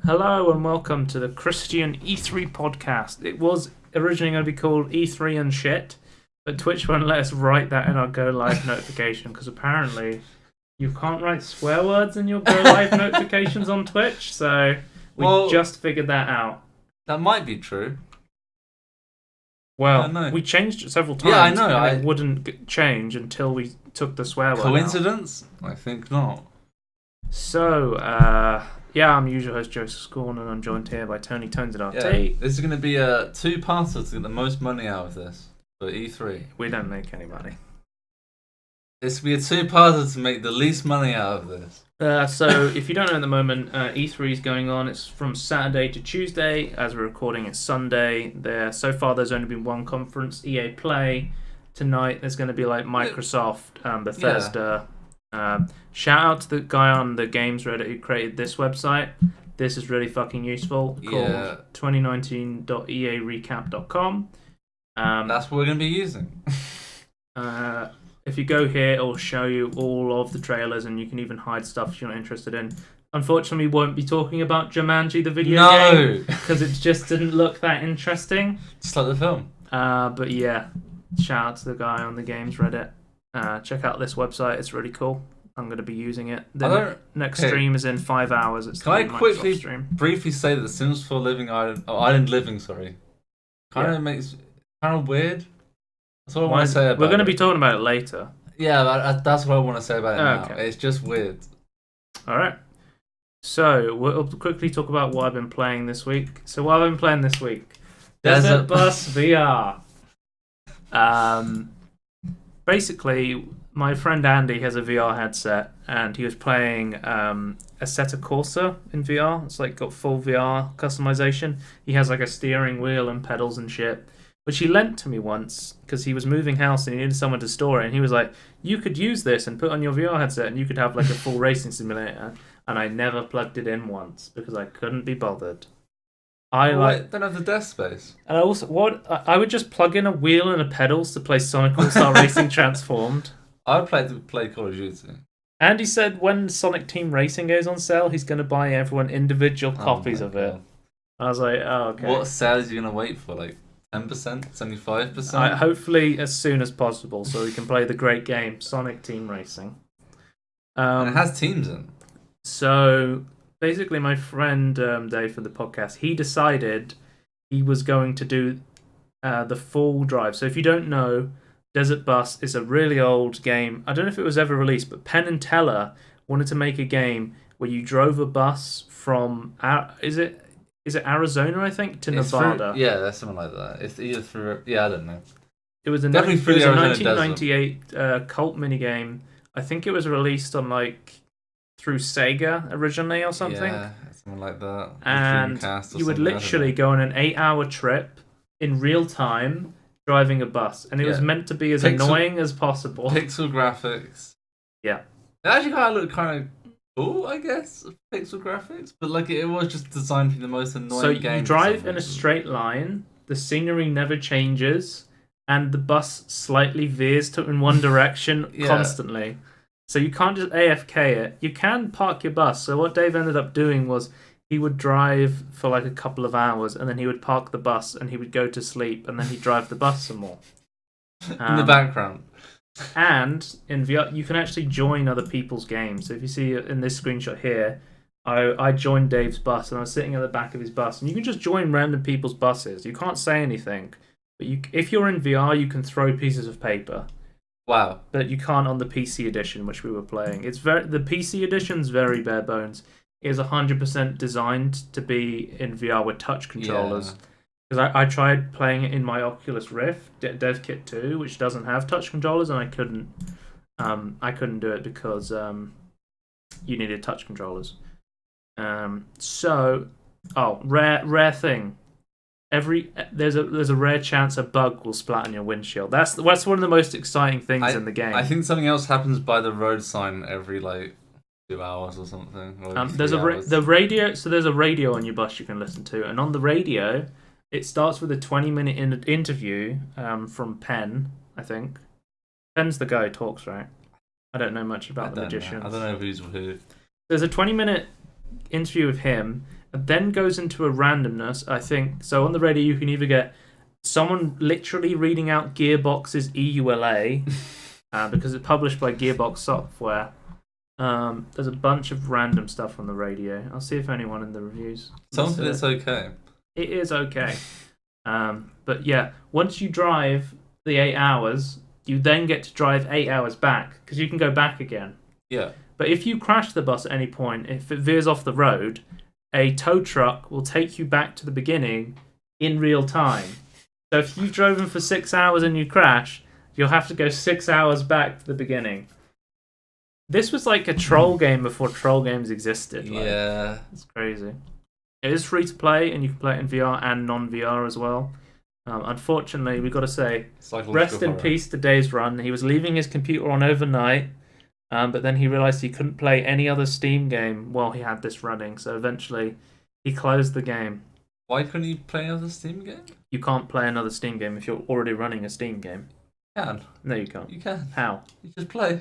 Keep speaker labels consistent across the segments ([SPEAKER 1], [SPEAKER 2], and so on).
[SPEAKER 1] Hello and welcome to the Christian E3 podcast. It was originally going to be called E3 and shit, but Twitch won't let us write that in our Go Live notification because apparently you can't write swear words in your Go Live notifications on Twitch, so we just figured that out.
[SPEAKER 2] That might be true.
[SPEAKER 1] Well, we changed it several times.
[SPEAKER 2] Yeah, I know.
[SPEAKER 1] And it wouldn't change until we took the swear word out.
[SPEAKER 2] Coincidence? I think not.
[SPEAKER 1] So, I'm usual host Joseph Scorn, and I'm joined here by Tony Tones at RT.
[SPEAKER 2] Yeah, this is going to be a two-parter to get the most money out of this for E3.
[SPEAKER 1] We don't make any money.
[SPEAKER 2] This will be a two-parter to make the least money out of this.
[SPEAKER 1] So, if you don't know at the moment, E3 is going on. It's from Saturday to Tuesday. As we're recording, it's Sunday. So far, there's only been one conference, EA Play. Tonight, there's going to be like Microsoft, Bethesda. Shout out to the guy on the games Reddit who created this website. This is really fucking useful. Called 2019.earecap.com.
[SPEAKER 2] That's what we're going to be using.
[SPEAKER 1] If you go here, it'll show you all of the trailers, and you can even hide stuff if you're not interested in. Unfortunately, we won't be talking about Jumanji, the video game, because it just didn't look that interesting.
[SPEAKER 2] Just like the film.
[SPEAKER 1] But yeah, shout out to the guy on the games Reddit. Check out this website; it's really cool. I'm going to be using it. The next stream is in 5 hours. It's
[SPEAKER 2] Can I quickly, briefly say that The Sims 4 Island Living, kind of weird. That's what I want to say about it.
[SPEAKER 1] We're going to be talking about it later.
[SPEAKER 2] Yeah, that's what I want to say about it now. Okay. It's just weird.
[SPEAKER 1] All right. So, we'll quickly talk about what I've been playing this week. So, what I've been playing this week? Desert Bus VR. Basically, my friend Andy has a VR headset, and he was playing Assetto Corsa in VR. It's like got full VR customization. He has like a steering wheel and pedals and shit, which he lent to me once because he was moving house and he needed someone to store it. And he was like, "You could use this and put on your VR headset, and you could have like a full racing simulator." And I never plugged it in once because I couldn't be bothered.
[SPEAKER 2] Don't have the desk space.
[SPEAKER 1] And I would just plug in a wheel and a pedals to play Sonic All-Star Racing Transformed.
[SPEAKER 2] I would play Call of Duty.
[SPEAKER 1] And he said when Sonic Team Racing goes on sale, he's going to buy everyone individual copies of it. I was like, oh, okay.
[SPEAKER 2] What sale is you going to wait for? Like 10%? 75%?
[SPEAKER 1] Hopefully as soon as possible so we can play the great game, Sonic Team Racing.
[SPEAKER 2] And it has teams in.
[SPEAKER 1] So basically my friend Dave for the podcast, he decided he was going to do the full drive. So if you don't know, Desert Bus is a really old game. I don't know if it was ever released, but Penn and Teller wanted to make a game where you drove a bus from is it Arizona, I think, to Nevada.
[SPEAKER 2] That's something like that. It's either through I don't know.
[SPEAKER 1] It was a 1998 cult minigame. I think it was released on through Sega originally or something.
[SPEAKER 2] Yeah, something like that.
[SPEAKER 1] And you would literally go on an 8-hour trip in real time driving a bus, and it was meant to be as annoying as possible.
[SPEAKER 2] Pixel graphics.
[SPEAKER 1] Yeah.
[SPEAKER 2] It actually looked kind of cool, I guess, pixel graphics, but it was just designed to be the most annoying game. So you drive
[SPEAKER 1] in a straight line, the scenery never changes, and the bus slightly veers in one direction constantly. So you can't just AFK it. You can park your bus. So what Dave ended up doing was he would drive for a couple of hours, and then he would park the bus, and he would go to sleep, and then he'd drive the bus some more.
[SPEAKER 2] In the background.
[SPEAKER 1] And in VR, you can actually join other people's games. So if you see in this screenshot here, I joined Dave's bus, and I was sitting at the back of his bus, and you can just join random people's buses. You can't say anything, but if you're in VR, you can throw pieces of paper.
[SPEAKER 2] Wow.
[SPEAKER 1] But you can't on the PC edition, which we were playing. The PC edition's very bare bones. It is 100% designed to be in VR with touch controllers. Because I tried playing it in my Oculus Rift, DevKit 2, which doesn't have touch controllers, and I couldn't do it because you needed touch controllers. Rare thing. There's a rare chance a bug will splat on your windshield. That's one of the most exciting things in the game.
[SPEAKER 2] I think something else happens by the road sign every 2 hours or something.
[SPEAKER 1] There's the radio. So there's a radio on your bus you can listen to, and on the radio, it starts with a 20-minute interview from Penn. I think Penn's the guy who talks, right? I don't know much about the magicians.
[SPEAKER 2] I don't know who's who.
[SPEAKER 1] There's a 20-minute interview with him, and then goes into a randomness, I think. So on the radio, you can either get someone literally reading out Gearbox's EULA, because it's published by Gearbox Software. There's a bunch of random stuff on the radio. I'll see if anyone in the reviews.
[SPEAKER 2] Someone said it's okay.
[SPEAKER 1] It is okay. But yeah, once you drive the 8 hours, you then get to drive 8 hours back, because you can go back again.
[SPEAKER 2] Yeah.
[SPEAKER 1] But if you crash the bus at any point, if it veers off the road, a tow truck will take you back to the beginning in real time. So if you've driven for 6 hours and you crash, you'll have to go 6 hours back to the beginning. This was like a troll game before troll games existed. Like,
[SPEAKER 2] yeah.
[SPEAKER 1] It's crazy. It is free to play, and you can play it in VR and non-VR as well. Unfortunately, we've got to say, rest in peace to Dave's Run. He was leaving his computer on overnight, but then he realised he couldn't play any other Steam game while he had this running, so eventually he closed the game.
[SPEAKER 2] Why couldn't you play another Steam game?
[SPEAKER 1] You can't play another Steam game if you're already running a Steam game.
[SPEAKER 2] You can.
[SPEAKER 1] No, you can't.
[SPEAKER 2] You can.
[SPEAKER 1] How?
[SPEAKER 2] You just play.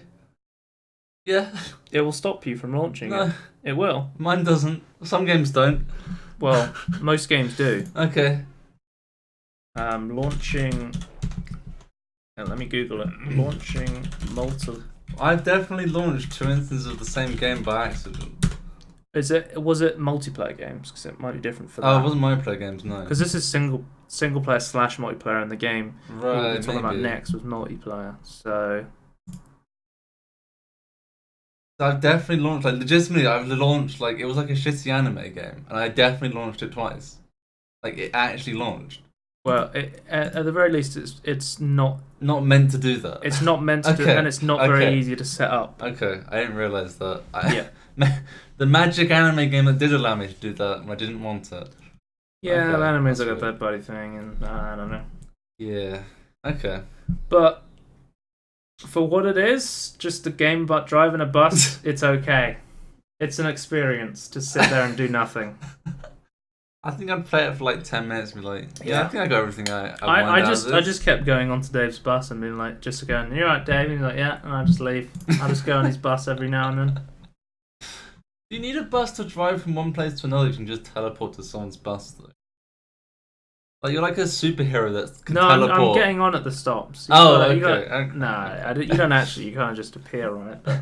[SPEAKER 2] Yeah.
[SPEAKER 1] It will stop you from launching
[SPEAKER 2] No.
[SPEAKER 1] it. It will.
[SPEAKER 2] Mine doesn't. Some games don't.
[SPEAKER 1] Well, most games do.
[SPEAKER 2] Okay.
[SPEAKER 1] Launching... let me Google it. Launching multiple...
[SPEAKER 2] I've definitely launched 2 instances of the same game by accident.
[SPEAKER 1] Was it multiplayer games? Because it might be different for that.
[SPEAKER 2] Oh, it wasn't multiplayer games, no.
[SPEAKER 1] Because this is single player / multiplayer, and the game
[SPEAKER 2] Right,
[SPEAKER 1] we're talking about
[SPEAKER 2] maybe.
[SPEAKER 1] next was multiplayer. So
[SPEAKER 2] I've definitely launched, like, legitimately, I've launched, like, it was like a shitty anime game, and I definitely launched it twice. Like, it actually launched.
[SPEAKER 1] well, at the very least, it's not
[SPEAKER 2] Not meant to do that.
[SPEAKER 1] it's not meant to do,
[SPEAKER 2] Okay,
[SPEAKER 1] and it's not
[SPEAKER 2] okay.
[SPEAKER 1] very easy to set up.
[SPEAKER 2] Okay, I didn't realise that.
[SPEAKER 1] Yeah.
[SPEAKER 2] The magic anime game that did allow me to do that, and I didn't want it.
[SPEAKER 1] Yeah,
[SPEAKER 2] Okay,
[SPEAKER 1] animes
[SPEAKER 2] that's
[SPEAKER 1] like a
[SPEAKER 2] weird.
[SPEAKER 1] third party thing, and I don't know.
[SPEAKER 2] Yeah. Okay.
[SPEAKER 1] But for what it is, just a game about driving a bus, it's okay. It's an experience to sit there and do nothing.
[SPEAKER 2] I think I'd play it for like 10 minutes and be like, yeah, I think I got everything I wanted
[SPEAKER 1] I
[SPEAKER 2] out of this.
[SPEAKER 1] I just kept going onto Dave's bus and being like, just going, "You're right, Dave," and he's like, "Yeah," and I just leave. I just go on his bus every now and then.
[SPEAKER 2] Do you need a bus to drive from one place to another? You can just teleport to someone's bus, though. Like, you're like a superhero that can
[SPEAKER 1] No,
[SPEAKER 2] teleport.
[SPEAKER 1] I'm getting on at the stops.
[SPEAKER 2] Okay.
[SPEAKER 1] You don't actually. You can't just appear on it. But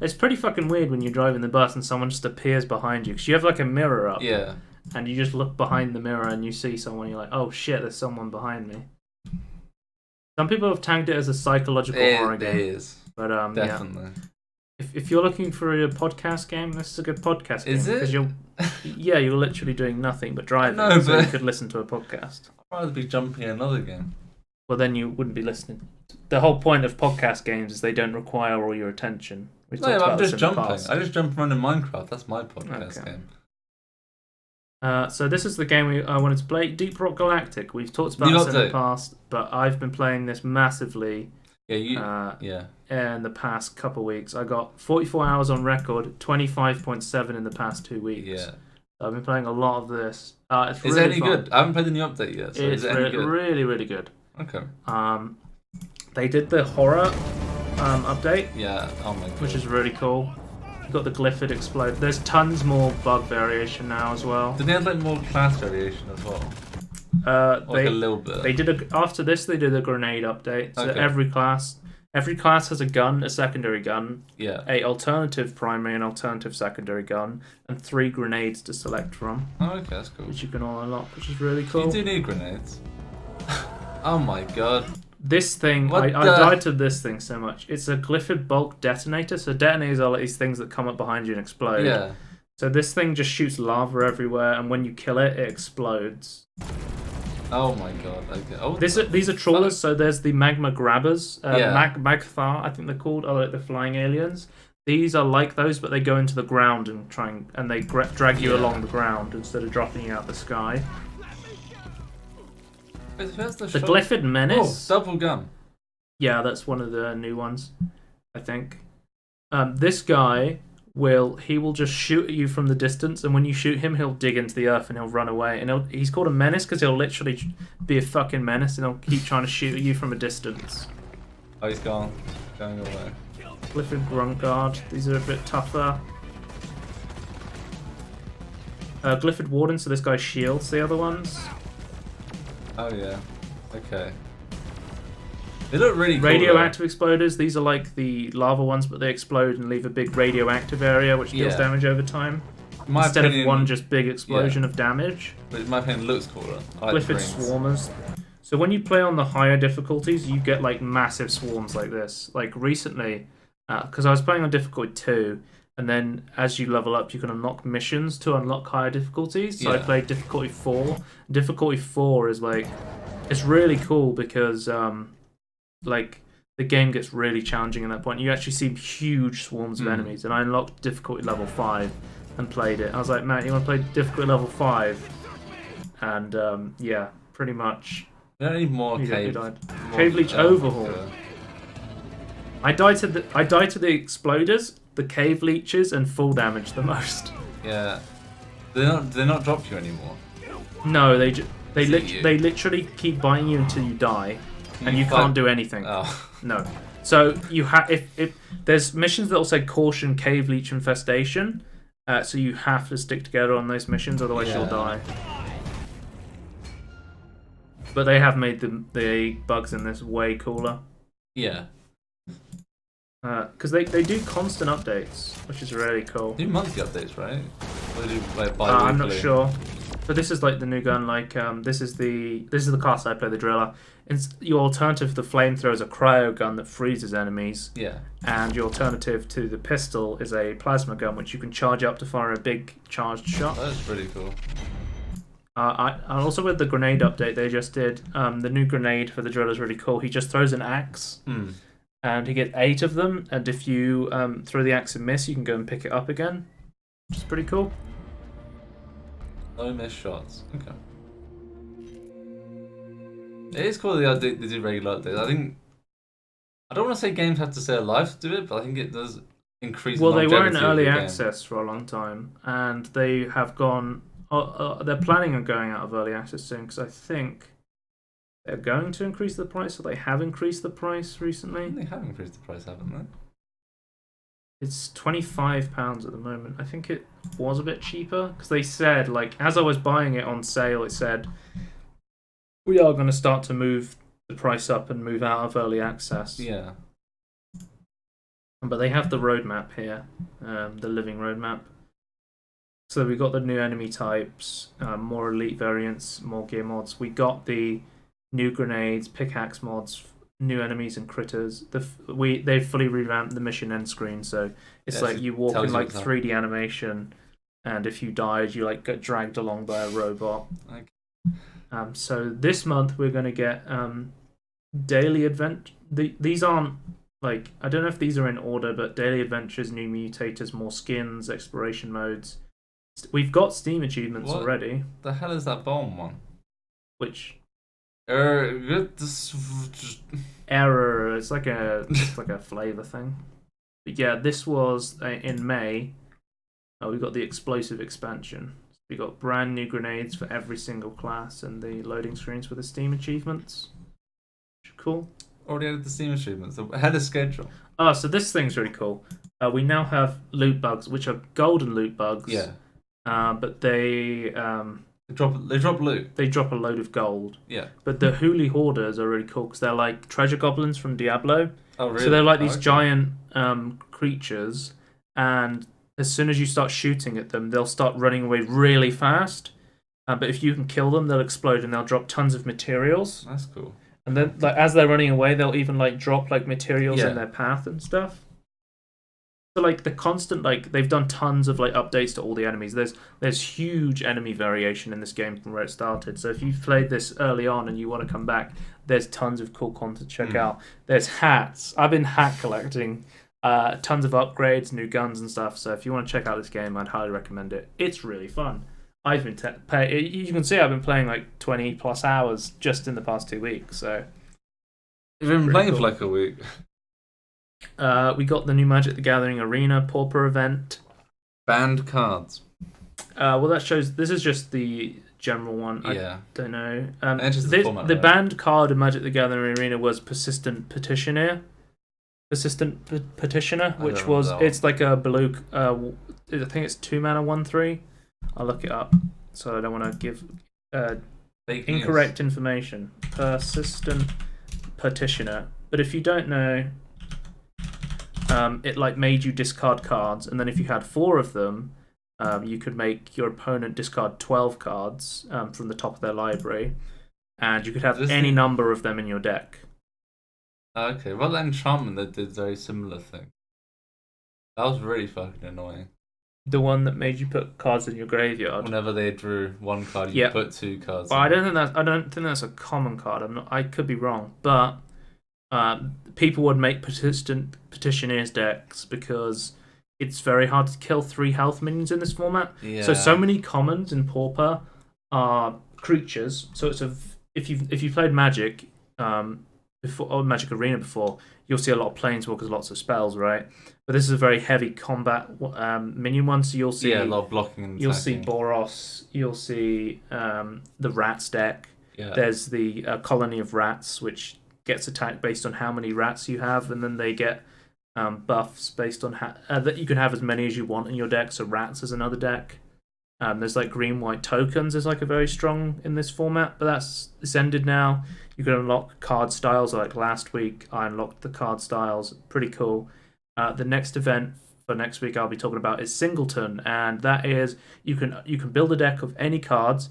[SPEAKER 1] it's pretty fucking weird when you're driving the bus and someone just appears behind you, because you have like a mirror up.
[SPEAKER 2] Yeah.
[SPEAKER 1] And you just look behind the mirror and you see someone. You're like, "Oh shit, there's someone behind me." Some people have tagged it as a psychological horror game.
[SPEAKER 2] It is.
[SPEAKER 1] But
[SPEAKER 2] Definitely.
[SPEAKER 1] yeah. If you're looking for a podcast game, this is a good podcast game.
[SPEAKER 2] Is it?
[SPEAKER 1] Because you're literally doing nothing but driving,
[SPEAKER 2] No,
[SPEAKER 1] so you
[SPEAKER 2] but-
[SPEAKER 1] could listen to a podcast.
[SPEAKER 2] I'd rather be jumping in another game.
[SPEAKER 1] Well, then you wouldn't be listening. The whole point of podcast games is they don't require all your attention. We've
[SPEAKER 2] No,
[SPEAKER 1] talked
[SPEAKER 2] I'm
[SPEAKER 1] about this
[SPEAKER 2] just
[SPEAKER 1] in the
[SPEAKER 2] jumping.
[SPEAKER 1] past.
[SPEAKER 2] I just jump around in Minecraft. That's my podcast
[SPEAKER 1] Okay.
[SPEAKER 2] game.
[SPEAKER 1] So this is the game I wanted to play, Deep Rock Galactic. We've talked about
[SPEAKER 2] New
[SPEAKER 1] this in the
[SPEAKER 2] update.
[SPEAKER 1] past, but I've been playing this massively
[SPEAKER 2] Yeah,
[SPEAKER 1] in the past couple of weeks. I got 44 hours on record, 25.7 in the past 2 weeks.
[SPEAKER 2] Yeah.
[SPEAKER 1] So I've been playing a lot of this. It's
[SPEAKER 2] Is
[SPEAKER 1] really
[SPEAKER 2] it any
[SPEAKER 1] fun.
[SPEAKER 2] good? I haven't played the new update yet, so
[SPEAKER 1] It's
[SPEAKER 2] is it any good?
[SPEAKER 1] really, really good.
[SPEAKER 2] Okay.
[SPEAKER 1] They did the horror update,
[SPEAKER 2] Yeah, oh my god.
[SPEAKER 1] which is really cool. You got the Glyphid explode. There's tons more bug variation now as well.
[SPEAKER 2] Did they have like more class variation as well? Like a little bit.
[SPEAKER 1] They did after this. They did a grenade update. So
[SPEAKER 2] Okay.
[SPEAKER 1] every class has a gun, a secondary gun,
[SPEAKER 2] Yeah.
[SPEAKER 1] a alternative primary and alternative secondary gun, and 3 grenades to select from,
[SPEAKER 2] Oh, okay, that's cool.
[SPEAKER 1] which you can all unlock, which is really
[SPEAKER 2] You
[SPEAKER 1] cool.
[SPEAKER 2] do need grenades. Oh my god.
[SPEAKER 1] This thing,
[SPEAKER 2] What
[SPEAKER 1] I
[SPEAKER 2] the-
[SPEAKER 1] died to this thing so much. It's a Glyphid bulk detonator. So detonators are like these things that come up behind you and explode.
[SPEAKER 2] Yeah.
[SPEAKER 1] So this thing just shoots lava everywhere, and when you kill it, it explodes.
[SPEAKER 2] Oh my god. Okay. Oh,
[SPEAKER 1] These are trawlers, so there's the magma grabbers.
[SPEAKER 2] Yeah.
[SPEAKER 1] Magthar, I think they're called, are like the flying aliens. These are like those, but they go into the ground and they drag you
[SPEAKER 2] Yeah.
[SPEAKER 1] along the ground instead of dropping you out the sky.
[SPEAKER 2] Where's
[SPEAKER 1] The
[SPEAKER 2] shot?
[SPEAKER 1] Glyphid Menace.
[SPEAKER 2] Oh, double gun.
[SPEAKER 1] Yeah, that's one of the new ones, I think. This guy will just shoot at you from the distance, and when you shoot him, he'll dig into the earth and he'll run away. And he's called a menace because he'll literally be a fucking menace, and he'll keep trying to shoot at you from a distance.
[SPEAKER 2] Oh, he's gone. Going away.
[SPEAKER 1] Glyphid Grunt Guard, these are a bit tougher. Glyphid Warden, so this guy shields the other ones.
[SPEAKER 2] Oh yeah. Okay. They look really cool.
[SPEAKER 1] Radioactive exploders, these are like the lava ones, but they explode and leave a big radioactive area which deals damage over time. Instead of one just big explosion of damage.
[SPEAKER 2] But in my opinion, it looks cooler.
[SPEAKER 1] Glyphid Swarmers. So when you play on the higher difficulties, you get like massive swarms like this. Like recently, because I was playing on difficulty 2, and then as you level up, you can unlock missions to unlock higher difficulties. So I played difficulty 4. Difficulty 4 is like, it's really cool because like the game gets really challenging at that point. You actually see huge swarms of enemies, and I unlocked difficulty level 5 and played it. I was like, Matt, you want to play difficulty level 5? And yeah, pretty much.
[SPEAKER 2] You don't need more cave.
[SPEAKER 1] Cave Leech Overhaul. I died to the exploders, the cave leeches, and full damage the most.
[SPEAKER 2] Yeah, they're not drop you anymore.
[SPEAKER 1] No, they literally keep biting you until you die, and you can't do anything.
[SPEAKER 2] Oh.
[SPEAKER 1] No. So you have if there's missions that will say caution cave leech infestation, so you have to stick together on those missions, otherwise you'll die. But they have made the bugs in this way cooler.
[SPEAKER 2] Yeah.
[SPEAKER 1] Because they do constant updates, which is really cool.
[SPEAKER 2] They do monthly updates, right? Or they do like bi-weekly?
[SPEAKER 1] I'm not sure. But this is like the new gun. Like this is the class I play, the driller. Your alternative to the flamethrower is a cryo gun that freezes enemies.
[SPEAKER 2] Yeah. And
[SPEAKER 1] your alternative to the pistol is a plasma gun, which you can charge up to fire a big charged shot.
[SPEAKER 2] That's pretty cool.
[SPEAKER 1] Also with the grenade update they just did, the new grenade for the driller is really cool. He just throws an axe, and he gets 8 of them. And if you throw the axe and miss, you can go and pick it up again, which is pretty cool.
[SPEAKER 2] No miss shots. Okay. It is cool they do regular updates. I don't want to say games have to stay alive to do it, but I think it does increase.
[SPEAKER 1] Well, they were in early access for a long time, and they have gone. They're planning on going out of early access soon because I think they're going to increase the price, or they have increased the price recently.
[SPEAKER 2] They have increased the price, haven't they?
[SPEAKER 1] It's £25 at the moment. I think it was a bit cheaper because they said, like, as I was buying it on sale, it said we are going to start to move the price up and move out of early access.
[SPEAKER 2] Yeah.
[SPEAKER 1] But they have the roadmap here, the living roadmap. So we got the new enemy types, more elite variants, more gear mods. We got the new grenades, pickaxe mods, new enemies and critters. They fully revamped the mission end screen, so it's like you walk in like 3D animation, and if you died, you like get dragged along by a robot. Okay. So this month we're going to get daily advent. These aren't like, I don't know if these are in order, but daily adventures, new mutators, more skins, exploration modes. We've got Steam achievements already.
[SPEAKER 2] The hell is that bomb one?
[SPEAKER 1] Which?
[SPEAKER 2] Error.
[SPEAKER 1] It's like a flavor thing. But yeah, this was in May. We got the explosive expansion. We got brand new grenades for every single class, and the loading screens for the Steam achievements. Cool.
[SPEAKER 2] Already added the Steam achievements. Ahead of schedule.
[SPEAKER 1] Oh, so this thing's really cool. We now have loot bugs, which are golden loot bugs.
[SPEAKER 2] Yeah.
[SPEAKER 1] But they
[SPEAKER 2] drop loot.
[SPEAKER 1] They drop a load of gold.
[SPEAKER 2] Yeah.
[SPEAKER 1] But the Huli Hoarders are really cool because they're like treasure goblins from Diablo.
[SPEAKER 2] Oh, really?
[SPEAKER 1] So they're like these giant creatures, and as soon as you start shooting at them, they'll start running away really fast. But if you can kill them, they'll explode and they'll drop tons of materials.
[SPEAKER 2] That's cool. And
[SPEAKER 1] then, like, as they're running away, they'll even like drop like materials in their path and stuff. So like the constant, like, they've done tons of like updates to all the enemies. There's huge enemy variation in this game from where it started. So if you've played this early on and you want to come back, there's tons of cool content to check out. There's hats. I've been hat collecting. Tons of upgrades, new guns and stuff. So if you want to check out this game, I'd highly recommend it. It's really fun. I've been you can see I've been playing like 20 plus hours just in the past 2 weeks. So
[SPEAKER 2] you've been playing for like a week.
[SPEAKER 1] We got the new Magic the Gathering Arena Pauper event.
[SPEAKER 2] Banned cards.
[SPEAKER 1] Well, that shows. This is just the general one.
[SPEAKER 2] Yeah.
[SPEAKER 1] I don't know.
[SPEAKER 2] The
[SPEAKER 1] banned card of Magic the Gathering Arena was Persistent Petitioner, which was it's like a blue. I think it's 2 mana 1/3. I'll look it up, so I don't want to give
[SPEAKER 2] Fake
[SPEAKER 1] incorrect information. Persistent petitioner. But if you don't know, it like made you discard cards, and then if you had 4 of them, you could make your opponent discard 12 cards from the top of their library, and you could have any number of them in your deck.
[SPEAKER 2] Okay, well, Enchantment, they did a very similar thing. That was really fucking annoying.
[SPEAKER 1] The one that made you put cards in your graveyard.
[SPEAKER 2] Whenever they drew 1 card, you put 2 cards.
[SPEAKER 1] Well, I don't think that's a common card. I could be wrong, but people would make persistent petitioners decks because it's very hard to kill 3 health minions in this format.
[SPEAKER 2] Yeah.
[SPEAKER 1] So many commons in Pauper are creatures. So it's if you played Magic before, or Magic Arena before, you'll see a lot of planeswalkers, lots of spells, right? But this is a very heavy combat minion one, so you'll see
[SPEAKER 2] a lot of blocking and
[SPEAKER 1] you'll
[SPEAKER 2] attacking.
[SPEAKER 1] see Boros, you'll see the Rats deck.
[SPEAKER 2] Yeah.
[SPEAKER 1] There's the Colony of Rats, which gets attacked based on how many rats you have, and then they get buffs based on that you can have as many as you want in your deck. So Rats is another deck. There's like green-white tokens is like a very strong in this format, but it's ended now. You can unlock card styles. Like last week, I unlocked the card styles. Pretty cool. The next event for next week I'll be talking about is Singleton, and that is you can build a deck of any cards,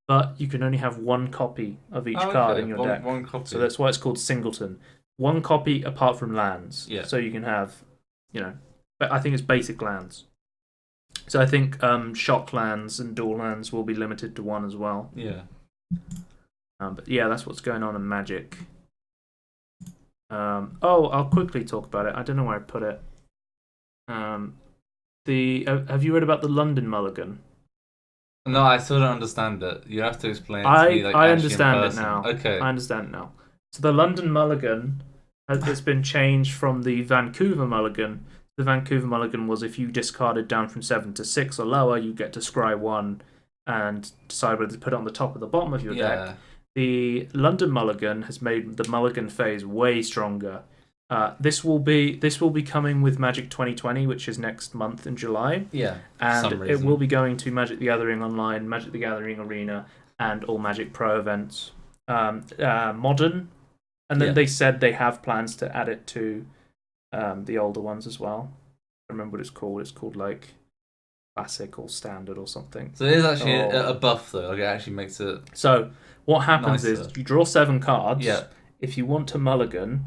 [SPEAKER 1] but you can only have 1 copy of each card in your deck.
[SPEAKER 2] One copy.
[SPEAKER 1] So that's why it's called Singleton. 1 copy apart from lands.
[SPEAKER 2] Yeah.
[SPEAKER 1] So you can have, but I think it's basic lands. So I think shock lands and dual lands will be limited to 1 as well.
[SPEAKER 2] Yeah.
[SPEAKER 1] But yeah, that's what's going on in Magic. I'll quickly talk about it. I don't know where I put it. Have you read about the London Mulligan?
[SPEAKER 2] No, I still don't understand it. You have to explain it to me. Like,
[SPEAKER 1] I understand it now.
[SPEAKER 2] Okay.
[SPEAKER 1] I understand it now. So the London Mulligan has been changed from the Vancouver Mulligan. The Vancouver Mulligan was if you discarded down from 7 to 6 or lower, you get to scry 1 and decide whether to put it on the top or the bottom of your deck. The London Mulligan has made the Mulligan phase way stronger. This will be coming with Magic 2020, which is next month in July.
[SPEAKER 2] Yeah.
[SPEAKER 1] And it will be going to Magic the Gathering Online, Magic the Gathering Arena, and all Magic Pro events. Modern, and then they said they have plans to add it to the older ones as well. I remember what it's called. It's called like Classic or Standard or something.
[SPEAKER 2] So it is actually a buff though. Like it actually makes it.
[SPEAKER 1] So what happens
[SPEAKER 2] nicer.
[SPEAKER 1] is you draw 7 cards.
[SPEAKER 2] Yeah.
[SPEAKER 1] If you want to mulligan,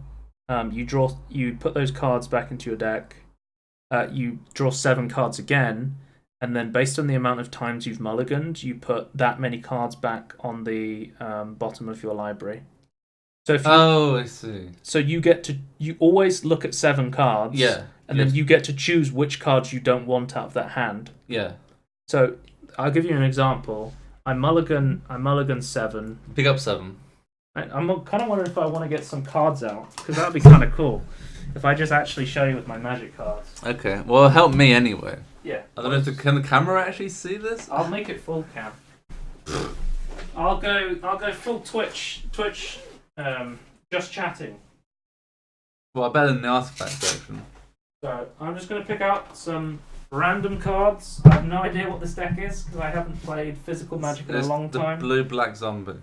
[SPEAKER 1] you put those cards back into your deck. You draw 7 cards again, and then based on the amount of times you've mulliganed, you put that many cards back on the bottom of your library. So if
[SPEAKER 2] I see.
[SPEAKER 1] So you always look at 7 cards.
[SPEAKER 2] Yeah.
[SPEAKER 1] And then you get to choose which cards you don't want out of that hand.
[SPEAKER 2] Yeah.
[SPEAKER 1] So I'll give you an example. I mulligan 7.
[SPEAKER 2] Pick up 7.
[SPEAKER 1] I'm kind of wondering if I want to get some cards out, because that would be kind of cool if I just actually show you with my Magic cards.
[SPEAKER 2] Okay, well, help me anyway.
[SPEAKER 1] Yeah.
[SPEAKER 2] I don't know if can the camera actually see this?
[SPEAKER 1] I'll make it full cam. I'll go full Twitch, just chatting.
[SPEAKER 2] Well, better than the artifact section.
[SPEAKER 1] So I'm just going to pick out some random cards. I have no idea what this deck is because I haven't played physical Magic in a long time.
[SPEAKER 2] The blue-black zombie.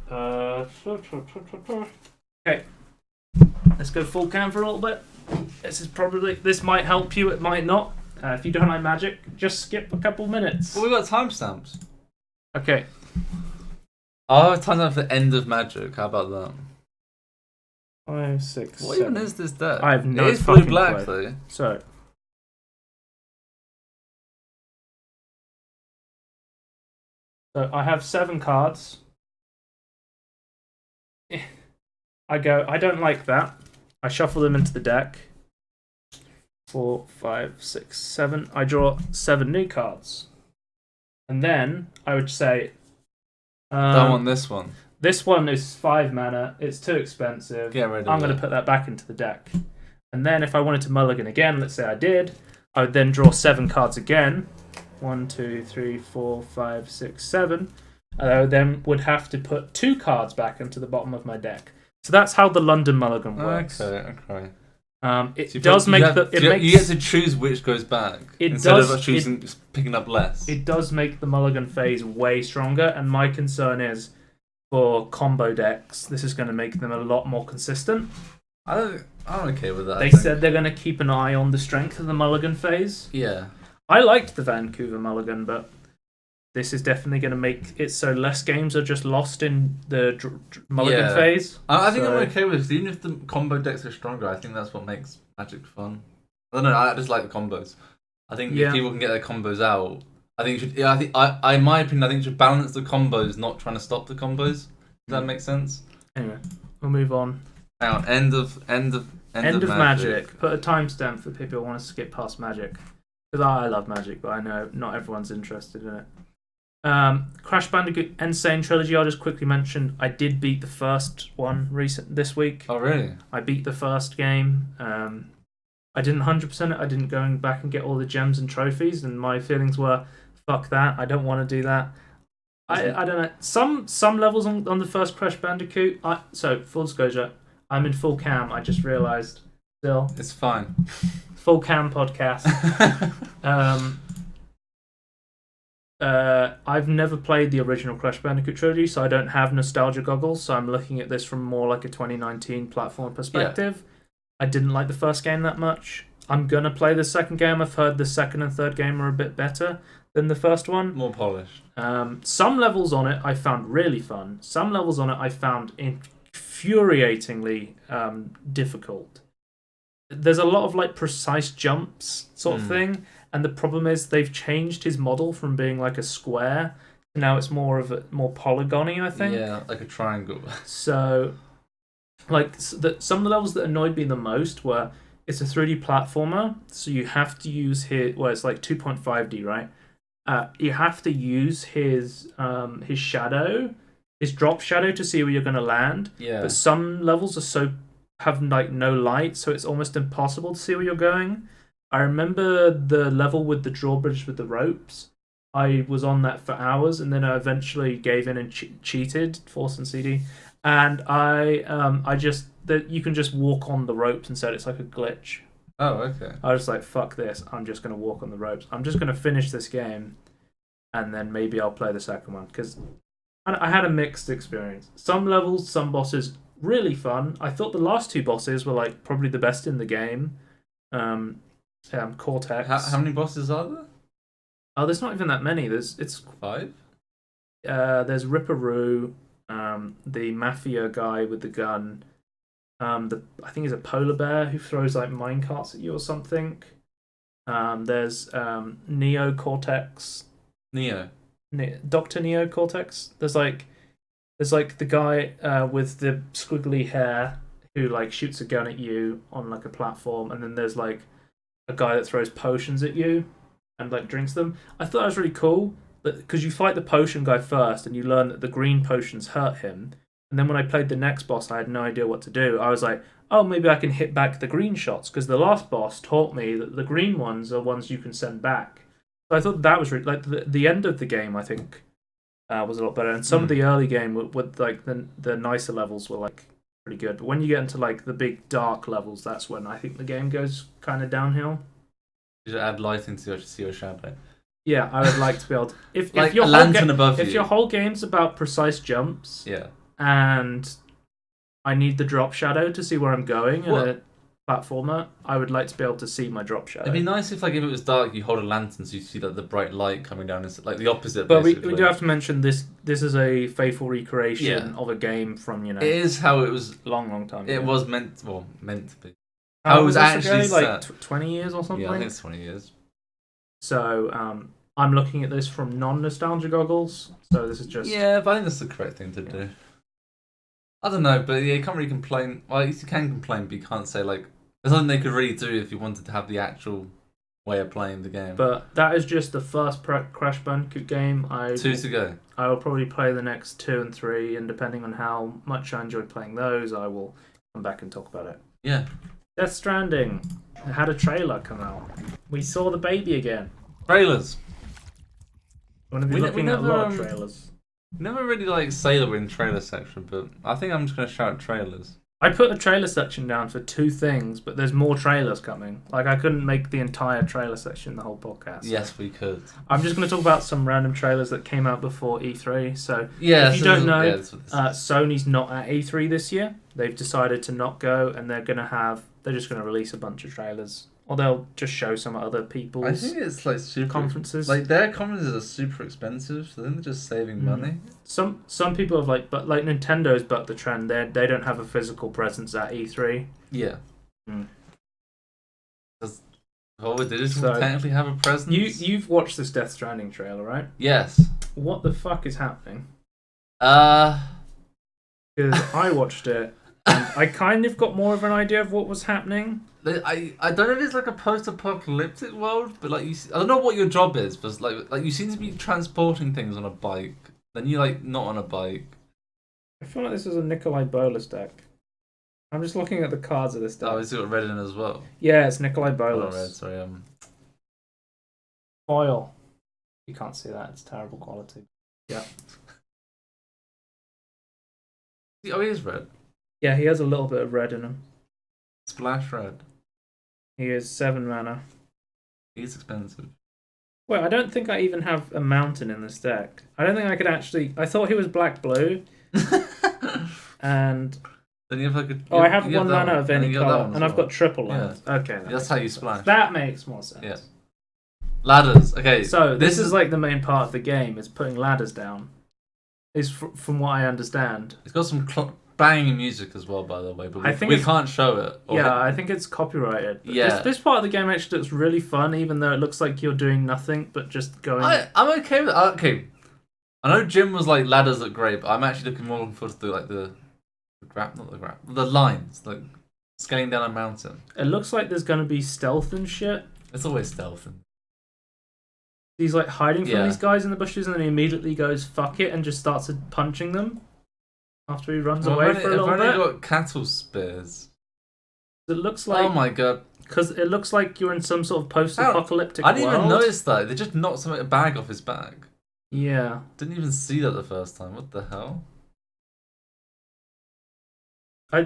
[SPEAKER 1] Okay, let's go full cam for a little bit. This might help you, it might not. If you don't like Magic, just skip a couple minutes.
[SPEAKER 2] Well, we got timestamps.
[SPEAKER 1] Okay.
[SPEAKER 2] Oh, timestamp for the end of Magic. How about that?
[SPEAKER 1] 5, 6,
[SPEAKER 2] What
[SPEAKER 1] 7.
[SPEAKER 2] even is this deck?
[SPEAKER 1] I have no
[SPEAKER 2] It is
[SPEAKER 1] fucking
[SPEAKER 2] blue-black
[SPEAKER 1] clue.
[SPEAKER 2] though.
[SPEAKER 1] So I have 7 cards. I don't like that. I shuffle them into the deck. 4, 5, 6, 7. I draw 7 new cards. And then I would say...
[SPEAKER 2] don't want this one.
[SPEAKER 1] This one is 5 mana. It's too expensive.
[SPEAKER 2] Get rid of
[SPEAKER 1] I'm going to put that back into the deck. And then if I wanted to mulligan again, let's say I did, I would then draw 7 cards again. 1, 2, 3, 4, 5, 6, 7. I then would have to put 2 cards back into the bottom of my deck. So that's how the London Mulligan works.
[SPEAKER 2] Okay.
[SPEAKER 1] It
[SPEAKER 2] So
[SPEAKER 1] does make the
[SPEAKER 2] you get to choose which goes back instead of choosing picking up less.
[SPEAKER 1] It does make the mulligan phase way stronger, and my concern is for combo decks, this is going to make them a lot more consistent.
[SPEAKER 2] I'm okay with that.
[SPEAKER 1] They said they're going to keep an eye on the strength of the mulligan phase.
[SPEAKER 2] Yeah.
[SPEAKER 1] I liked the Vancouver mulligan, but this is definitely going to make it so less games are just lost in the mulligan phase.
[SPEAKER 2] I think I'm okay with this. Even if the combo decks are stronger, I think that's what makes Magic fun. I don't know. I just like the combos. I think if people can get their combos out, I think it should. Yeah, in my opinion, I think it should balance the combos, not trying to stop the combos. Does that make sense?
[SPEAKER 1] Anyway, we'll move on.
[SPEAKER 2] Now, end of Magic.
[SPEAKER 1] Put a timestamp for people who want to skip past Magic, because I love Magic, but I know not everyone's interested in it. Crash Bandicoot Insane Trilogy, I'll just quickly mention, I did beat the first one this week.
[SPEAKER 2] Oh, really?
[SPEAKER 1] I beat the first game. I didn't 100% it. I didn't go back and get all the gems and trophies, and my feelings were, fuck that, I don't want to do that. I don't know. Some levels on the first Crash Bandicoot, so, full disclosure, I'm in full cam, I just realised. Still.
[SPEAKER 2] It's fine.
[SPEAKER 1] Full cam podcast. I've never played the original Crash Bandicoot trilogy, so I don't have nostalgia goggles, so I'm looking at this from more like a 2019 platform perspective. Yeah. I didn't like the first game that much. I'm going to play the second game. I've heard the second and third game are a bit better than the first one.
[SPEAKER 2] More polished.
[SPEAKER 1] Some levels on it I found really fun. Some levels on it I found infuriatingly difficult. There's a lot of like precise jumps sort of thing. And the problem is they've changed his model from being like a square to now it's more polygony, I think.
[SPEAKER 2] Yeah, like a triangle.
[SPEAKER 1] So, like some of the levels that annoyed me the most were it's a 3D platformer, so you have to use it's like 2.5D, right? You have to use his shadow, his drop shadow to see where you're going to land.
[SPEAKER 2] Yeah.
[SPEAKER 1] But some levels have like no light, so it's almost impossible to see where you're going. I remember the level with the drawbridge with the ropes. I was on that for hours, and then I eventually gave in and cheated, Force and CD. And you can just walk on the ropes instead. It's like a glitch.
[SPEAKER 2] Oh, okay.
[SPEAKER 1] I was like, fuck this. I'm just going to walk on the ropes. I'm just going to finish this game, and then maybe I'll play the second one. Because I had a mixed experience. Some levels, some bosses, really fun. I thought the last two bosses were like probably the best in the game. Cortex.
[SPEAKER 2] How many bosses are there?
[SPEAKER 1] Oh, there's not even that many. It's
[SPEAKER 2] 5.
[SPEAKER 1] There's Ripperoo, the mafia guy with the gun. I think he's a polar bear who throws like minecarts at you or something. There's Neo Cortex. Dr. Neo Cortex. There's like the guy with the squiggly hair who like shoots a gun at you on like a platform, and then there's like a guy that throws potions at you and like drinks them. I thought that was really cool because you fight the potion guy first and you learn that the green potions hurt him, and then when I played the next boss I had no idea what to do. I was like, oh, maybe I can hit back the green shots, because the last boss taught me that the green ones are ones you can send back. So I thought that was really like the end of the game, I think was a lot better, and some of the early game with like the nicer levels were like pretty good. But when you get into like the big dark levels, that's when I think the game goes kind of downhill.
[SPEAKER 2] You should add lighting to see your shadow.
[SPEAKER 1] Yeah, I would like to be able to. If
[SPEAKER 2] your lantern above you.
[SPEAKER 1] If your whole game's about precise jumps, and I need the drop shadow to see where I'm going in a platformer, I would like to be able to see my drop shadow.
[SPEAKER 2] It'd be nice if it was dark, you hold a lantern so you see like the bright light coming down. It's like the opposite.
[SPEAKER 1] But we do have to mention this is a faithful recreation of a game from
[SPEAKER 2] It is how it was
[SPEAKER 1] long time ago.
[SPEAKER 2] It was meant to be. How it was actually
[SPEAKER 1] like 20 years or something.
[SPEAKER 2] Yeah, I think it's 20 years.
[SPEAKER 1] So I'm looking at this from non-nostalgia goggles. So this is just
[SPEAKER 2] but I think that's the correct thing to do. I don't know, but you can't really complain. Well, you can complain, but you can't say like there's nothing they could really do if you wanted to have the actual way of playing the game.
[SPEAKER 1] But that is just the first Crash Bandicoot game.
[SPEAKER 2] 2 to go.
[SPEAKER 1] I will probably play the next 2 and 3, and depending on how much I enjoy playing those, I will come back and talk about it.
[SPEAKER 2] Yeah.
[SPEAKER 1] Death Stranding. It had a trailer come out. We saw the baby again.
[SPEAKER 2] Trailers.
[SPEAKER 1] We're going to be looking at a lot of trailers.
[SPEAKER 2] Never really say that we're in trailer section, but I think I'm just going to shout trailers.
[SPEAKER 1] I put a trailer section down for 2 things, but there's more trailers coming. Like, I couldn't make the entire trailer section the whole podcast.
[SPEAKER 2] Yes, we could.
[SPEAKER 1] I'm just going to talk about some random trailers that came out before E3. So,
[SPEAKER 2] yeah,
[SPEAKER 1] if you don't know, Sony's not at E3 this year. They've decided to not go, and they're just going to release a bunch of trailers. Or they'll just show some other people's
[SPEAKER 2] I think it's like super
[SPEAKER 1] conferences.
[SPEAKER 2] Like their conferences are super expensive, so then they're just saving money.
[SPEAKER 1] Some people have like Nintendo's bucked the trend. They don't have a physical presence at E3.
[SPEAKER 2] Yeah. Does Digital technically have a presence?
[SPEAKER 1] You've watched this Death Stranding trailer, right?
[SPEAKER 2] Yes.
[SPEAKER 1] What the fuck is happening?
[SPEAKER 2] Because
[SPEAKER 1] I watched it, and I kind of got more of an idea of what was happening.
[SPEAKER 2] I don't know if it's like a post-apocalyptic world, but like I don't know what your job is, but like you seem to be transporting things on a bike. Then you like not on a bike.
[SPEAKER 1] I feel like this is a Nikolai Bolas deck. I'm just looking at the cards of this deck.
[SPEAKER 2] Oh, is it got red in as well?
[SPEAKER 1] Yeah, it's Nikolai Bolas.
[SPEAKER 2] Oh, red. Sorry.
[SPEAKER 1] Foil. You can't see that. It's terrible quality. Yeah.
[SPEAKER 2] Oh, he is red.
[SPEAKER 1] Yeah, he has a little bit of red in him.
[SPEAKER 2] Splash red.
[SPEAKER 1] He is 7 mana.
[SPEAKER 2] He's expensive.
[SPEAKER 1] Wait, I don't think I even have a mountain in this deck. I don't think I could actually... I thought he was black-blue. And...
[SPEAKER 2] Then you have like
[SPEAKER 1] I have 1 mana of any colour, and I've got triple lands.
[SPEAKER 2] Yeah.
[SPEAKER 1] Okay.
[SPEAKER 2] That's how you splash.
[SPEAKER 1] That makes more sense.
[SPEAKER 2] Yeah. Ladders. Okay.
[SPEAKER 1] So, this is like the main part of the game, is putting ladders down. From what I understand.
[SPEAKER 2] It's got some banging music as well, by the way, but we can't show it.
[SPEAKER 1] I think it's copyrighted. But this part of the game actually looks really fun, even though it looks like you're doing nothing but just going...
[SPEAKER 2] I'm okay with it. Okay. I know Jim was like, ladders look great, but I'm actually looking forward to like the lines, like scaling down a mountain.
[SPEAKER 1] It looks like there's going to be stealth and shit.
[SPEAKER 2] It's always stealth.
[SPEAKER 1] He's like hiding from these guys in the bushes, and then he immediately goes, fuck it, and just starts punching them. After he runs away for a little bit.
[SPEAKER 2] I've only got cattle spears.
[SPEAKER 1] It looks like...
[SPEAKER 2] Oh my god.
[SPEAKER 1] Because it looks like you're in some sort of post-apocalyptic world.
[SPEAKER 2] I didn't even notice that. They just knocked a bag off his back.
[SPEAKER 1] Yeah.
[SPEAKER 2] Didn't even see that the first time. What the hell?
[SPEAKER 1] They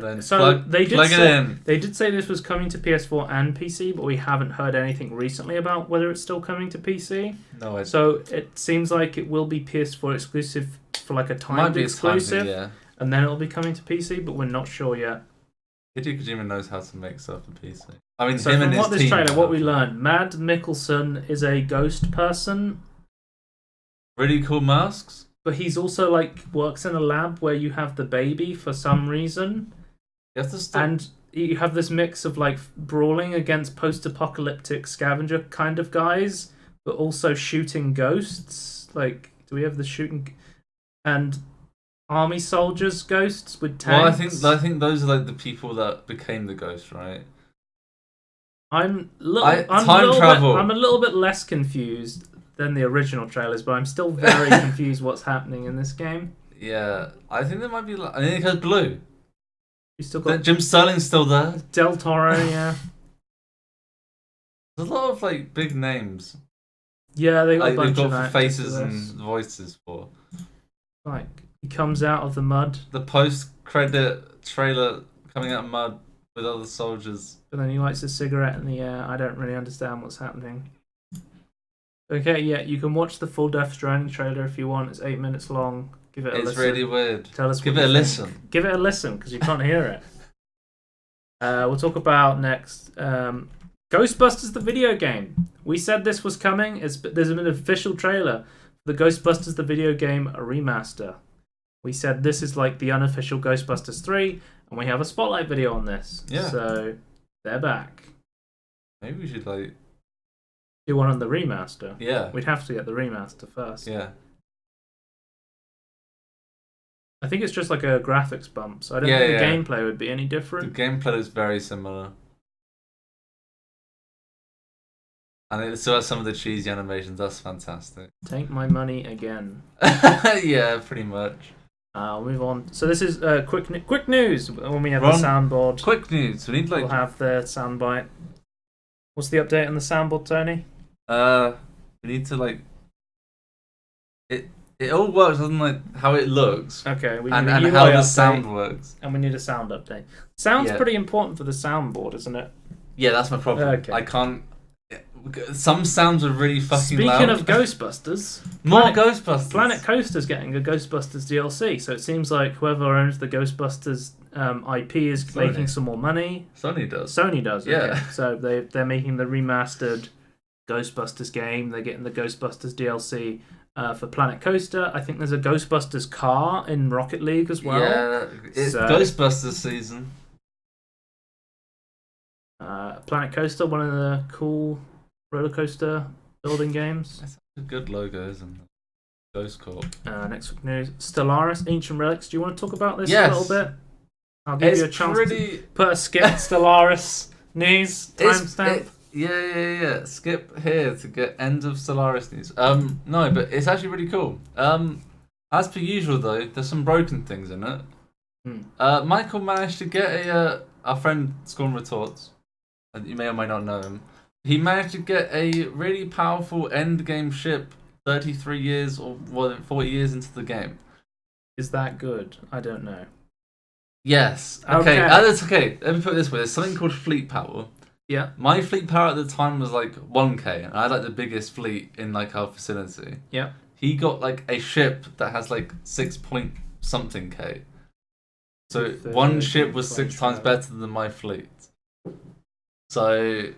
[SPEAKER 1] did say this was coming to PS4 and PC, but we haven't heard anything recently about whether it's still coming to PC.
[SPEAKER 2] No,
[SPEAKER 1] so it seems like it will be PS4 exclusive for like a timed exclusive. And then it'll be coming to PC, but we're not sure yet.
[SPEAKER 2] Hideo Kojima knows how to make stuff for PC. I mean,
[SPEAKER 1] so
[SPEAKER 2] him and his
[SPEAKER 1] this
[SPEAKER 2] team.
[SPEAKER 1] Trailer, what we learned, Mad Mikkelsen is a ghost person.
[SPEAKER 2] Really cool masks.
[SPEAKER 1] But he's also like works in a lab where you have the baby for some reason.
[SPEAKER 2] You have to stop.
[SPEAKER 1] And you have this mix of like brawling against post-apocalyptic scavenger kind of guys, but also shooting ghosts. Like, do we have the shooting and army soldiers ghosts with tanks?
[SPEAKER 2] Well, I think those are like the people that became the ghost, right?
[SPEAKER 1] I'm a little bit less confused than the original trailers, but I'm still very confused what's happening in this game.
[SPEAKER 2] Yeah, I think there might be. I think it goes blue.
[SPEAKER 1] You still got
[SPEAKER 2] Jim Sterling's still there.
[SPEAKER 1] Del Toro, yeah.
[SPEAKER 2] There's a lot of like big names.
[SPEAKER 1] Yeah, they got a bunch
[SPEAKER 2] they've
[SPEAKER 1] of
[SPEAKER 2] got faces and voices for.
[SPEAKER 1] Like he comes out of the mud.
[SPEAKER 2] The post-credit trailer coming out of mud with other soldiers.
[SPEAKER 1] But then he lights a cigarette in the air. I don't really understand what's happening. Okay, yeah, you can watch the full Death Stranding trailer if you want. It's 8 minutes long. Give it a listen.
[SPEAKER 2] It's really weird.
[SPEAKER 1] Tell us.
[SPEAKER 2] Give it a listen.
[SPEAKER 1] Give it a listen because you can't hear it. We'll talk about next Ghostbusters the video game. We said this was coming. There's an official trailer for the Ghostbusters the video game remaster. We said this is like the unofficial Ghostbusters 3, and we have a spotlight video on this.
[SPEAKER 2] Yeah.
[SPEAKER 1] So they're back.
[SPEAKER 2] Maybe we should like
[SPEAKER 1] do one on the remaster.
[SPEAKER 2] Yeah.
[SPEAKER 1] We'd have to get the remaster first.
[SPEAKER 2] Yeah.
[SPEAKER 1] I think it's just like a graphics bump, so I don't think the gameplay would be any different.
[SPEAKER 2] The gameplay is very similar. And it still has some of the cheesy animations. That's fantastic.
[SPEAKER 1] Take my money again.
[SPEAKER 2] Yeah, pretty much.
[SPEAKER 1] I'll move on. So this is quick news. When we have the soundboard.
[SPEAKER 2] Quick news. We'll
[SPEAKER 1] have the soundbite. What's the update on the soundboard, Tony?
[SPEAKER 2] We need to it all works on like how it looks.
[SPEAKER 1] Okay, we
[SPEAKER 2] and
[SPEAKER 1] need a UI
[SPEAKER 2] how the
[SPEAKER 1] update,
[SPEAKER 2] sound works.
[SPEAKER 1] and we need a sound update. Sound's pretty important for the soundboard, isn't it?
[SPEAKER 2] Yeah, that's my problem.
[SPEAKER 1] Okay.
[SPEAKER 2] I can't. Some sounds are really fucking loud.
[SPEAKER 1] Speaking of Ghostbusters,
[SPEAKER 2] Ghostbusters.
[SPEAKER 1] Planet Coaster's getting a Ghostbusters DLC, so it seems like whoever owns the Ghostbusters IP is making some more money.
[SPEAKER 2] Sony does.
[SPEAKER 1] Sony does.
[SPEAKER 2] Yeah.
[SPEAKER 1] Okay. So they're making the remastered Ghostbusters game. They're getting the Ghostbusters DLC for Planet Coaster. I think there's a Ghostbusters car in Rocket League as well.
[SPEAKER 2] Yeah, it's Ghostbusters season.
[SPEAKER 1] Planet Coaster, one of the cool roller coaster building games.
[SPEAKER 2] That's a good logo, isn't it? Ghost Corp.
[SPEAKER 1] Next week news: Stellaris, Ancient Relics. Do you want to talk about this
[SPEAKER 2] Yes.
[SPEAKER 1] a little bit? I'll give you a chance
[SPEAKER 2] to
[SPEAKER 1] put a skip Stellaris news timestamp.
[SPEAKER 2] Yeah. Skip here to get end of Stellaris news. No, but it's actually really cool. As per usual though, there's some broken things in it. Michael managed to get our friend Scorn Retorts, and you may or may not know him. He managed to get a really powerful end game ship 33 years or more than 40 years into the game.
[SPEAKER 1] Is that good? I don't know.
[SPEAKER 2] Yes. Okay. That's okay. Let me put it this way. There's something called fleet power.
[SPEAKER 1] Yeah.
[SPEAKER 2] My fleet power at the time was like 1k, and I had like the biggest fleet in like our vicinity.
[SPEAKER 1] Yeah.
[SPEAKER 2] He got like a ship that has like 6 point something k. So one ship was 6 times better than my fleet. So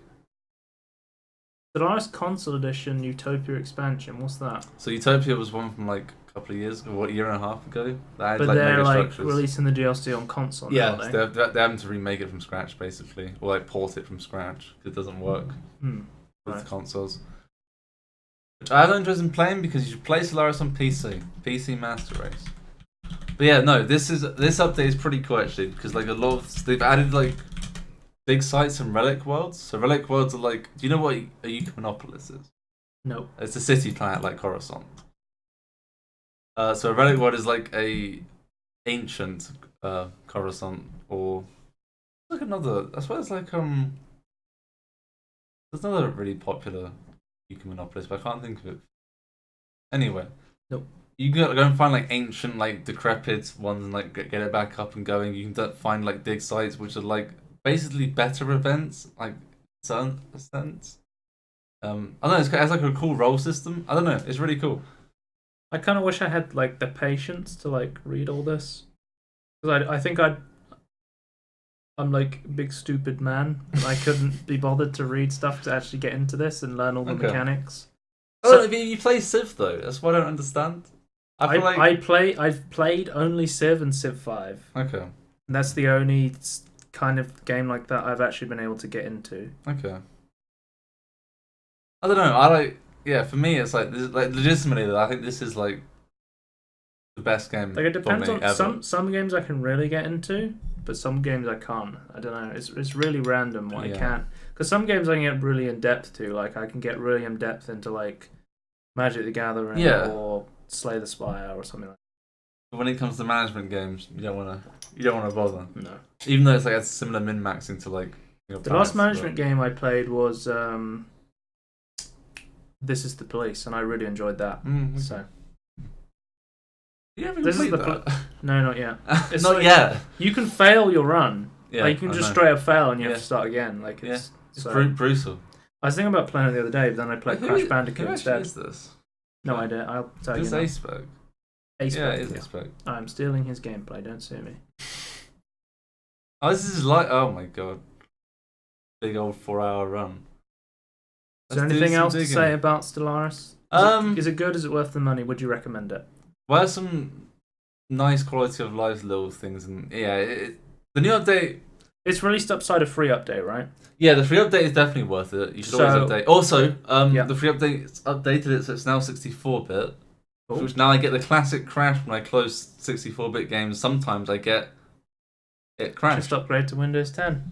[SPEAKER 1] Stellaris Console Edition Utopia expansion. What's that?
[SPEAKER 2] So Utopia was one from like a couple of years ago, what, a year and a half ago? That had,
[SPEAKER 1] but
[SPEAKER 2] like,
[SPEAKER 1] they're
[SPEAKER 2] mega
[SPEAKER 1] like
[SPEAKER 2] structures.
[SPEAKER 1] releasing the DLC on console.
[SPEAKER 2] Yeah,
[SPEAKER 1] now,
[SPEAKER 2] they're having to remake it from scratch basically, or like port it from scratch because it doesn't work with consoles. Which I have no interest in playing because you should play Stellaris on PC Master Race. But yeah, no, this update is pretty cool actually because like a lot of they've added like big sites and relic worlds. So relic worlds are like, do you know what a yooka-laylee is?
[SPEAKER 1] No.
[SPEAKER 2] It's a city planet like Coruscant. So a relic world is like a ancient Coruscant, or like another. I suppose like there's another really popular yooka-laylee, but I can't think of it. Anyway,
[SPEAKER 1] nope.
[SPEAKER 2] You can go and find like ancient, like decrepit ones and like get it back up and going. You can find like dig sites which are like basically better events, like certain sense. I don't know. It has like a cool roll system. I don't know. It's really cool.
[SPEAKER 1] I kind of wish I had like the patience to like read all this, because I think I'm like a big stupid man and I couldn't be bothered to read stuff to actually get into this and learn all the mechanics.
[SPEAKER 2] So, you play Civ though. That's what I don't understand.
[SPEAKER 1] I've played only Civ and Civ 5.
[SPEAKER 2] Okay.
[SPEAKER 1] And that's the only kind of game like that I've actually been able to get into.
[SPEAKER 2] Okay. I don't know. For me, it's like legitimately. I think this is like the best game.
[SPEAKER 1] Like it depends on
[SPEAKER 2] ever.
[SPEAKER 1] some games I can really get into, but some games I can't. I don't know. It's really random what I can't. Because some games I can get really in depth to. Like I can get really in depth into like Magic the Gathering or Slay the Spire or something like that.
[SPEAKER 2] But when it comes to management games, you don't wanna bother.
[SPEAKER 1] No.
[SPEAKER 2] Even though it's like a similar min maxing to like.
[SPEAKER 1] The last management game I played was This Is the Police, and I really enjoyed that.
[SPEAKER 2] Okay.
[SPEAKER 1] So.
[SPEAKER 2] You haven't
[SPEAKER 1] This is
[SPEAKER 2] completed
[SPEAKER 1] the No, not yet. It's
[SPEAKER 2] not
[SPEAKER 1] like,
[SPEAKER 2] yet.
[SPEAKER 1] You can fail your run.
[SPEAKER 2] Yeah,
[SPEAKER 1] like you can just straight up fail and you have to start again. Like
[SPEAKER 2] it's
[SPEAKER 1] so.
[SPEAKER 2] brutal.
[SPEAKER 1] I was thinking about playing it the other day, but then I played Crash Bandicoot instead.
[SPEAKER 2] Who is this?
[SPEAKER 1] No idea. I'll tell you.
[SPEAKER 2] It's Aceberg. Yeah, it is Aceberg.
[SPEAKER 1] I'm stealing his gameplay. Don't sue me.
[SPEAKER 2] Oh, this is like, oh my god, big old 4-hour run.
[SPEAKER 1] Is there anything else to say about Stellaris? Is it good? Is it worth the money? Would you recommend it?
[SPEAKER 2] Well, some nice quality of life little things, and the new update.
[SPEAKER 1] It's released upside a free update, right?
[SPEAKER 2] Yeah, the free update is definitely worth it. You should always update. Also, the free update updated it, so it's now 64-bit.
[SPEAKER 1] Cool.
[SPEAKER 2] Which now I get the classic crash when I close 64-bit games. Sometimes I get it crash.
[SPEAKER 1] Just upgrade to Windows 10.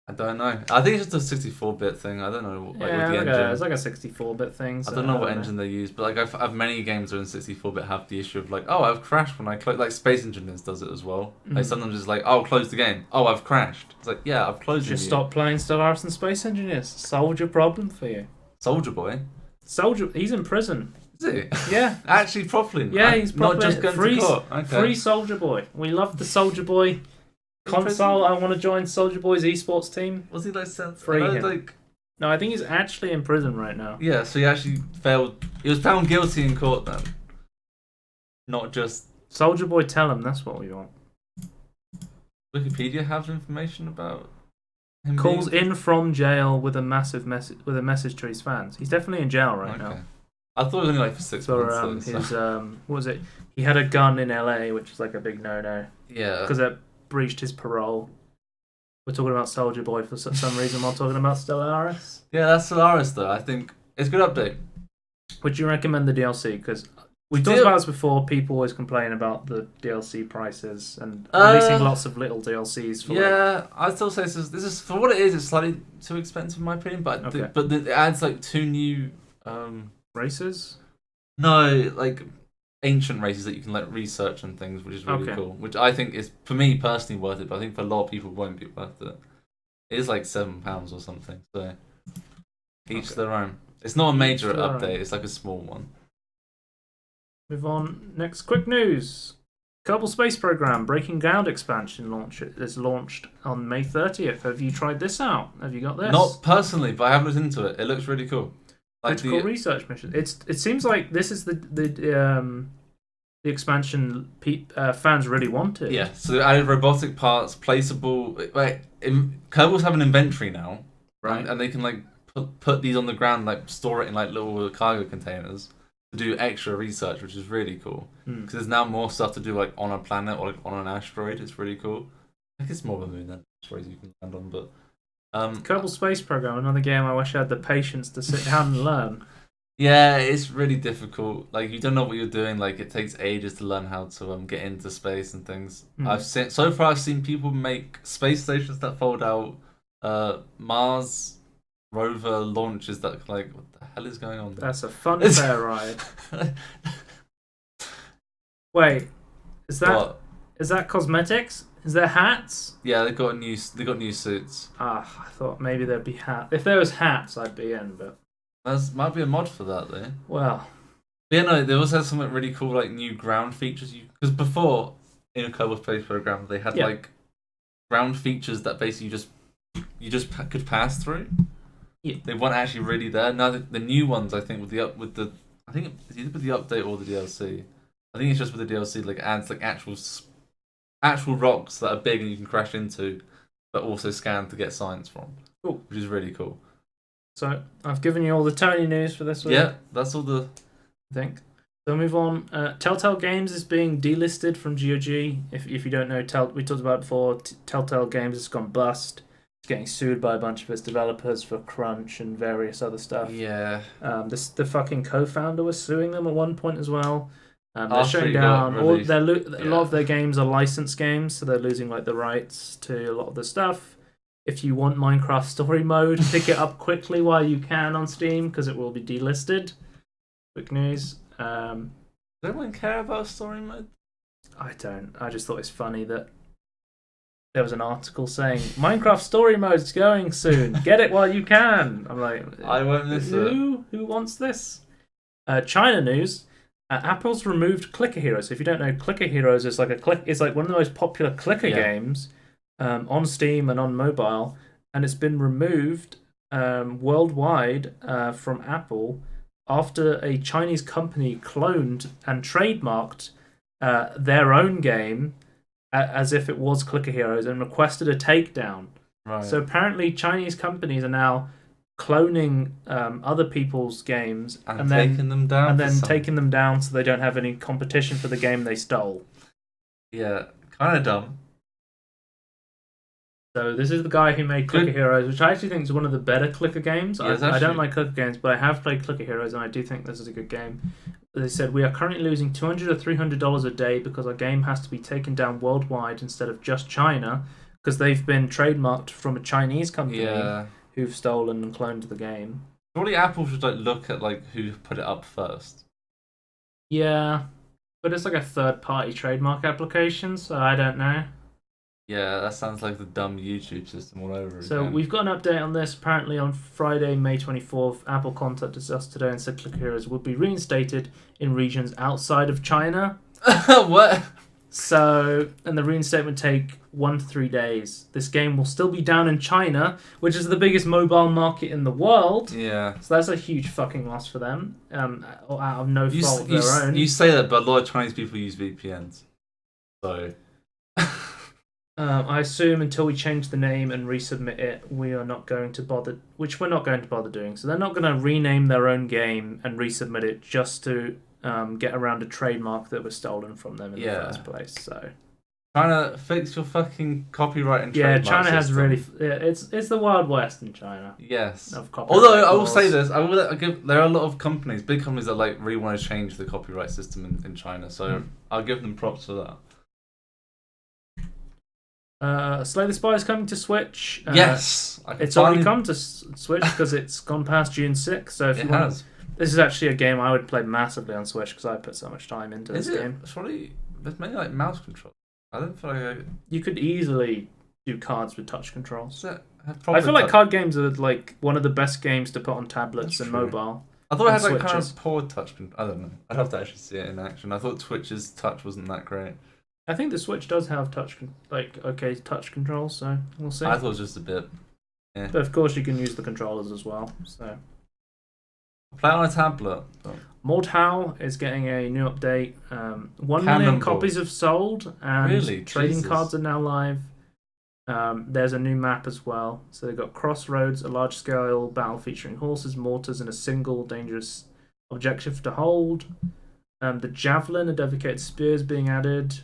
[SPEAKER 2] I don't know. I think it's just a 64-bit thing. I don't know. Like, with the engine.
[SPEAKER 1] It's like a 64-bit thing. So
[SPEAKER 2] I don't know what engine they use, but like I've many games that are in 64-bit have the issue of like, oh, I've crashed when I close. Like Space Engineers does it as well. Like sometimes it's like, oh, close the game. Oh, I've crashed. It's like, yeah, I've closed it.
[SPEAKER 1] Just stop playing Stellaris and Space Engineers. Solved your problem for you.
[SPEAKER 2] Soldier Boy.
[SPEAKER 1] Soldier, he's in prison.
[SPEAKER 2] Is he?
[SPEAKER 1] Yeah.
[SPEAKER 2] Actually, properly.
[SPEAKER 1] Yeah, he's properly,
[SPEAKER 2] not just going to court. Okay.
[SPEAKER 1] Free Soldier Boy. We love the Soldier Boy console. I want to join Soldier Boy's esports team.
[SPEAKER 2] Was he like
[SPEAKER 1] free him?
[SPEAKER 2] Like...
[SPEAKER 1] No, I think he's actually in prison right now.
[SPEAKER 2] Yeah, so he actually failed. He was found guilty in court then. Not just...
[SPEAKER 1] Soldier Boy, tell him that's what we want.
[SPEAKER 2] Wikipedia have information about him.
[SPEAKER 1] Calls in from jail with a massive message to his fans. He's definitely in jail right now.
[SPEAKER 2] I thought it was only like for 6 months.
[SPEAKER 1] His what was it? He had a gun in LA, which is like a big no-no.
[SPEAKER 2] Yeah.
[SPEAKER 1] Because that breached his parole. We're talking about Soldier Boy for some reason while talking about Stellaris.
[SPEAKER 2] Yeah, that's Stellaris though. I think it's a good update.
[SPEAKER 1] Would you recommend the DLC? Because we talked about this before. People always complain about the DLC prices and releasing lots of little DLCs. For
[SPEAKER 2] I'd still say this is for what it is. It's slightly too expensive in my opinion, but it adds like 2 new
[SPEAKER 1] races.
[SPEAKER 2] No, like ancient races that you can like research and things, which is really cool. Which I think is for me personally worth it, but I think for a lot of people won't be worth it. It is like £7 or something. So each their own. It's not a major update. It's like a small one.
[SPEAKER 1] Move on. Next, quick news. Kerbal Space Program Breaking Ground expansion is launched on May 30th. Have you tried this out? Have you got this?
[SPEAKER 2] Not personally, but I have looked into it. It looks really cool. Like
[SPEAKER 1] Critical research mission. It seems like this is the expansion fans really wanted.
[SPEAKER 2] Yeah. So they added robotic parts, placeable. Like Kerbals have an inventory now,
[SPEAKER 1] right?
[SPEAKER 2] And they can like put these on the ground, like store it in like little cargo containers. Do extra research, which is really cool because there's now more stuff to do like on a planet or like on an asteroid. It's really cool. I think it's more of a moon than asteroids you can land on, but
[SPEAKER 1] Kerbal Space Program, another game I wish I had the patience to sit down and learn.
[SPEAKER 2] Yeah, it's really difficult. Like you don't know what you're doing. Like it takes ages to learn how to get into space and things. I've seen people make space stations that fold out, Mars rover launches that like what the hell is going on there?
[SPEAKER 1] That's a fun fair ride. Wait, is that cosmetics? Is there hats?
[SPEAKER 2] Yeah, they got new suits.
[SPEAKER 1] I thought maybe there'd be hats. If there was hats, I'd be in, but
[SPEAKER 2] there might be a mod for that though.
[SPEAKER 1] Well,
[SPEAKER 2] yeah, no, they also have something really cool like new ground features. Because before in a Kerbal Space Program they had like ground features that basically you just could pass through.
[SPEAKER 1] Yeah.
[SPEAKER 2] They weren't actually really there. Now the new ones, I think, I think it's either with the update or the DLC. I think it's just with the DLC, like adds like actual rocks that are big and you can crash into, but also scan to get science from.
[SPEAKER 1] Cool.
[SPEAKER 2] Which is really cool.
[SPEAKER 1] So I've given you all the Tony news for this week.
[SPEAKER 2] Yeah, that's all the.
[SPEAKER 1] I think. So we'll move on. Telltale Games is being delisted from GOG. If you don't know, we talked about it before. Telltale Games has gone bust. Getting sued by a bunch of its developers for crunch and various other stuff.
[SPEAKER 2] Yeah.
[SPEAKER 1] The fucking co-founder was suing them at one point as well. They're shutting down. A lot of their games are licensed games, so they're losing like the rights to a lot of the stuff. If you want Minecraft Story Mode, pick it up quickly while you can on Steam because it will be delisted. Quick news.
[SPEAKER 2] Does anyone care about Story Mode?
[SPEAKER 1] I don't. I just thought it's funny that there was an article saying Minecraft Story Mode's going soon. Get it while you can. I'm like,
[SPEAKER 2] I won't miss it.
[SPEAKER 1] Who wants this? China news. Apple's removed Clicker Heroes. So if you don't know, Clicker Heroes is like it's like one of the most popular clicker games on Steam and on mobile, and it's been removed worldwide from Apple after a Chinese company cloned and trademarked their own game as if it was Clicker Heroes and requested a takedown.
[SPEAKER 2] Right.
[SPEAKER 1] So apparently Chinese companies are now cloning other people's games and then
[SPEAKER 2] taking them down.
[SPEAKER 1] And then taking them down so they don't have any competition for the game they stole.
[SPEAKER 2] Yeah, kind of dumb.
[SPEAKER 1] So this is the guy who made Clicker Heroes, which I actually think is one of the better Clicker games.
[SPEAKER 2] Yeah,
[SPEAKER 1] I don't like Clicker games, but I have played Clicker Heroes and I do think this is a good game. They said, we are currently losing $200 or $300 a day because our game has to be taken down worldwide instead of just China, because they've been trademarked from a Chinese company who've stolen and cloned the game.
[SPEAKER 2] Surely Apple should look at who put it up first.
[SPEAKER 1] Yeah, but it's like a third-party trademark application, so I don't know.
[SPEAKER 2] Yeah, that sounds like the dumb YouTube system all over
[SPEAKER 1] So
[SPEAKER 2] again.
[SPEAKER 1] we've got an update on this. Apparently on Friday, May 24th, Apple contacted us today and said Click Heroes will be reinstated in regions outside of China.
[SPEAKER 2] What?
[SPEAKER 1] So, and the reinstatement take 1 to 3 days. This game will still be down in China, which is the biggest mobile market in the world.
[SPEAKER 2] Yeah.
[SPEAKER 1] So that's a huge fucking loss for them, out of no fault of their own.
[SPEAKER 2] You say that, but a lot of Chinese people use VPNs. So...
[SPEAKER 1] I assume until we change the name and resubmit it, we are not going to bother, which we're not going to bother doing. So they're not going to rename their own game and resubmit it just to get around a trademark that was stolen from them in the first place. So
[SPEAKER 2] trying to fix your fucking copyright and trademark
[SPEAKER 1] China has
[SPEAKER 2] system.
[SPEAKER 1] really. It's the Wild West in China.
[SPEAKER 2] Yes.
[SPEAKER 1] Although
[SPEAKER 2] I will say this, there are a lot of companies, big companies that like really want to change the copyright system in China. So I'll give them props for that.
[SPEAKER 1] Slay the Spire is coming to Switch.
[SPEAKER 2] Yes,
[SPEAKER 1] it's already come to Switch because it's gone past June 6th. So if this is actually a game I would play massively on Switch because I put so much time into this game.
[SPEAKER 2] Surely there's many like mouse control. I don't feel like
[SPEAKER 1] you could easily do cards with touch controls.
[SPEAKER 2] I
[SPEAKER 1] feel like card games are like one of the best games to put on tablets and mobile.
[SPEAKER 2] I thought it had like kind of poor touch control. I don't know. I'd have to actually see it in action. I thought Twitch's touch wasn't that great.
[SPEAKER 1] I think the Switch does have touch controls, so we'll see.
[SPEAKER 2] I thought it was just a bit. Yeah.
[SPEAKER 1] But of course, you can use the controllers as well. So
[SPEAKER 2] play on a tablet.
[SPEAKER 1] Mordhau is getting a new update. 1 million copies have sold, and trading cards are now live. There's a new map as well. So they've got Crossroads, a large-scale battle featuring horses, mortars, and a single dangerous objective to hold. The Javelin, a dedicated spear, is being added.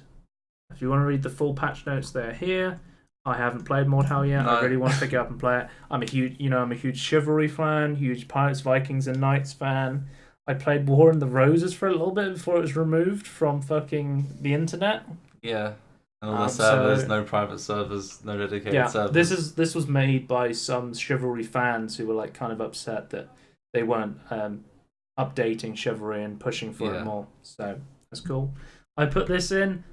[SPEAKER 1] If you want to read the full patch notes, they're here. I haven't played Mordhau yet. No. I really want to pick it up and play it. I'm a huge Chivalry fan, huge Pirates, Vikings, and Knights fan. I played War in the Roses for a little bit before it was removed from fucking the internet.
[SPEAKER 2] Yeah, and all the servers, no private servers, no dedicated servers.
[SPEAKER 1] This was made by some Chivalry fans who were like kind of upset that they weren't updating Chivalry and pushing for it more. So that's cool. I put this in.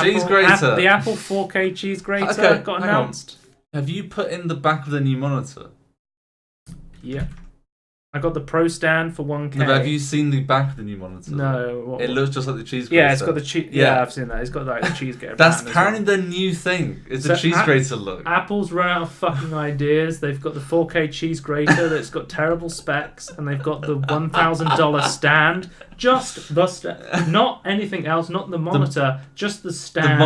[SPEAKER 2] Cheese grater.
[SPEAKER 1] The Apple 4K cheese grater got announced.
[SPEAKER 2] Have you put in the back of the new monitor?
[SPEAKER 1] Yeah. I got the Pro stand for 1K.
[SPEAKER 2] No, but have you seen the back of the new monitor?
[SPEAKER 1] No.
[SPEAKER 2] It looks just like the cheese grater.
[SPEAKER 1] Yeah, it's got the cheese. Yeah, I've seen that. It's got like the cheese grater.
[SPEAKER 2] That's apparently the new thing. It's a cheese grater look.
[SPEAKER 1] Apple's run out of fucking ideas. They've got the 4K cheese grater that's got terrible specs, and they've got the $1,000 stand. Just the stand, not anything else. Not the monitor. Just the stand.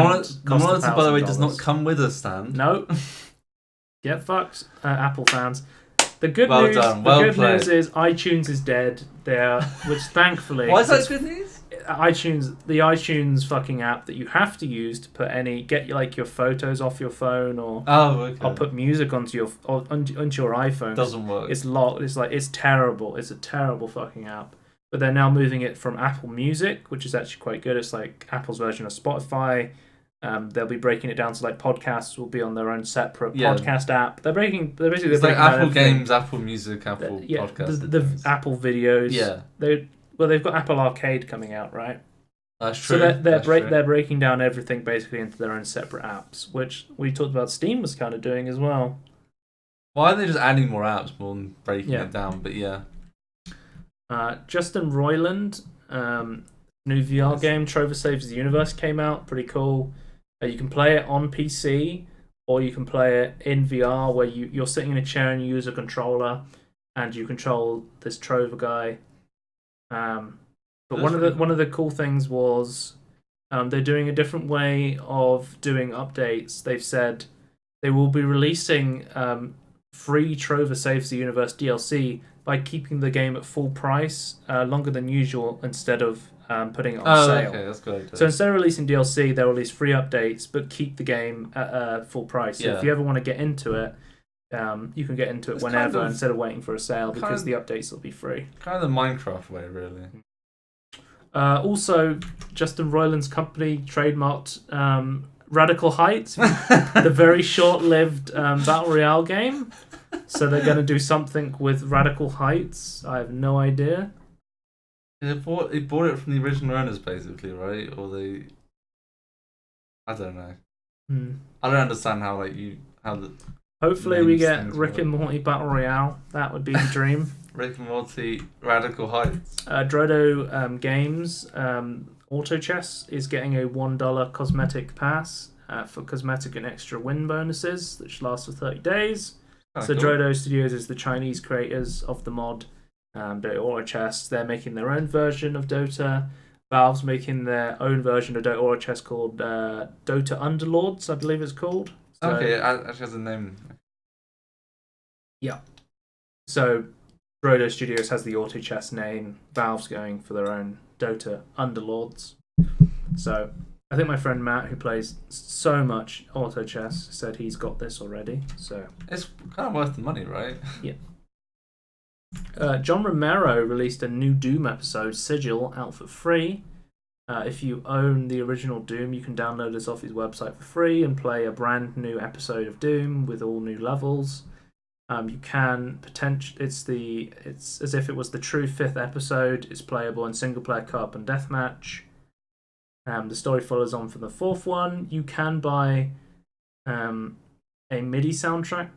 [SPEAKER 2] The monitor, by the way, does not come with a stand.
[SPEAKER 1] No. Get fucked, Apple fans. The good news is iTunes is dead there, which thankfully...
[SPEAKER 2] Why is that good news?
[SPEAKER 1] The iTunes fucking app that you have to use to put get your photos off your phone or put music onto your iPhone.
[SPEAKER 2] Doesn't work.
[SPEAKER 1] It's locked. It's terrible. It's a terrible fucking app. But they're now moving it from Apple Music, which is actually quite good. It's like Apple's version of Spotify. They'll be breaking it down to like podcasts will be on their own separate podcast app. They're basically
[SPEAKER 2] like Apple Games, Apple Music, Apple Podcasts.
[SPEAKER 1] The Apple videos.
[SPEAKER 2] Yeah.
[SPEAKER 1] They've got Apple Arcade coming out, right?
[SPEAKER 2] That's true.
[SPEAKER 1] So they're breaking down everything basically into their own separate apps, which we talked about Steam was kind of doing as well.
[SPEAKER 2] Why aren't they just adding more apps more than breaking it down? But yeah.
[SPEAKER 1] Justin Roiland, new VR game, Trover Saves the Universe, came out. Pretty cool. You can play it on PC, or you can play it in VR, where you're sitting in a chair and you use a controller, and you control this Trover guy. But one of the cool things was they're doing a different way of doing updates. They've said they will be releasing free Trover Saves the Universe DLC by keeping the game at full price, longer than usual, instead of putting it on sale.
[SPEAKER 2] Okay, that's good.
[SPEAKER 1] So instead of releasing DLC, they'll release free updates, but keep the game at full price. So if you ever want to get into it, you can get into it whenever instead of waiting for a sale, because the updates will be free. Kind
[SPEAKER 2] of the Minecraft way, really.
[SPEAKER 1] Also, Justin Roiland's company trademarked Radical Heights, the very short-lived Battle Royale game. So they're going to do something with Radical Heights. I have no idea.
[SPEAKER 2] They bought it from the original owners, basically, right? Or I don't know. I don't understand how how the
[SPEAKER 1] Hopefully we get
[SPEAKER 2] things
[SPEAKER 1] Rick
[SPEAKER 2] work.
[SPEAKER 1] and Morty Battle Royale. That would be the dream.
[SPEAKER 2] Rick and Morty Radical Heights.
[SPEAKER 1] Drodo Games Auto Chess is getting a $1 cosmetic pass for cosmetic and extra win bonuses, which lasts for 30 days. So
[SPEAKER 2] Cool.
[SPEAKER 1] Drodo Studios is the Chinese creators of the mod Dota Auto Chess. They're making their own version of Dota. Valve's making their own version of Dota Auto Chess called Dota Underlords, I believe it's called. So,
[SPEAKER 2] Okay, it actually has a name.
[SPEAKER 1] Yeah. So Drodo Studios has the Auto Chess name. Valve's going for their own Dota Underlords. So I think my friend Matt, who plays so much Auto Chess, said he's got this already. So
[SPEAKER 2] It's kind of worth the money, right?
[SPEAKER 1] Yeah. John Romero released a new Doom episode, Sigil, out for free. If you own the original Doom, you can download this off his website for free and play a brand new episode of Doom with all new levels. You can it's as if it was the true 5th episode. It's playable in single player co-op and deathmatch. The story follows on from the 4th one. You can buy a MIDI soundtrack.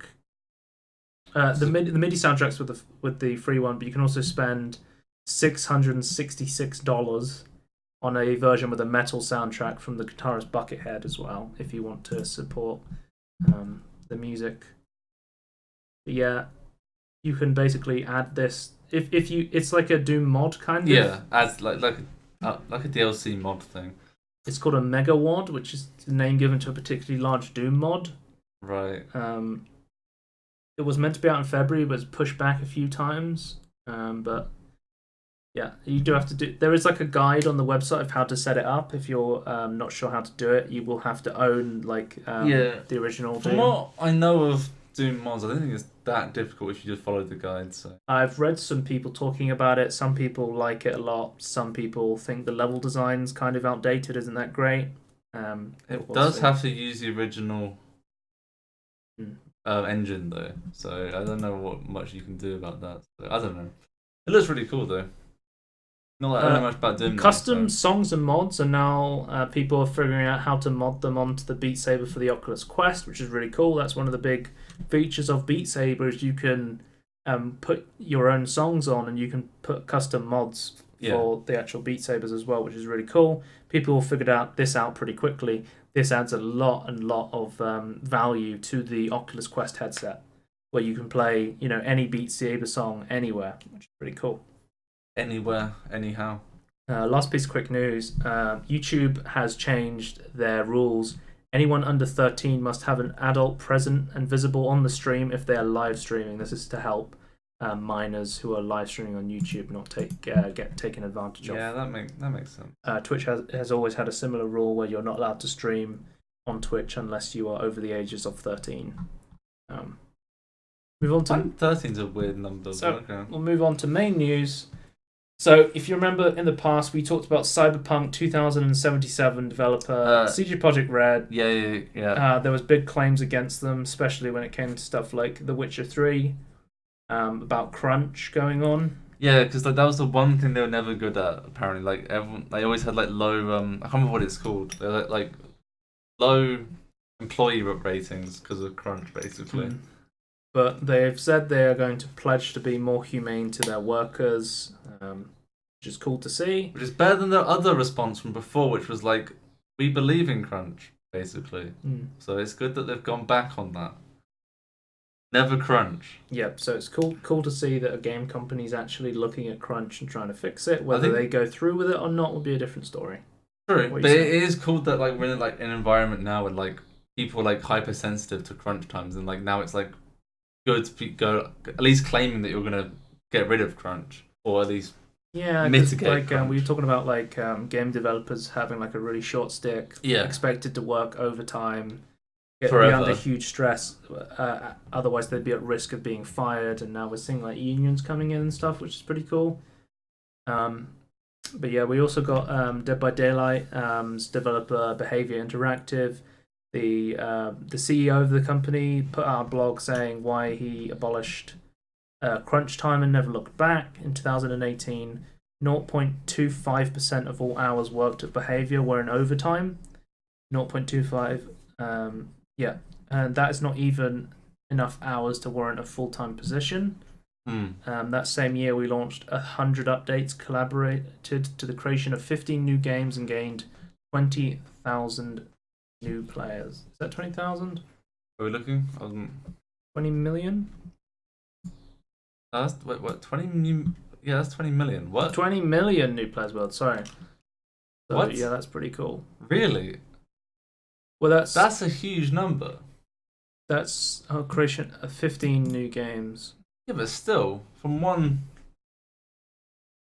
[SPEAKER 1] The MIDI soundtracks with the free one, but you can also spend $666 on a version with a metal soundtrack from the guitarist Buckethead as well, if you want to support the music. But yeah, you can basically add this if you. It's like a Doom mod kind of.
[SPEAKER 2] Yeah, adds like a DLC mod thing.
[SPEAKER 1] It's called a Mega Wad, which is the name given to a particularly large Doom mod.
[SPEAKER 2] Right.
[SPEAKER 1] It was meant to be out in February, but was pushed back a few times. But yeah, you do have to do. There is like a guide on the website of how to set it up. If you're not sure how to do it, you will have to own the original
[SPEAKER 2] From
[SPEAKER 1] Doom.
[SPEAKER 2] what I know of Doom mods, I don't think it's that difficult if you just follow the guide. So
[SPEAKER 1] I've read some people talking about it. Some people like it a lot. Some people think the level design's kind of outdated. Isn't that great?
[SPEAKER 2] it does have to use the original engine though, so I don't know what much you can do about that. So, I don't know. It looks really cool though. Not like I don't know much about Doom.
[SPEAKER 1] Custom songs and mods are now people are figuring out how to mod them onto the Beat Saber for the Oculus Quest, which is really cool. That's one of the big features of Beat Saber is you can put your own songs on and you can put custom mods for the actual Beat Sabers as well, which is really cool. People figured this out pretty quickly. This adds a lot of value to the Oculus Quest headset, where you can play any Beat Saber song anywhere, which is pretty cool.
[SPEAKER 2] Anywhere, anyhow.
[SPEAKER 1] Last piece of quick news. YouTube has changed their rules. Anyone under 13 must have an adult present and visible on the stream if they are live streaming. This is to help minors who are live streaming on YouTube not get taken advantage of.
[SPEAKER 2] Yeah, that makes sense.
[SPEAKER 1] Twitch has always had a similar rule where you're not allowed to stream on Twitch unless you are over the ages of 13. Move on to
[SPEAKER 2] 13's a weird number.
[SPEAKER 1] So
[SPEAKER 2] okay.
[SPEAKER 1] We'll move on to main news. So, if you remember in the past, we talked about Cyberpunk 2077 developer CG Projekt Red.
[SPEAKER 2] Yeah.
[SPEAKER 1] There was big claims against them, especially when it came to stuff like The Witcher 3, about crunch going on.
[SPEAKER 2] Yeah, because that was the one thing they were never good at. Apparently, like everyone, they always had like low. I can't remember what it's called. They had, like low employee ratings because of crunch, basically.
[SPEAKER 1] But they've said they are going to pledge to be more humane to their workers, which is cool to see.
[SPEAKER 2] Which is better than their other response from before, which was like, we believe in crunch, basically. So it's good that they've gone back on that. Never crunch.
[SPEAKER 1] Yep, so it's cool to see that a game company is actually looking at crunch and trying to fix it. Whether they go through with it or not will be a different story.
[SPEAKER 2] True, but it is cool that like we're in like an environment now where like people are like hypersensitive to crunch times, and like now it's like good to go at least claiming that you're gonna get rid of crunch or at least mitigate.
[SPEAKER 1] Like we were talking about like game developers having like a really short stick, expected to work overtime, be under huge stress. Otherwise, they'd be at risk of being fired. And now we're seeing like unions coming in and stuff, which is pretty cool. But yeah, we also got Dead by Daylight's developer Behavior Interactive. The CEO of the company put out a blog saying why he abolished crunch time and never looked back. In 2018, 0.25% of all hours worked at Behavior were in overtime. 0.25 Yeah, and that is not even enough hours to warrant a full-time position. That same year, we launched 100 updates, collaborated to the creation of 15 new games, and gained 20,000 new players. Is that 20,000?
[SPEAKER 2] Are we looking?
[SPEAKER 1] 20 million?
[SPEAKER 2] That's what 20 new? Yeah, that's 20 million. What?
[SPEAKER 1] 20 million new players world. Sorry. So,
[SPEAKER 2] What?
[SPEAKER 1] Yeah, that's pretty cool.
[SPEAKER 2] Really?
[SPEAKER 1] Well,
[SPEAKER 2] that's a huge number.
[SPEAKER 1] That's our creation of 15 new games.
[SPEAKER 2] Yeah, but still, from one.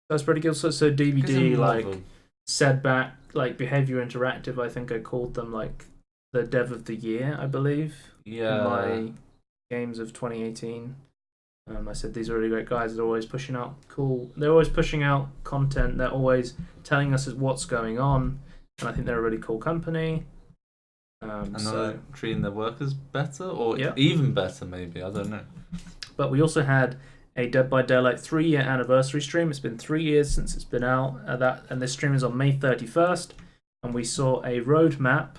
[SPEAKER 1] That's pretty good. So DBD said back Behavior Interactive. I think I called them the Dev of the Year, I believe.
[SPEAKER 2] Yeah.
[SPEAKER 1] In my games of 2018. I said these are really great guys. They're always pushing out They're always pushing out content. They're always telling us what's going on, and I think they're a really cool company.
[SPEAKER 2] And they're treating their workers better, or even better, maybe. I don't know. But
[SPEAKER 1] we also had a Dead by Daylight 3-year anniversary stream. It's been 3 years since it's been out. And this stream is on May 31st, and we saw a roadmap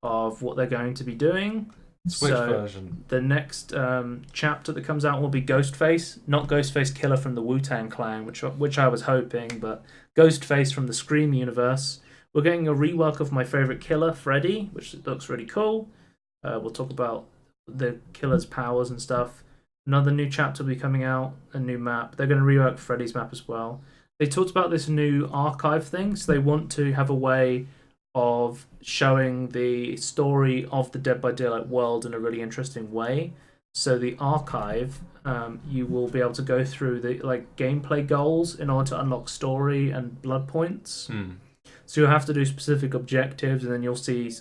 [SPEAKER 1] of what they're going to be doing.
[SPEAKER 2] Switch version.
[SPEAKER 1] The next chapter that comes out will be Ghostface, not Ghostface Killer from the Wu-Tang Clan, which I was hoping, but Ghostface from the Scream universe. We're getting a rework of my favorite killer, Freddy, which looks really cool. We'll talk about the killer's powers and stuff. Another new chapter will be coming out, a new map. They're going to rework Freddy's map as well. They talked about this new archive thing, so they want to have a way of showing the story of the Dead by Daylight world in a really interesting way. So the archive, you will be able to go through the gameplay goals in order to unlock story and blood points. So you'll have to do specific objectives, and then you'll see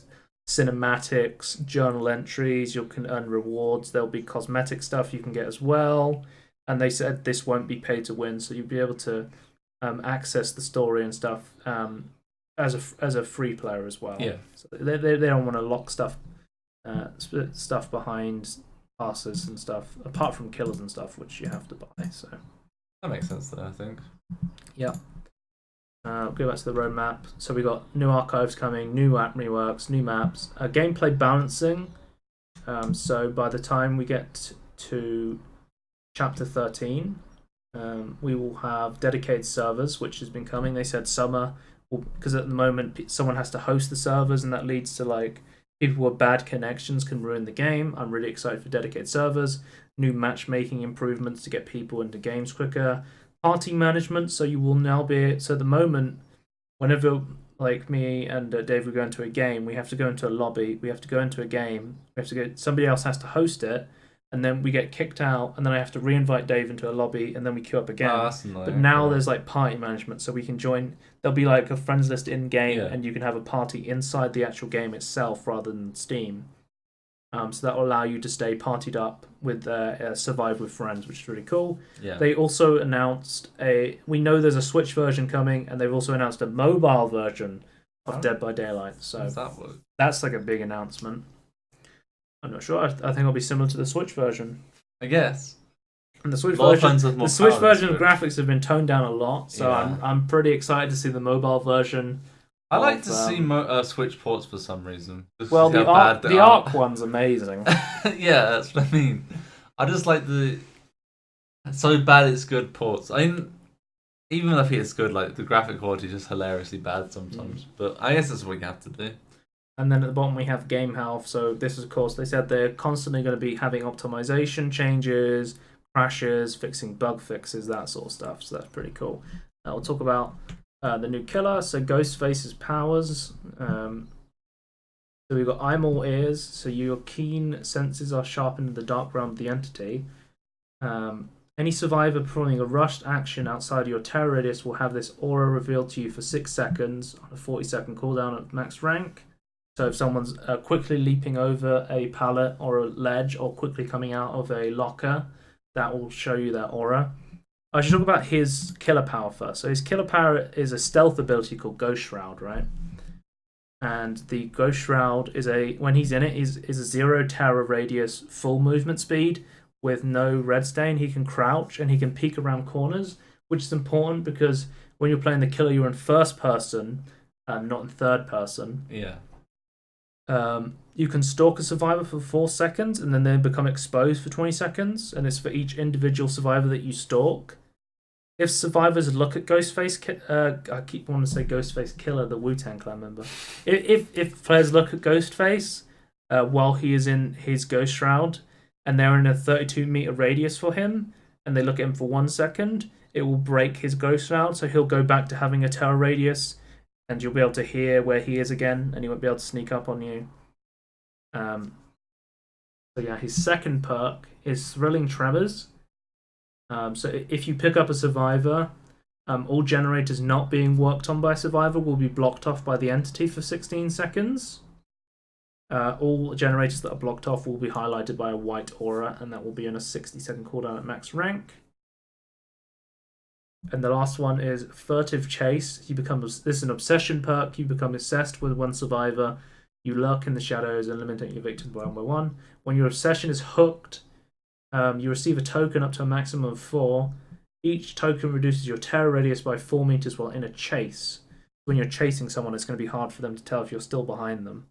[SPEAKER 1] cinematics, journal entries. You can earn rewards. There'll be cosmetic stuff you can get as well. And they said this won't be pay to win, so you'll be able to access the story and stuff as a free player as well.
[SPEAKER 2] Yeah.
[SPEAKER 1] So they don't want to lock stuff behind passes and stuff, apart from killers and stuff, which you have to buy. So
[SPEAKER 2] that makes sense, though, I think.
[SPEAKER 1] Yeah. Go back to the roadmap. So we got new archives coming, new app reworks, new maps, gameplay balancing. So by the time we get to chapter 13, we will have dedicated servers, which has been coming. They said summer, because at the moment someone has to host the servers, and that leads to people with bad connections can ruin the game. I'm really excited for dedicated servers, new matchmaking improvements to get people into games quicker. Party management, so you will now be. So at the moment, whenever me and Dave go into a game, we have to go into a lobby, we have to go into a game, somebody else has to host it, and then we get kicked out, and then I have to re-invite Dave into a lobby, and then we queue up again.
[SPEAKER 2] That's annoying.
[SPEAKER 1] But now there's party management, so we can join. There'll be a friends list in game, and you can have a party inside the actual game itself rather than Steam. So that will allow you to stay partied up with Survive with Friends, which is really cool.
[SPEAKER 2] Yeah.
[SPEAKER 1] They also announced we know there's a Switch version coming, and they've also announced a mobile version of Dead by Daylight. So
[SPEAKER 2] how does that work?
[SPEAKER 1] That's a big announcement. I'm not sure. I think it'll be similar to the Switch version.
[SPEAKER 2] I guess.
[SPEAKER 1] And the Switch version, of graphics have been toned down a lot, so I'm pretty excited to see the mobile version.
[SPEAKER 2] I like to see Switch ports for some reason.
[SPEAKER 1] Well, the Arc one's amazing.
[SPEAKER 2] Yeah, that's what I mean. I just like the so bad it's good ports. I mean, even if it's good, the graphic quality is just hilariously bad sometimes. But I guess that's what you have to do.
[SPEAKER 1] And then at the bottom we have game health. So this is, of course, they said they're constantly going to be having optimization changes, crashes, fixing bug fixes, that sort of stuff. So that's pretty cool. We'll talk about the new killer, so Ghostface's powers. So we've got I'm all ears, so your keen senses are sharpened in the dark realm of the entity. Any survivor performing a rushed action outside your terror radius will have this aura revealed to you for 6 seconds on a 40-second cooldown at max rank. So if someone's quickly leaping over a pallet or a ledge, or quickly coming out of a locker, that will show you that aura. I should talk about his killer power first. So his killer power is a stealth ability called Ghost Shroud, right? And the Ghost Shroud is when he's in it, is a 0 terror radius, full movement speed with no red stain. He can crouch and he can peek around corners, which is important because when you're playing the killer, you're in first person, not in third person.
[SPEAKER 2] Yeah.
[SPEAKER 1] You can stalk a survivor for 4 seconds, and then they become exposed for 20 seconds, and it's for each individual survivor that you stalk. If survivors look at Ghostface, I keep wanting to say Ghostface Killer, the Wu-Tang Clan member. If players look at Ghostface while he is in his ghost shroud, and they're in a 32-meter radius for him, and they look at him for 1 second, it will break his ghost shroud, so he'll go back to having a terror radius, and you'll be able to hear where he is again, and he won't be able to sneak up on you. So yeah, his second perk is Thrilling Tremors. So if you pick up a survivor, all generators not being worked on by a survivor will be blocked off by the entity for 16 seconds. All generators that are blocked off will be highlighted by a white aura, and that will be on a 60-second cooldown at max rank. And the last one is Furtive Chase. This is an obsession perk. You become obsessed with one survivor. You lurk in the shadows, eliminating your victims by 1 by 1. When your obsession is hooked, you receive a token up to a maximum of 4. Each token reduces your terror radius by 4 meters while in a chase. When you're chasing someone, it's going to be hard for them to tell if you're still behind them.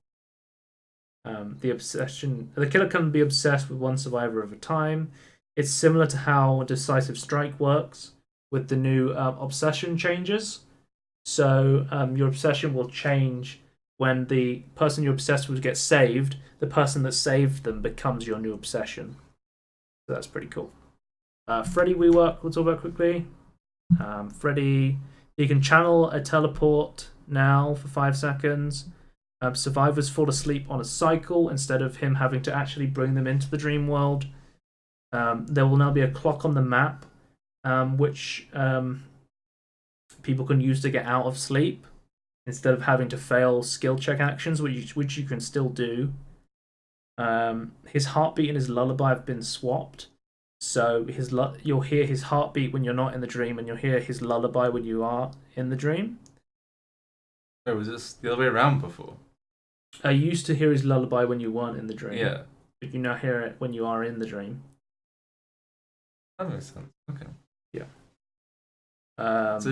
[SPEAKER 1] The killer can be obsessed with one survivor at a time. It's similar to how Decisive Strike works with the new obsession changes. So your obsession will change when the person you're obsessed with gets saved. The person that saved them becomes your new obsession. So that's pretty cool. Freddy rework, we'll talk about quickly. Freddy, he can channel a teleport now for 5 seconds. Survivors fall asleep on a cycle instead of him having to actually bring them into the dream world. There will now be a clock on the map, which people can use to get out of sleep instead of having to fail skill check actions, which you can still do. His heartbeat and his lullaby have been swapped. So you'll hear his heartbeat when you're not in the dream, and you'll hear his lullaby when you are in the dream.
[SPEAKER 2] Oh, was this the other way around before?
[SPEAKER 1] I used to hear his lullaby when you weren't in the dream.
[SPEAKER 2] Yeah.
[SPEAKER 1] But you now hear it when you are in the dream.
[SPEAKER 2] That makes sense. Okay.
[SPEAKER 1] Yeah.
[SPEAKER 2] So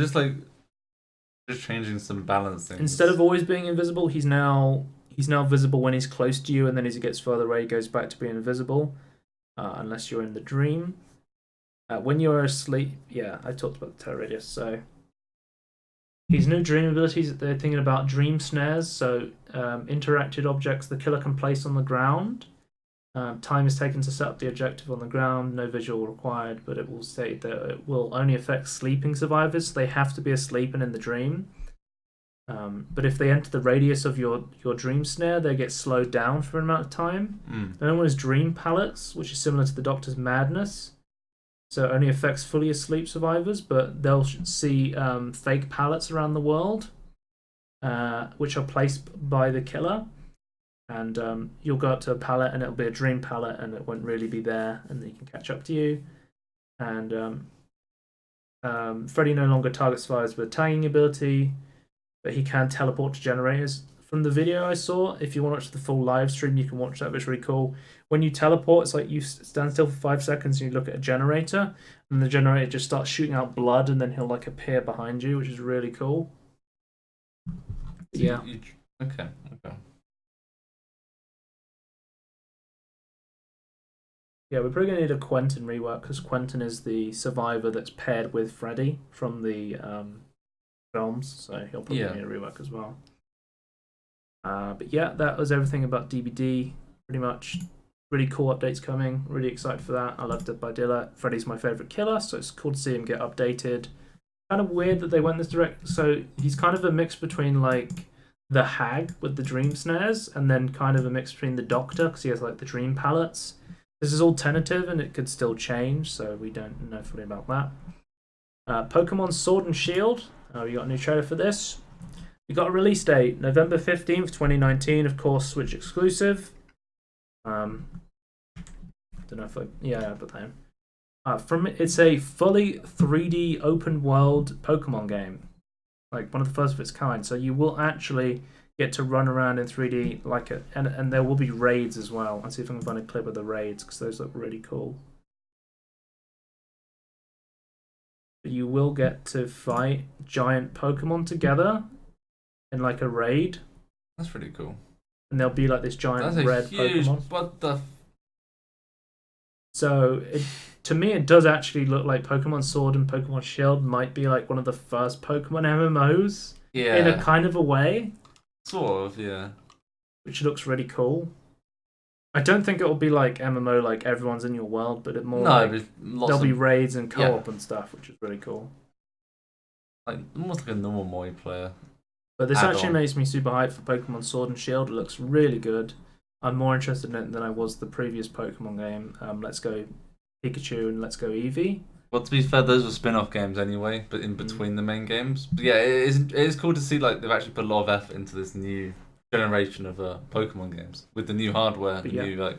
[SPEAKER 2] just changing some balance things.
[SPEAKER 1] Instead of always being invisible, he's now visible when he's close to you, and then as he gets further away, he goes back to being invisible, unless you're in the dream. When you're asleep, yeah, I talked about the terror radius. So his new dream abilities, they're thinking about dream snares. So interacted objects the killer can place on the ground. Time is taken to set up the objective on the ground. No visual required, but it will state that it will only affect sleeping survivors. So they have to be asleep and in the dream. But if they enter the radius of your dream snare, they get slowed down for an amount of time. Another one is dream pallets, which is similar to the Doctor's Madness. So it only affects fully asleep survivors, but they'll see fake pallets around the world, which are placed by the killer. And you'll go up to a pallet, and it'll be a dream pallet, and it won't really be there, and they can catch up to you. And Freddy no longer targets survivors with a tagging ability, but he can teleport to generators. From the video I saw, if you want to watch the full live stream, you can watch that, but it's really cool. When you teleport, it's like you stand still for 5 seconds and you look at a generator, and the generator just starts shooting out blood, and then he'll appear behind you, which is really cool. Yeah.
[SPEAKER 2] Okay.
[SPEAKER 1] Yeah, we're probably going to need a Quentin rework, because Quentin is the survivor that's paired with Freddy from the films, so he'll probably need a rework as well. But yeah, that was everything about DBD, pretty much. Really cool updates coming, really excited for that. I love Dead by Daylight. Freddy's my favourite killer, so it's cool to see him get updated. Kind of weird that they went this direct, so he's kind of a mix between the Hag with the dream snares, and then kind of a mix between the Doctor, because he has the dream pallets. This is all tentative, and it could still change, so we don't know fully about that. Pokemon Sword and Shield. We got a new trailer for this. We got a release date, November 15th, 2019, of course, Switch exclusive. Don't know if I put that in. It's a fully 3D open world Pokemon game. One of the first of its kind. So you will actually get to run around in 3D and there will be raids as well. I'll see if I can find a clip of the raids, because those look really cool. You will get to fight giant Pokemon together in a raid.
[SPEAKER 2] That's pretty cool.
[SPEAKER 1] and there'll be like this giant
[SPEAKER 2] That's a
[SPEAKER 1] red
[SPEAKER 2] huge.
[SPEAKER 1] Pokemon.
[SPEAKER 2] What the?
[SPEAKER 1] So to me, it does actually look like Pokemon Sword and Pokemon Shield might be like one of the first Pokemon MMOs
[SPEAKER 2] Yeah.
[SPEAKER 1] in a kind of a way,
[SPEAKER 2] Sort of, yeah.
[SPEAKER 1] which looks really cool. I don't think it will be like MMO, like everyone's in your world, but it more like there'll be raids and co-op and stuff, which is really cool.
[SPEAKER 2] Like almost like a normal multiplayer.
[SPEAKER 1] But this actually makes me super hyped for Pokemon Sword and Shield. It looks really good. I'm more interested in it than I was the previous Pokemon game. Let's Go Pikachu and Let's Go Eevee.
[SPEAKER 2] Well, to be fair, those were spin-off games anyway, but in between the main games. But yeah, it is cool to see like they've actually put a lot of effort into this new generation of Pokemon games with the new hardware, new like.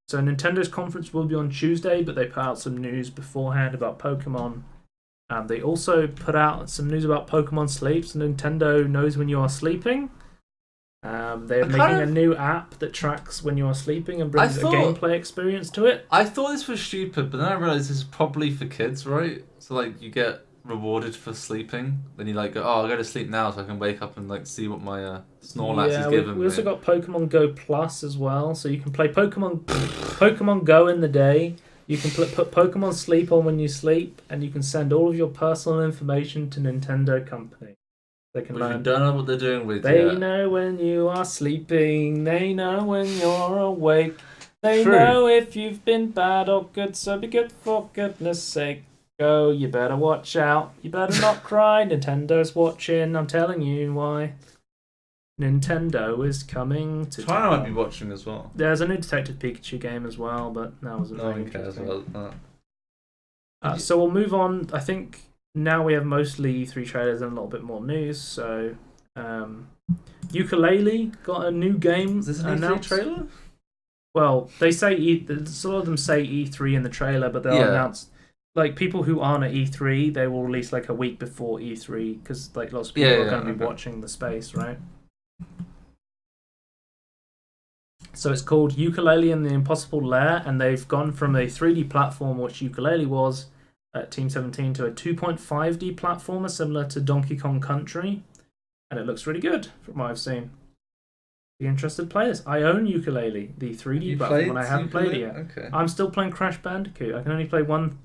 [SPEAKER 1] So Nintendo's conference will be on Tuesday, but they put out some news beforehand about Pokemon. They also put out some news about Pokemon Sleep. So Nintendo knows when you are sleeping. They're making a new app that tracks when you are sleeping and brings a gameplay experience to it.
[SPEAKER 2] I thought this was stupid, but then I realized this is probably for kids, right? So like you get rewarded for sleeping, then you like go, oh, I'll go to sleep now so I can wake up and like see what my Snorlax is giving me.
[SPEAKER 1] We also got Pokemon Go Plus as well, so you can play Pokemon Go in the day. You can put Pokemon Sleep on when you sleep, and you can send all of your personal information to Nintendo Company. They can learn.
[SPEAKER 2] You don't know what they're doing with
[SPEAKER 1] They know when you are sleeping. They know when you're awake. They know if you've been bad or good, so be good for goodness sake. Go, you better watch out. You better not cry. Nintendo's watching. I'm telling you why. Nintendo is coming to
[SPEAKER 2] China might be watching as well.
[SPEAKER 1] There's a new Detective Pikachu game as well, but that wasn't very interesting.
[SPEAKER 2] No one cares about that.
[SPEAKER 1] So we'll move on. I think now we have mostly E3 trailers and a little bit more news. So, yooka-laylee got a new game.
[SPEAKER 2] Is this an E3 trailer?
[SPEAKER 1] Well, they say a lot of them say E3 in the trailer, but they'll announce. Like, people who aren't at E3, they will release like a week before E3 because like lots of people are going to be watching the space, right? So it's called Yooka-Laylee and the Impossible Lair, and they've gone from a 3D platform, which Yooka-Laylee was at Team 17, to a 2.5D platformer similar to Donkey Kong Country, and it looks really good from what I've seen. Be interested to play this. I own Yooka-Laylee, the 3D platform, and I haven't played it yet.
[SPEAKER 2] Okay.
[SPEAKER 1] I'm still playing Crash Bandicoot. I can only play one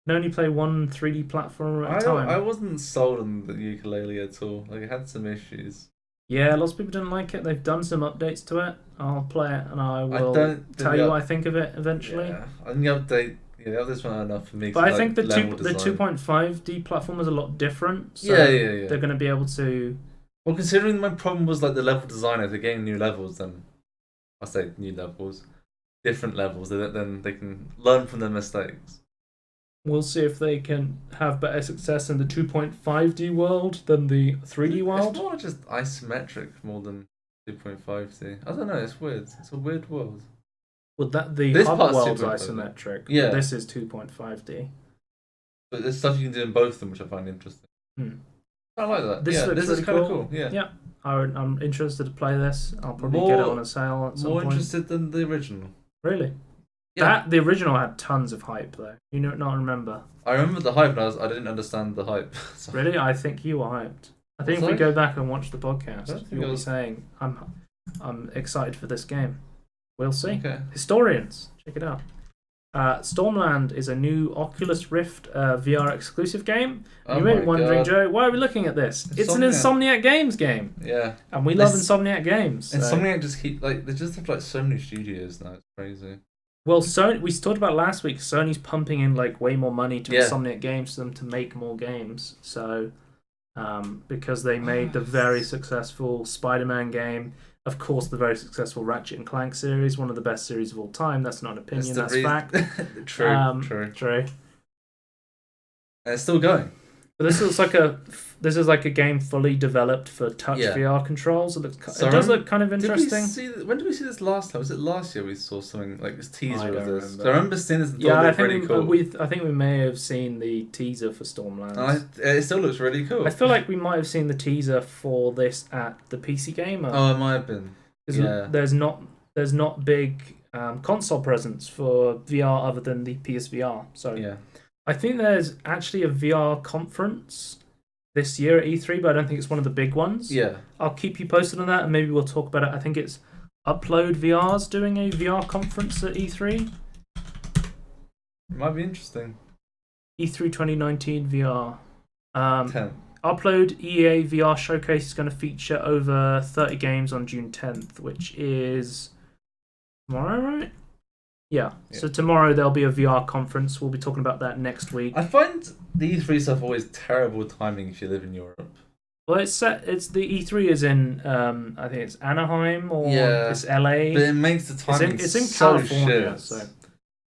[SPEAKER 1] 3D platformer at a time.
[SPEAKER 2] I wasn't sold on the Yooka-Laylee at all. Like, it had some issues.
[SPEAKER 1] Yeah, lots of people didn't like it. They've done some updates to it. I'll play it and I will tell you what I think of it eventually.
[SPEAKER 2] Yeah, I think the updates weren't enough for me.
[SPEAKER 1] But I think the 2.5D platform is a lot different. So
[SPEAKER 2] yeah.
[SPEAKER 1] They're going to be able to.
[SPEAKER 2] Well, considering my problem was like the level design, if they're getting new levels, then I say new levels, different levels, then they can learn from their mistakes.
[SPEAKER 1] We'll see if they can have better success in the 2.5D world than the 3D world.
[SPEAKER 2] It's more just isometric more than 2.5D. I don't know, it's weird. It's a weird world.
[SPEAKER 1] Well, the hub world's isometric. Yeah. This is 2.5D.
[SPEAKER 2] But there's stuff you can do in both of them, which I find interesting. I like that. This is kind of cool. Yeah.
[SPEAKER 1] I'm interested to play this. I'll probably get it on a sale at some point.
[SPEAKER 2] More interested than the original.
[SPEAKER 1] Really? Yeah. The original had tons of hype, though. You not remember?
[SPEAKER 2] I remember the hype, and I didn't understand the hype.
[SPEAKER 1] Really? I think you were hyped. I think if we go back and watch the podcast, you'll be saying, I'm excited for this game. We'll see. Okay. Historians, check it out. Stormland is a new Oculus Rift VR exclusive game. You may be wondering, Joe, why are we looking at this? It's an Insomniac Games game.
[SPEAKER 2] Yeah.
[SPEAKER 1] And we love Insomniac Games. So.
[SPEAKER 2] Insomniac just they just have like so many studios now. It's crazy.
[SPEAKER 1] Well, we talked about last week. Sony's pumping in like way more money to Insomniac Games for them to make more games. So, because they made the very successful Spider-Man game, of course, the very successful Ratchet and Clank series, one of the best series of all time. That's not an opinion, that's fact.
[SPEAKER 2] True. And it's still going.
[SPEAKER 1] But this is like a game fully developed for touch VR controls. It does look kind of interesting.
[SPEAKER 2] When did we see this last time? Was it last year we saw something like this teaser of this? I remember seeing this and thought it looked really cool.
[SPEAKER 1] I think we may have seen the teaser for Stormlands.
[SPEAKER 2] It still looks really cool.
[SPEAKER 1] I feel like we might have seen the teaser for this at the PC Gamer.
[SPEAKER 2] Oh, it might have been. Yeah.
[SPEAKER 1] There's not big console presence for VR other than the PSVR. So yeah. I think there's actually a VR conference this year at E3, but I don't think it's one of the big ones.
[SPEAKER 2] Yeah.
[SPEAKER 1] I'll keep you posted on that, and maybe we'll talk about it. I think it's Upload VR's doing a VR conference at E3.
[SPEAKER 2] It might be interesting.
[SPEAKER 1] E3 2019 VR.
[SPEAKER 2] 10.
[SPEAKER 1] Upload EA VR Showcase is going to feature over 30 games on June 10th, which is tomorrow, right? Yeah. So tomorrow there'll be a VR conference. We'll be talking about that next week.
[SPEAKER 2] I find the E3 stuff always terrible timing if you live in Europe.
[SPEAKER 1] Well, it's the E3 is in I think it's Anaheim or it's LA.
[SPEAKER 2] But it makes the timing
[SPEAKER 1] it's in
[SPEAKER 2] so
[SPEAKER 1] California.
[SPEAKER 2] shit.
[SPEAKER 1] So.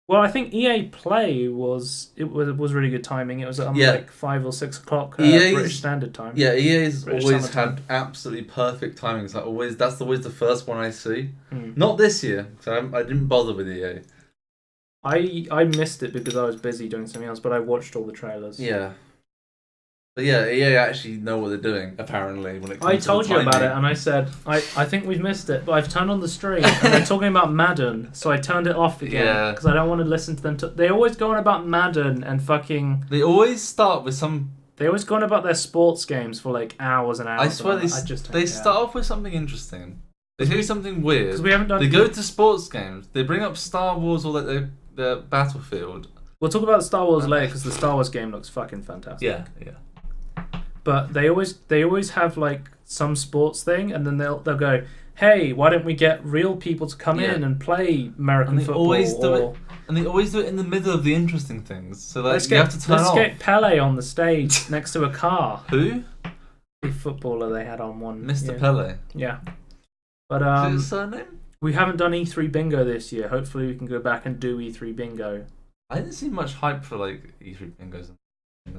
[SPEAKER 1] Well, I think EA Play was really good timing. It was at like 5 or 6 o'clock British Standard Time.
[SPEAKER 2] Yeah, EA's
[SPEAKER 1] British
[SPEAKER 2] always
[SPEAKER 1] Summer
[SPEAKER 2] had absolutely perfect timings. Like that's always the first one I see.
[SPEAKER 1] Mm.
[SPEAKER 2] Not this year, so I didn't bother with EA.
[SPEAKER 1] I missed it because I was busy doing something else, but I watched all the trailers.
[SPEAKER 2] Yeah. But yeah, EA actually know what they're doing, apparently, when it comes
[SPEAKER 1] I
[SPEAKER 2] to
[SPEAKER 1] told
[SPEAKER 2] the
[SPEAKER 1] you about
[SPEAKER 2] timing.
[SPEAKER 1] it, and I said, I think we've missed it, but I've turned on the stream, and they're talking about Madden, so I turned it off again, because I don't want to listen to them. They always go on about Madden and fucking...
[SPEAKER 2] They always start with some...
[SPEAKER 1] They always go on about their sports games for like hours and hours.
[SPEAKER 2] I swear they start off with something interesting. They do something weird.
[SPEAKER 1] Because we haven't done...
[SPEAKER 2] They go to sports games, they bring up Star Wars or like the Battlefield.
[SPEAKER 1] We'll talk about Star Wars later, because the Star Wars game looks fucking fantastic.
[SPEAKER 2] Yeah.
[SPEAKER 1] But they always have like some sports thing, and then they'll go, hey, why don't we get real people to come in and play American football?
[SPEAKER 2] And they always do it in the middle of the interesting things. So like
[SPEAKER 1] let's
[SPEAKER 2] have to turn off.
[SPEAKER 1] Let's get Pele on the stage next to a car.
[SPEAKER 2] Who?
[SPEAKER 1] The footballer they had on one.
[SPEAKER 2] Mr. Pele.
[SPEAKER 1] Yeah. But
[SPEAKER 2] Is it his surname?
[SPEAKER 1] we haven't done E3 bingo this year. Hopefully we can go back and do E3 bingo.
[SPEAKER 2] I didn't see much hype for like E3 bingos.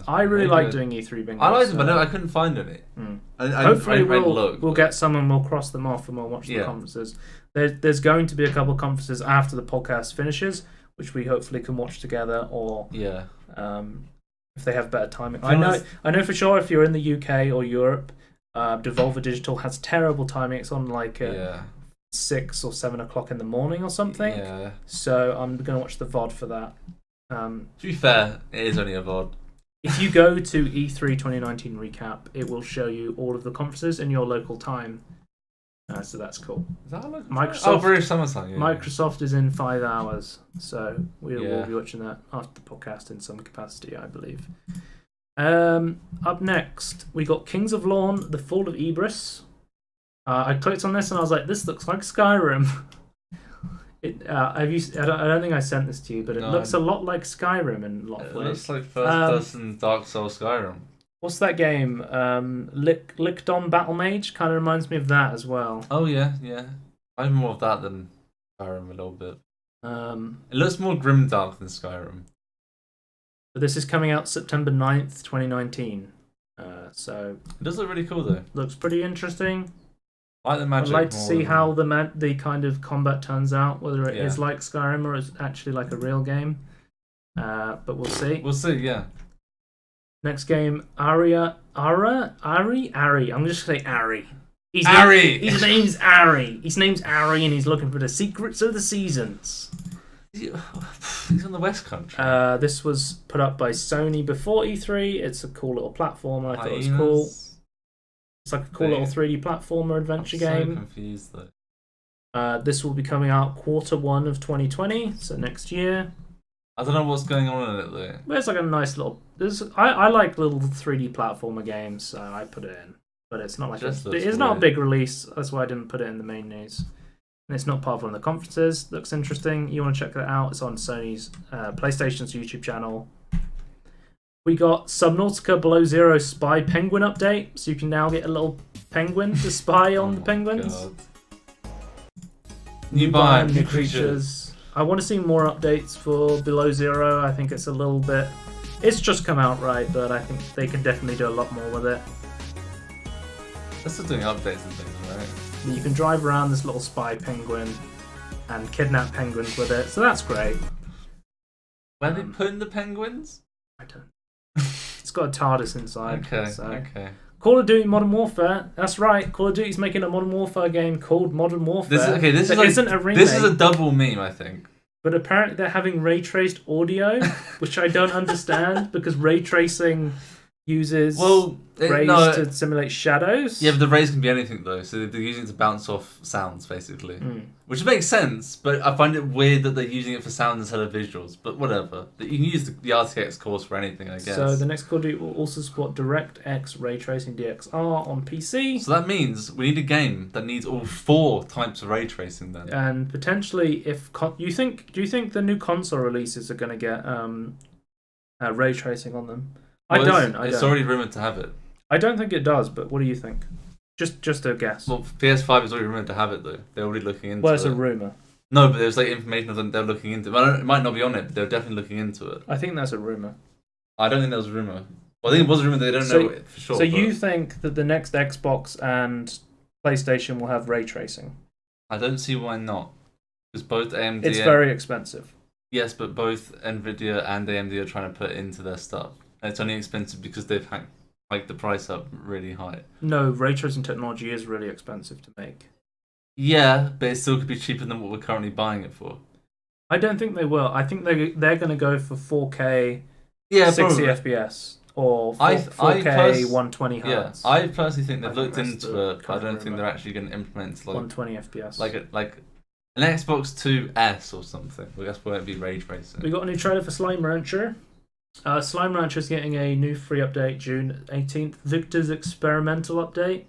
[SPEAKER 1] I really like doing E3 bingo.
[SPEAKER 2] I liked them, but no, I couldn't find any.
[SPEAKER 1] Hopefully we'll get some and we'll cross them off and we'll watch the conferences. There's going to be a couple of conferences after the podcast finishes, which we hopefully can watch together, or if they have better timing. I know for sure if you're in the UK or Europe, Devolver Digital has terrible timing. It's on like 6 or 7 o'clock in the morning or something.
[SPEAKER 2] Yeah.
[SPEAKER 1] So I'm gonna watch the VOD for that.
[SPEAKER 2] To be fair, it is only a VOD.
[SPEAKER 1] If you go to E3 2019 recap, it will show you all of the conferences in your local time. So that's cool.
[SPEAKER 2] Is that a local
[SPEAKER 1] Microsoft?
[SPEAKER 2] Oh, British summertime. Yeah.
[SPEAKER 1] Microsoft is in 5 hours, so we'll be watching that after the podcast in some capacity, I believe. Up next, we got Kings of Lawn: The Fall of Ibris. I clicked on this and I was like, "This looks like Skyrim." I don't think I sent this to you, but it looks a lot like Skyrim in a lot of ways.
[SPEAKER 2] It looks like first-person Dark Souls Skyrim.
[SPEAKER 1] What's that game? Licton Battle Mage kind of reminds me of that as well.
[SPEAKER 2] Oh yeah. I'm more of that than Skyrim a little bit. It looks more grimdark than Skyrim.
[SPEAKER 1] But this is coming out September 9th, 2019. So
[SPEAKER 2] it does look really cool though.
[SPEAKER 1] Looks pretty interesting.
[SPEAKER 2] I like the magic.
[SPEAKER 1] I'd like to see how the kind of combat turns out, whether it is like Skyrim or it's actually like a real game. But we'll see.
[SPEAKER 2] We'll see, yeah.
[SPEAKER 1] Next game, Ari. I'm just gonna say Ari.
[SPEAKER 2] Ari!
[SPEAKER 1] His name's Ari. His name's Ari, and he's looking for the secrets of the seasons.
[SPEAKER 2] He's on the West Country.
[SPEAKER 1] This was put up by Sony before E3. It's a cool little platformer. I thought it was cool. It's like a cool little 3D platformer adventure game.
[SPEAKER 2] I'm so confused though.
[SPEAKER 1] This will be coming out Q1 of 2020, so next year.
[SPEAKER 2] I don't know what's going on in it though.
[SPEAKER 1] But it's like a nice little. I like little 3D platformer games, so I put it in. But it's not like it's not a big release. That's why I didn't put it in the main news. And it's not part of one of the conferences. Looks interesting. You want to check that out? It's on Sony's PlayStation's YouTube channel. We got Subnautica Below Zero Spy Penguin update, so you can now get a little penguin to spy on the penguins.
[SPEAKER 2] God. New biome, new creatures.
[SPEAKER 1] I want to see more updates for Below Zero. I think it's a little bit... It's just come out, right, but I think they can definitely do a lot more with it.
[SPEAKER 2] They're still doing updates and things, right?
[SPEAKER 1] You can drive around this little spy penguin and kidnap penguins with it, so that's great.
[SPEAKER 2] Where are they putting the penguins?
[SPEAKER 1] I don't know. It's got a TARDIS inside.
[SPEAKER 2] Okay.
[SPEAKER 1] Call of Duty Modern Warfare. That's right. Call of Duty's making a Modern Warfare game called Modern Warfare.
[SPEAKER 2] This
[SPEAKER 1] isn't a remake.
[SPEAKER 2] This is a double meme, I think.
[SPEAKER 1] But apparently they're having ray traced audio, which I don't understand because ray tracing uses rays to simulate shadows.
[SPEAKER 2] Yeah, but the rays can be anything though, so they're using it to bounce off sounds basically, which makes sense. But I find it weird that they're using it for sound instead of visuals. But whatever, you can use the RTX cores for anything, I guess.
[SPEAKER 1] So the next Call of Duty will also support DirectX ray tracing DXR on PC.
[SPEAKER 2] So that means we need a game that needs all 4 types of ray tracing then.
[SPEAKER 1] And potentially, if do you think the new console releases are going to get ray tracing on them?
[SPEAKER 2] Well,
[SPEAKER 1] I don't.
[SPEAKER 2] It's already rumoured to have it.
[SPEAKER 1] I don't think it does, but what do you think? Just a guess.
[SPEAKER 2] Well, PS5 is already rumoured to have it, though. They're already looking into it.
[SPEAKER 1] Well, it's a rumour.
[SPEAKER 2] No, but there's information of them they're looking into it. It might not be on it, but they're definitely looking into it.
[SPEAKER 1] I think that's a rumour.
[SPEAKER 2] I don't think that was a rumour. Well, I think it was a rumour, they don't know it for sure.
[SPEAKER 1] So you think that the next Xbox and PlayStation will have ray tracing?
[SPEAKER 2] I don't see why not. Because both AMD...
[SPEAKER 1] It's very expensive.
[SPEAKER 2] Yes, but both Nvidia and AMD are trying to put it into their stuff. And it's only expensive because they've hiked the price up really high.
[SPEAKER 1] No, ray tracing technology is really expensive to make.
[SPEAKER 2] Yeah, but it still could be cheaper than what we're currently buying it for.
[SPEAKER 1] I don't think they will. I think they're going to go for 4K, 60
[SPEAKER 2] probably.
[SPEAKER 1] FPS, or 4K 120 Hz.
[SPEAKER 2] Yeah, I personally think they've looked into it, but I don't think they're actually going to implement
[SPEAKER 1] 120 FPS.
[SPEAKER 2] Like an Xbox 2S or something. Well, that's where it'd be ray tracing.
[SPEAKER 1] We got a new trailer for Slime Rancher. Slime Rancher is getting a new free update June 18th. Victor's experimental update.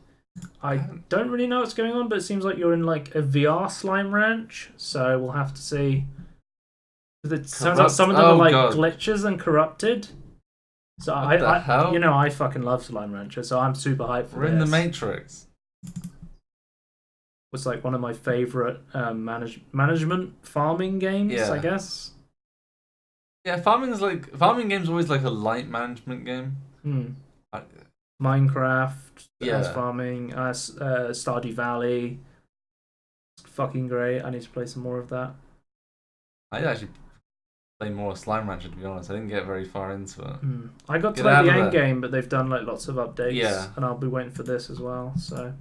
[SPEAKER 1] I don't really know what's going on, but it seems like you're in like a VR Slime Ranch, so we'll have to see. It sounds like some of them are like glitches and corrupted. So I fucking love Slime Rancher, so I'm super hyped for this.
[SPEAKER 2] We're in the Matrix.
[SPEAKER 1] It's like one of my favorite management farming games, I guess.
[SPEAKER 2] Yeah, farming game's always like a light management game.
[SPEAKER 1] Minecraft, farming, Stardew Valley. It's fucking great. I need to play some more of that.
[SPEAKER 2] I actually play more Slime Rancher, to be honest. I didn't get very far into it.
[SPEAKER 1] I got to like the end game, but they've done like lots of updates, and I'll be waiting for this as well. So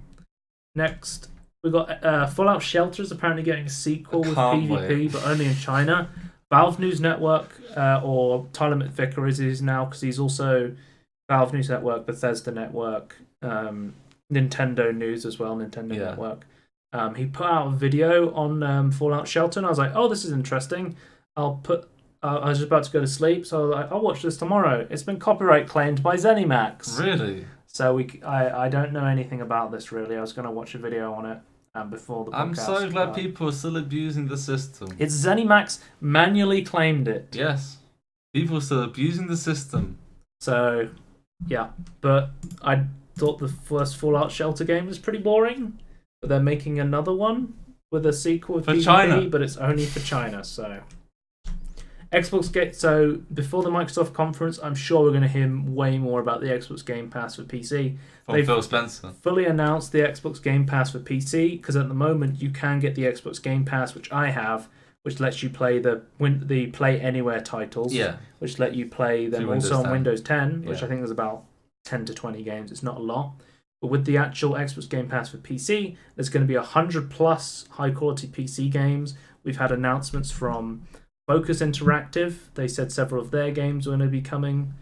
[SPEAKER 1] next, we got Fallout Shelter is apparently getting a sequel with PvP, but only in China. Valve News Network, or Tyler McVicker is now, because he's also Valve News Network, Bethesda Network, Nintendo News as well, Nintendo Network. He put out a video on Fallout Shelter, and I was like, oh, this is interesting. I was just about to go to sleep, so I was like, I'll watch this tomorrow. It's been copyright claimed by ZeniMax.
[SPEAKER 2] Really?
[SPEAKER 1] So I don't know anything about this, really. I was going to watch a video on it. Before the podcast.
[SPEAKER 2] I'm so glad people are still abusing the system.
[SPEAKER 1] It's ZeniMax manually claimed it.
[SPEAKER 2] Yes. People are still abusing the system.
[SPEAKER 1] So, yeah. But I thought the first Fallout Shelter game was pretty boring. But they're making another one with a sequel with PvP,
[SPEAKER 2] China.
[SPEAKER 1] But it's only for China, so... So, before the Microsoft conference, I'm sure we're going to hear way more about the Xbox Game Pass for PC.
[SPEAKER 2] From Phil Spencer.
[SPEAKER 1] Fully announced the Xbox Game Pass for PC, because at the moment you can get the Xbox Game Pass, which I have, which lets you play the Play Anywhere titles, which let you play them also on Windows 10, which I think is about 10 to 20 games. It's not a lot. But with the actual Xbox Game Pass for PC, there's going to be 100 plus high-quality PC games. We've had announcements from Focus Interactive. They said several of their games are going to be coming.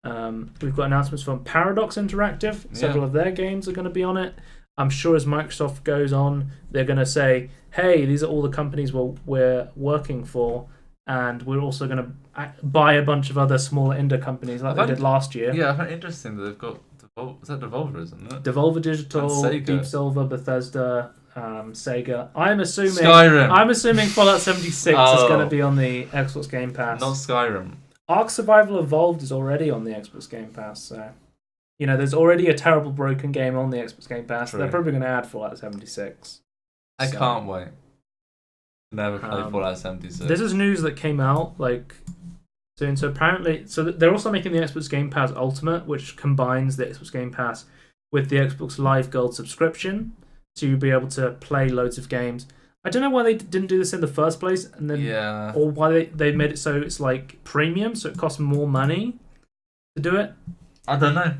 [SPEAKER 1] We've got announcements from Paradox Interactive. Several of their games are going to be on it. I'm sure as Microsoft goes on, they're going to say, hey, these are all the companies we're working for, and we're also going to buy a bunch of other smaller indie companies like they did last year.
[SPEAKER 2] Yeah, I find it interesting that they've got... Is that Devolver, isn't it?
[SPEAKER 1] Devolver Digital, Deep Silver, Bethesda... Sega. I'm assuming
[SPEAKER 2] Skyrim.
[SPEAKER 1] I'm assuming Fallout 76 is going to be on the Xbox Game Pass.
[SPEAKER 2] Not Skyrim.
[SPEAKER 1] Ark Survival Evolved is already on the Xbox Game Pass, so there's already a terrible broken game on the Xbox Game Pass. True. They're probably going to add Fallout 76.
[SPEAKER 2] I can't wait. Never play Fallout 76.
[SPEAKER 1] This is news that came out soon. So apparently, they're also making the Xbox Game Pass Ultimate, which combines the Xbox Game Pass with the Xbox Live Gold subscription. So you'll be able to play loads of games. I don't know why they didn't do this in the first place, and then or why they made it so it's like premium, so it costs more money to do it.
[SPEAKER 2] I don't know.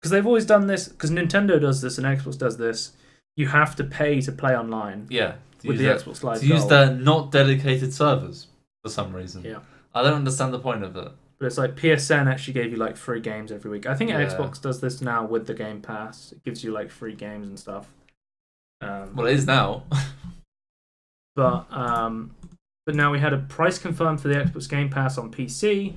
[SPEAKER 1] Because they've always done this. Because Nintendo does this and Xbox does this. You have to pay to play online.
[SPEAKER 2] Yeah,
[SPEAKER 1] with the Xbox Live Gold.
[SPEAKER 2] To use their not dedicated servers for some reason.
[SPEAKER 1] Yeah,
[SPEAKER 2] I don't understand the point of it.
[SPEAKER 1] But it's like PSN actually gave you like free games every week. I think
[SPEAKER 2] Yeah.
[SPEAKER 1] Xbox does this now with the Game Pass. It gives you like free games and stuff.
[SPEAKER 2] Well, it is now.
[SPEAKER 1] But now we had a price confirmed for the Xbox Game Pass on PC.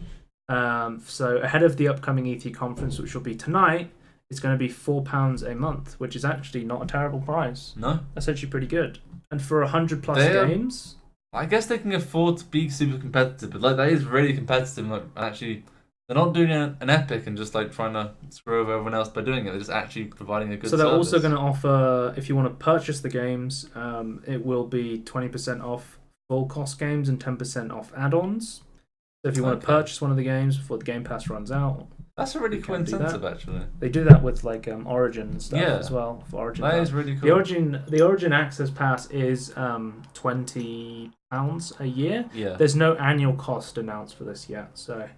[SPEAKER 1] So ahead of the upcoming E3 conference, which will be tonight, it's going to be £4 a month, which is actually not a terrible price.
[SPEAKER 2] No,
[SPEAKER 1] that's actually pretty good. And for 100 plus games,
[SPEAKER 2] I guess they can afford to be super competitive. But like that is really competitive. Like actually, they're not doing an Epic and just like trying to screw over everyone else by doing it. They're just actually providing a good.
[SPEAKER 1] So they're
[SPEAKER 2] service.
[SPEAKER 1] also going to offer, if you want to purchase the games, it will be 20% off full cost games and 10% off add-ons. So if you want to purchase one of the games before the Game Pass runs out,
[SPEAKER 2] that's a really cool incentive. Actually,
[SPEAKER 1] they do that with like Origin and stuff as well. For Origin,
[SPEAKER 2] that is really cool.
[SPEAKER 1] The Origin Access Pass is £20 a year.
[SPEAKER 2] Yeah,
[SPEAKER 1] there's no annual cost announced for this yet, so.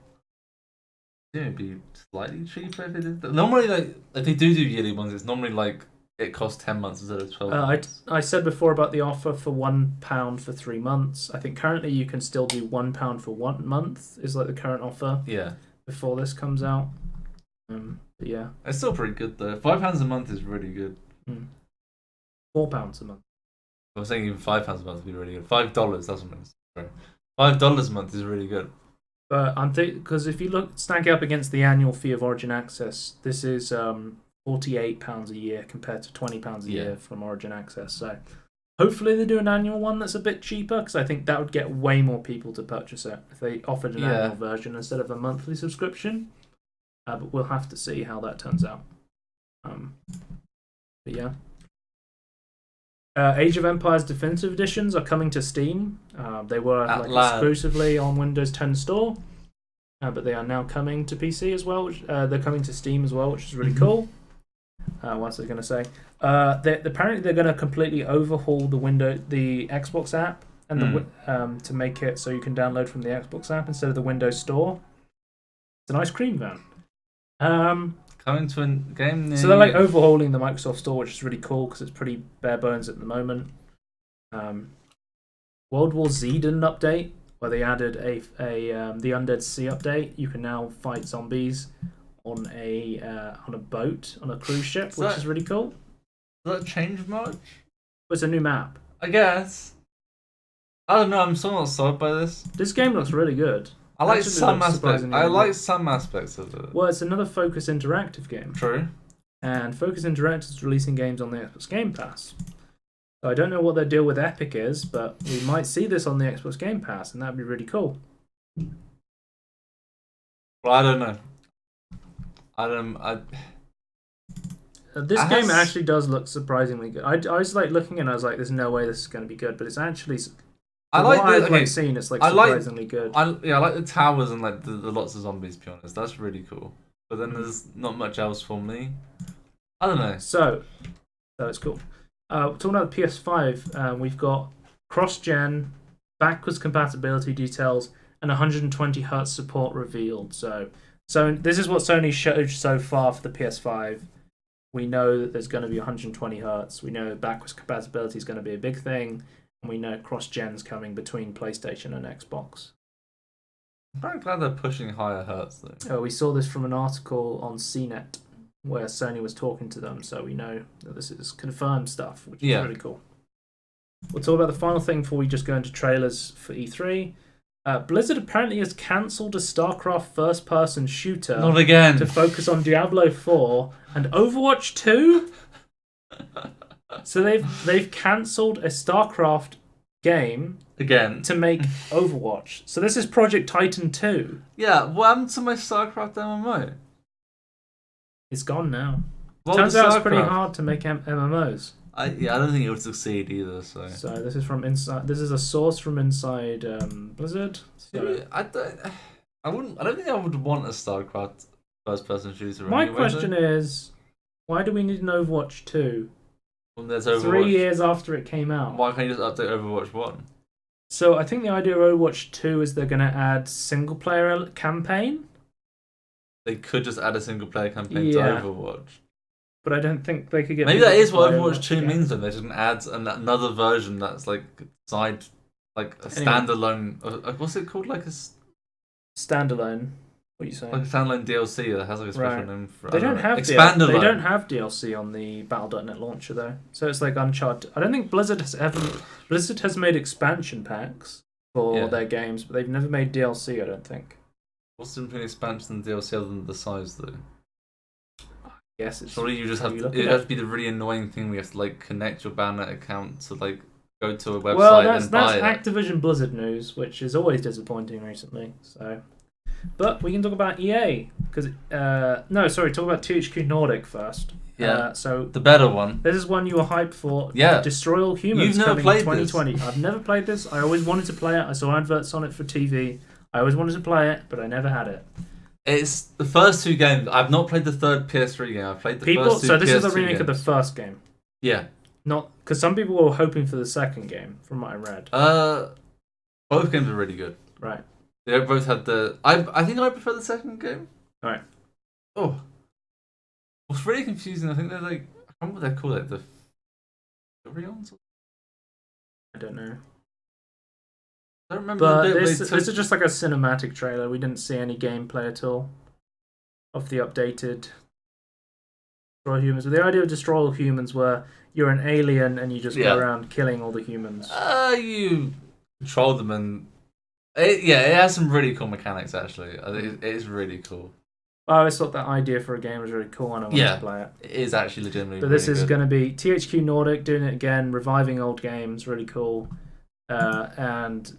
[SPEAKER 2] Yeah, it'd be slightly cheaper if they did that. Normally, like if they do yearly ones, it's normally like it costs 10 months instead of 12 months.
[SPEAKER 1] I said before about the offer for £1 for 3 months. I think currently you can still do £1 for 1 month is like the current offer.
[SPEAKER 2] Yeah.
[SPEAKER 1] Before this comes out. But yeah.
[SPEAKER 2] It's still pretty good though. £5 a month is really good.
[SPEAKER 1] £4 a month.
[SPEAKER 2] I was saying even £5 a month would be really good. $5, that's what I'm saying. $5 a month is really good.
[SPEAKER 1] But I'm thinking, because if you stack it up against the annual fee of Origin Access, this is £48 a year compared to £20 a year from Origin Access. So hopefully they do an annual one that's a bit cheaper, because I think that would get way more people to purchase it if they offered an annual version instead of a monthly subscription. But we'll have to see how that turns out. But yeah. Age of Empires Definitive Editions are coming to Steam. They were exclusively on Windows 10 Store, but they are now coming to PC as well. They're coming to Steam as well, which is really cool. What was I going to say? Apparently, they're going to completely overhaul the Xbox app and to make it so you can download from the Xbox app instead of the Windows Store. It's an ice cream van.
[SPEAKER 2] Coming to a game near
[SPEAKER 1] So they're like overhauling the Microsoft Store, which is really cool because it's pretty bare bones at the moment. World War Z did an update where they added the Undead Sea update. You can now fight zombies on a boat on a cruise ship, which is really cool.
[SPEAKER 2] Does that change much?
[SPEAKER 1] It's a new map.
[SPEAKER 2] I guess. I don't know. I'm still not sold by this.
[SPEAKER 1] This game looks really good.
[SPEAKER 2] I like some aspects. I like some aspects of it.
[SPEAKER 1] Well, it's another Focus Interactive game.
[SPEAKER 2] True.
[SPEAKER 1] And Focus Interactive is releasing games on the Xbox Game Pass. So I don't know what their deal with Epic is, but we might see this on the Xbox Game Pass, and that'd be really cool.
[SPEAKER 2] Well, I don't know.
[SPEAKER 1] This game actually does look surprisingly good. I was like looking and I was like, "There's no way this is going to be good," but it's actually. I've seen it's like surprisingly good.
[SPEAKER 2] I like the towers and like the lots of zombies. To be honest, that's really cool. But then there's not much else for me. I don't know.
[SPEAKER 1] So it's cool. Talking about the PS5, we've got cross-gen, backwards compatibility details, and 120 Hz support revealed. So this is what Sony showed so far for the PS5. We know that there's going to be 120 Hz. We know backwards compatibility is going to be a big thing. And we know cross-gen's coming between PlayStation and Xbox.
[SPEAKER 2] I'm very glad they're pushing higher hertz though.
[SPEAKER 1] We saw this from an article on CNET where Sony was talking to them, so we know that this is confirmed stuff, which is really cool. We'll talk about the final thing before we just go into trailers for E3. Blizzard apparently has cancelled a StarCraft first-person shooter.
[SPEAKER 2] Not again.
[SPEAKER 1] To focus on Diablo 4 and Overwatch 2. So they've cancelled a StarCraft game
[SPEAKER 2] again
[SPEAKER 1] to make Overwatch. So this is Project Titan 2.
[SPEAKER 2] Yeah, what happened to my StarCraft MMO?
[SPEAKER 1] It's gone now. Turns out it's pretty hard to make MMOs.
[SPEAKER 2] I don't think it would succeed either. So
[SPEAKER 1] this is from inside. This is a source from inside Blizzard. So.
[SPEAKER 2] I don't think I would want a StarCraft first-person shooter.
[SPEAKER 1] My question is, why do we need an Overwatch 2?
[SPEAKER 2] When there's Overwatch,
[SPEAKER 1] 3 years after it came out.
[SPEAKER 2] Why can't you just update Overwatch 1?
[SPEAKER 1] So I think the idea of Overwatch 2 is they're going to add single-player campaign.
[SPEAKER 2] They could just add a single-player campaign to Overwatch.
[SPEAKER 1] But I don't think they could get...
[SPEAKER 2] Maybe that is what Overwatch 2 means, though. They just add another version that's like standalone... what's it called? Like a...
[SPEAKER 1] Standalone. What are you saying?
[SPEAKER 2] Like a standalone DLC that has like a special
[SPEAKER 1] Right.
[SPEAKER 2] name for.
[SPEAKER 1] They don't have
[SPEAKER 2] Expandalone.
[SPEAKER 1] They don't have DLC on the Battle.net launcher though, so it's like Uncharted. I don't think Blizzard has made expansion packs for their games, but they've never made DLC. I don't think.
[SPEAKER 2] What's the difference between expansion and DLC other than the size though?
[SPEAKER 1] Yes, it's
[SPEAKER 2] surely you just have to. It has to be the really annoying thing where you have to like connect your Battle.net account to like go to a website
[SPEAKER 1] well,
[SPEAKER 2] and buy it.
[SPEAKER 1] That's Activision Blizzard news, which is always disappointing recently. So, but we can talk about EA because talk about THQ Nordic first.
[SPEAKER 2] Yeah.
[SPEAKER 1] So
[SPEAKER 2] the better one.
[SPEAKER 1] This is one you were hyped for.
[SPEAKER 2] Yeah.
[SPEAKER 1] Destroy All Humans.
[SPEAKER 2] You've never played
[SPEAKER 1] 2020. This. I've never played this. I always wanted to play it. I saw adverts on it for TV. I always wanted to play it, but I never had it.
[SPEAKER 2] It's the first two games. I've not played the third PS3 game. I've played the first two.
[SPEAKER 1] So this
[SPEAKER 2] PS2
[SPEAKER 1] is the remake
[SPEAKER 2] games.
[SPEAKER 1] of the first game.
[SPEAKER 2] Yeah.
[SPEAKER 1] Not because some people were hoping for the second game, from what I read.
[SPEAKER 2] Both games are really good.
[SPEAKER 1] Right.
[SPEAKER 2] They both had the. I think I prefer the second game.
[SPEAKER 1] All right.
[SPEAKER 2] Oh. What's really confusing? I think they're like. I can't remember what they're called. Like the. Furions?
[SPEAKER 1] I don't know.
[SPEAKER 2] I don't remember.
[SPEAKER 1] But this is just like a cinematic trailer. We didn't see any gameplay at all of the updated Destroy All Humans. But the idea of Destroy All Humans were you're an alien and you just go around killing all the humans.
[SPEAKER 2] You control them and it has some really cool mechanics actually. I think it is really cool.
[SPEAKER 1] I always thought that idea for a game was really cool and I wanted to play it.
[SPEAKER 2] It is actually legitimately.
[SPEAKER 1] But this is going to be THQ Nordic doing it again, reviving old games. Really cool. That's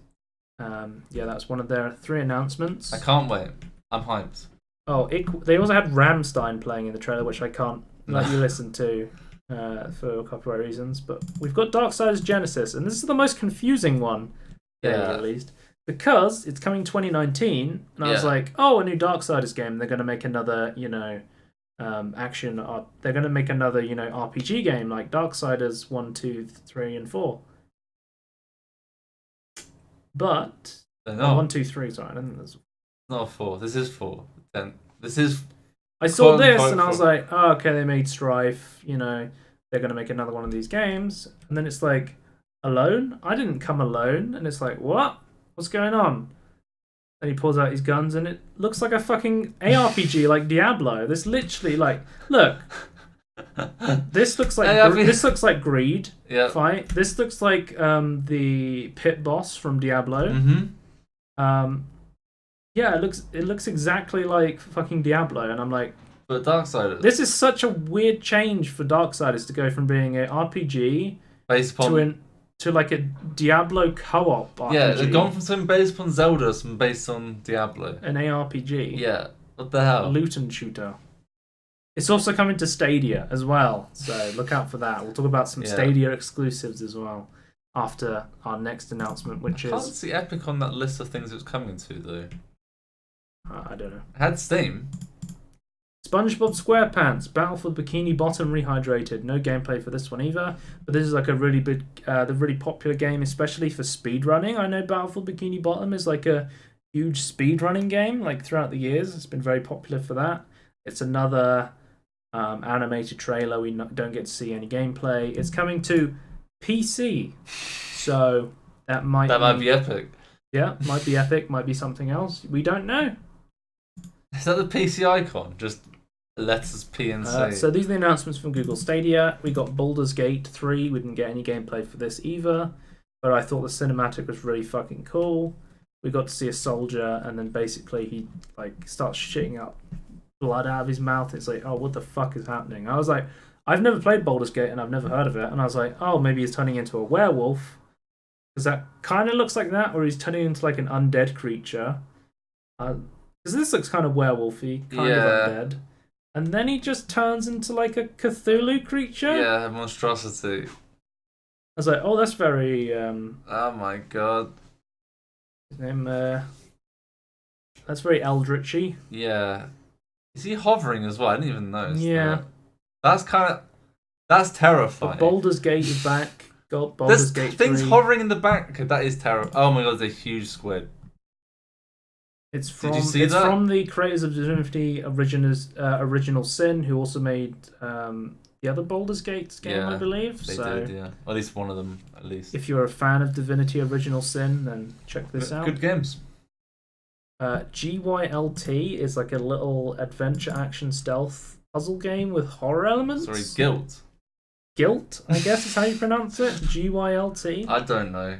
[SPEAKER 1] one of their 3 announcements.
[SPEAKER 2] I can't wait. I'm hyped.
[SPEAKER 1] Oh, they also had Rammstein playing in the trailer, which I can't let you listen to for copyright reasons. But we've got Darksiders Genesis, and this is the most confusing one, at least, because it's coming 2019, and I was like, oh, a new Darksiders game. They're going to make another, action. They're going to make another, RPG game like Darksiders 1, 2, 3, and 4. But 1, 2, 3. Sorry, I don't think there's.
[SPEAKER 2] Not 4. This is 4. 10. This is.
[SPEAKER 1] I saw this and I was like, oh, okay, they made Strife. They're gonna make another one of these games, and then it's like, alone. I didn't come alone, and it's like, what? What's going on? And he pulls out his guns, and it looks like a fucking ARPG like Diablo. This literally look. This looks like Greed.
[SPEAKER 2] Yeah.
[SPEAKER 1] Fight. This looks like the pit boss from Diablo.
[SPEAKER 2] Mm-hmm.
[SPEAKER 1] It looks exactly like fucking Diablo, and I'm like,
[SPEAKER 2] but Darksiders.
[SPEAKER 1] This is such a weird change for Darksiders to go from being an RPG
[SPEAKER 2] based upon
[SPEAKER 1] to like a Diablo co-op RPG.
[SPEAKER 2] Yeah, they've gone from something based upon Zelda to something based on Diablo.
[SPEAKER 1] An ARPG.
[SPEAKER 2] Yeah. What the hell?
[SPEAKER 1] Loot and shooter. It's also coming to Stadia as well, so look out for that. We'll talk about some Stadia exclusives as well after our next announcement, which
[SPEAKER 2] I can't see Epic on that list of things it's coming to, though.
[SPEAKER 1] I don't know.
[SPEAKER 2] It had Steam.
[SPEAKER 1] SpongeBob SquarePants, Battle for the Bikini Bottom Rehydrated. No gameplay for this one either, but this is like a really big, the really popular game, especially for speedrunning. I know Battle for Bikini Bottom is like a huge speedrunning game, like throughout the years. It's been very popular for that. It's another animated trailer. We don't get to see any gameplay. It's coming to PC, so that might
[SPEAKER 2] be epic.
[SPEAKER 1] Yeah, might be epic. Might be something else. We don't know.
[SPEAKER 2] Is that the PC icon? Just letters P and C.
[SPEAKER 1] So these are the announcements from Google Stadia. We got Baldur's Gate 3. We didn't get any gameplay for this either, but I thought the cinematic was really fucking cool. We got to see a soldier, and then basically he starts shitting up blood out of his mouth. It's like, oh, what the fuck is happening? I was like, I've never played Baldur's Gate and I've never heard of it, and I was like, oh, maybe he's turning into a werewolf, because that kind of looks like that, or he's turning into like an undead creature. Because this looks kind of werewolfy, kind of undead. And then he just turns into like a Cthulhu creature.
[SPEAKER 2] Yeah, a monstrosity.
[SPEAKER 1] I was like, oh, that's very.
[SPEAKER 2] Oh my god.
[SPEAKER 1] His name. That's very eldritchy.
[SPEAKER 2] Yeah. Is he hovering as well? I didn't even notice.
[SPEAKER 1] Yeah.
[SPEAKER 2] That's terrifying.
[SPEAKER 1] But Baldur's Gate is back. Baldur's Gate 3.
[SPEAKER 2] Things hovering in the back. That is terrible. Oh my god, there's a huge squid.
[SPEAKER 1] It's from the creators of Divinity Original Sin, who also made the other Baldur's Gate game, I believe.
[SPEAKER 2] They did, yeah. Or at least one of them, at least.
[SPEAKER 1] If you're a fan of Divinity Original Sin, then check this out.
[SPEAKER 2] Good games.
[SPEAKER 1] GYLT is like a little adventure action stealth puzzle game with horror elements.
[SPEAKER 2] Sorry, Guilt.
[SPEAKER 1] Guilt, I guess is how you pronounce it. GYLT.
[SPEAKER 2] I don't know.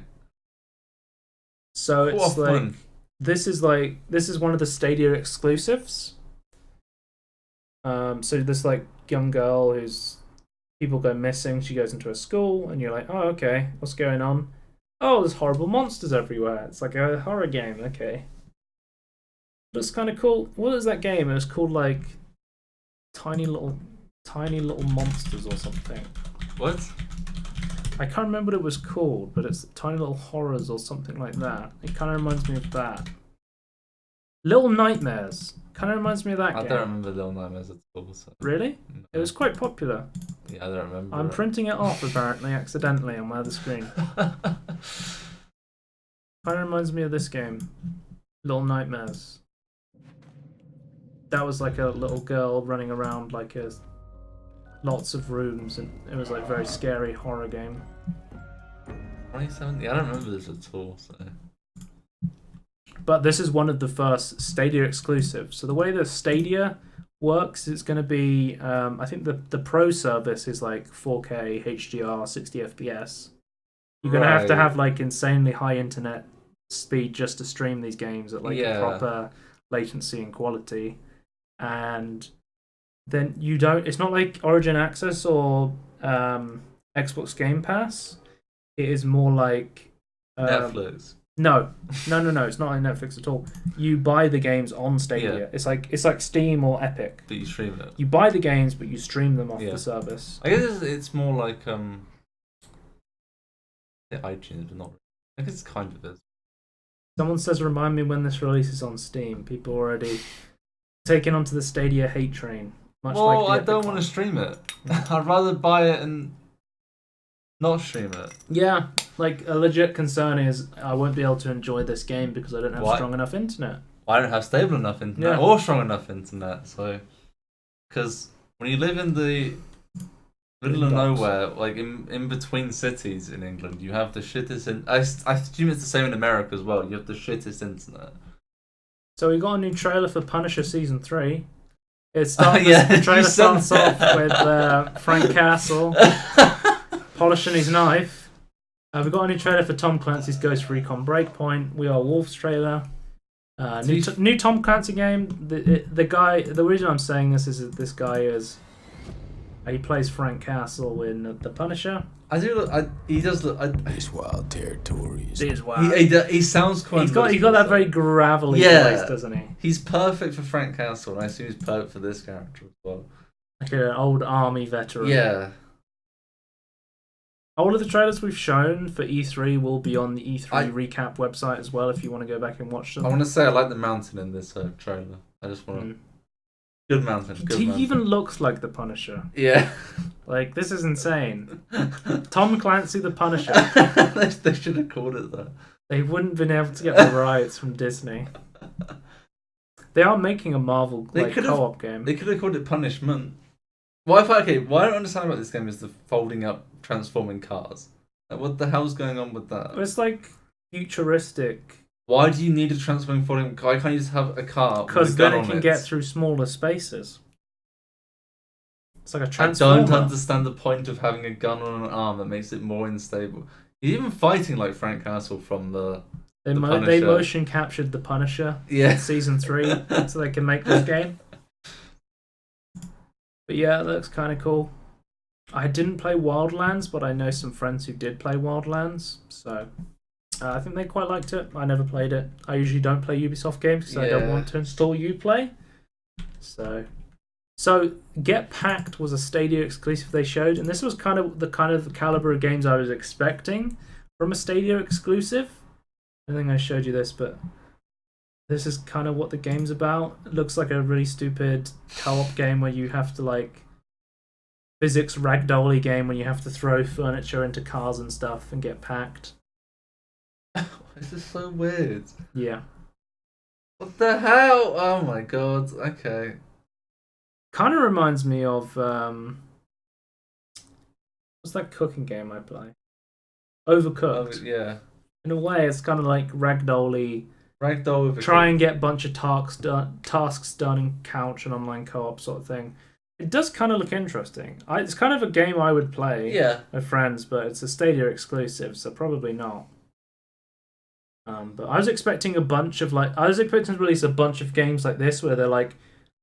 [SPEAKER 1] So it's this is one of the Stadia exclusives. So this like young girl who's people go missing. She goes into a school, and you're like, oh okay, what's going on? Oh, there's horrible monsters everywhere. It's like a horror game. Okay. Looks kind of cool. What is that game? It was called like tiny little monsters or something.
[SPEAKER 2] What?
[SPEAKER 1] I can't remember what it was called, but it's Tiny Little Horrors or something like that. It kind of reminds me of that. Little Nightmares. Kind of reminds me of that game.
[SPEAKER 2] I don't remember Little Nightmares at all. So.
[SPEAKER 1] Really?
[SPEAKER 2] No.
[SPEAKER 1] It was quite popular.
[SPEAKER 2] Yeah, I don't remember.
[SPEAKER 1] I'm printing it off apparently accidentally on my other screen. Kind of reminds me of this game, Little Nightmares. That was like a little girl running around like lots of rooms, and it was like a very scary horror game.
[SPEAKER 2] 2017? I don't remember this at all. So.
[SPEAKER 1] But this is one of the first Stadia exclusives. So the way that Stadia works, it's going to be, I think the Pro service is like 4K HDR 60 FPS. You're going to have like insanely high internet speed just to stream these games at like proper latency and quality. And then it's not like Origin Access or Xbox Game Pass. It is more like
[SPEAKER 2] Netflix.
[SPEAKER 1] No, it's not like Netflix at all. You buy the games on Stadia. Yeah. It's like Steam or Epic.
[SPEAKER 2] But you stream it.
[SPEAKER 1] You buy the games, but you stream them off the service.
[SPEAKER 2] I guess it's more like iTunes, but not. I guess it's kind of is.
[SPEAKER 1] Someone says, "Remind me when this releases on Steam." People already taken onto the Stadia hate train.
[SPEAKER 2] I don't want to stream it. I'd rather buy it and not stream it.
[SPEAKER 1] Yeah, like a legit concern is I won't be able to enjoy this game because I don't have strong enough internet.
[SPEAKER 2] I don't have stable enough internet or strong enough internet. So, because when you live in the middle of nowhere, like in between cities in England, you have the shittest. I assume it's the same in America as well. You have the shittest internet. So
[SPEAKER 1] we got a new trailer for Punisher Season 3. The trailer starts off with Frank Castle polishing his knife. We've got a new trailer for Tom Clancy's Ghost Recon Breakpoint. We Are Wolves trailer. New Tom Clancy game. The reason I'm saying this is that this guy is... he plays Frank Castle in The Punisher.
[SPEAKER 2] He does look.
[SPEAKER 3] These wild territories.
[SPEAKER 1] These wild.
[SPEAKER 2] He sounds quite.
[SPEAKER 1] He's got that very gravelly voice, doesn't he?
[SPEAKER 2] He's perfect for Frank Castle, and I assume he's perfect for this character as well.
[SPEAKER 1] Like an old army veteran.
[SPEAKER 2] Yeah.
[SPEAKER 1] All of the trailers we've shown for E3 will be on the E3 recap website as well if you want to go back and watch them.
[SPEAKER 2] I want to say I like the mountain in this trailer. I just want to. Good mountain.
[SPEAKER 1] He even looks like the Punisher.
[SPEAKER 2] Yeah.
[SPEAKER 1] Like, this is insane. Tom Clancy the Punisher.
[SPEAKER 2] They should have called it that.
[SPEAKER 1] They wouldn't have been able to get the rights from Disney. They are making a Marvel co-op game.
[SPEAKER 2] They could have called it Punishment. What I don't understand about this game is the folding up, transforming cars. Like, what the hell's going on with that?
[SPEAKER 1] It's like futuristic.
[SPEAKER 2] Why do you need a transforming folding car? Why can't you just have a car?
[SPEAKER 1] Because then it can get through smaller spaces. It's like a transformer.
[SPEAKER 2] I don't understand the point of having a gun on an arm that makes it more unstable. He's even fighting like Frank Castle from the Punisher.
[SPEAKER 1] They motion captured the Punisher in Season 3 so they can make this game. But yeah, it looks kind of cool. I didn't play Wildlands, but I know some friends who did play Wildlands, so... I think they quite liked it. I never played it. I usually don't play Ubisoft games because I don't want to install Uplay. So Get Packed was a Stadia exclusive they showed, and this was kind of the caliber of games I was expecting from a Stadia exclusive. I think I showed you this, but this is kind of what the game's about. It looks like a really stupid co-op game where you have to like physics ragdolly game when you have to throw furniture into cars and stuff and get packed.
[SPEAKER 2] This is so weird.
[SPEAKER 1] Yeah.
[SPEAKER 2] What the hell? Oh my god. Okay.
[SPEAKER 1] Kind of reminds me of what's that cooking game I play? Overcooked.
[SPEAKER 2] Yeah.
[SPEAKER 1] In a way, it's kind of like ragdolly
[SPEAKER 2] Ragdoll with a
[SPEAKER 1] try and get a bunch of tasks done in couch and online co-op sort of thing. It does kind of look interesting. It's kind of a game I would play with friends, but it's a Stadia exclusive, so probably not. But I was expecting to release a bunch of games like this where they're like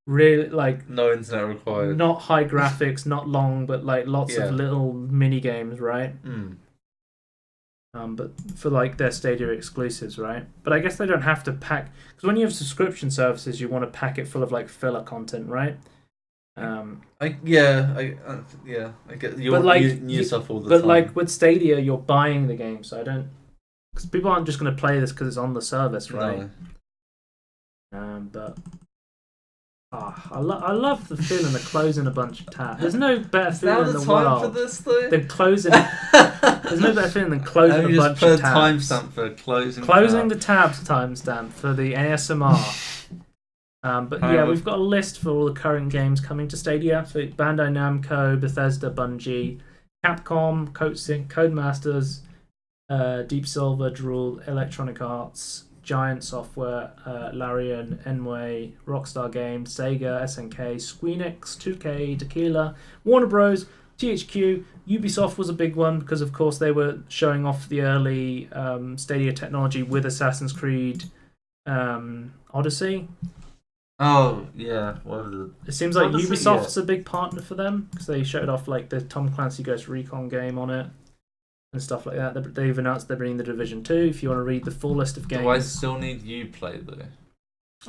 [SPEAKER 1] really like
[SPEAKER 2] no internet required,
[SPEAKER 1] not high graphics, not long, but like lots of little mini games, right? But for like their Stadia exclusives, right? But I guess they don't have to pack, because when you have subscription services, you want to pack it full of like filler content, right?
[SPEAKER 2] I get new stuff all the time.
[SPEAKER 1] But like with Stadia, you're buying the game, so I don't, because people aren't just going to play this because it's on the service, right? No. But I love the feeling of closing a bunch of tabs. There's no better feeling in the world
[SPEAKER 2] for this, though?
[SPEAKER 1] than closing. There's no better feeling than closing a bunch of tabs.
[SPEAKER 2] Timestamp for
[SPEAKER 1] closing the tabs timestamp for the ASMR. But yeah, we've got a list for all the current games coming to Stadia. So Bandai Namco, Bethesda, Bungie, Capcom, Codemasters, Deep Silver, Drool, Electronic Arts, Giant Software, Larian, Enway, Rockstar Games, Sega, SNK, Squeenix, 2K, Tequila, Warner Bros, THQ. Ubisoft was a big one because, of course, they were showing off the early Stadia technology with Assassin's Creed Odyssey.
[SPEAKER 2] Oh, yeah.
[SPEAKER 1] It seems like Ubisoft's a big partner for them because they showed off like the Tom Clancy Ghost Recon game on it and stuff like that. They've announced they're bringing the Division 2. If you want to read the full list of games.
[SPEAKER 2] Do I still need Uplay, though?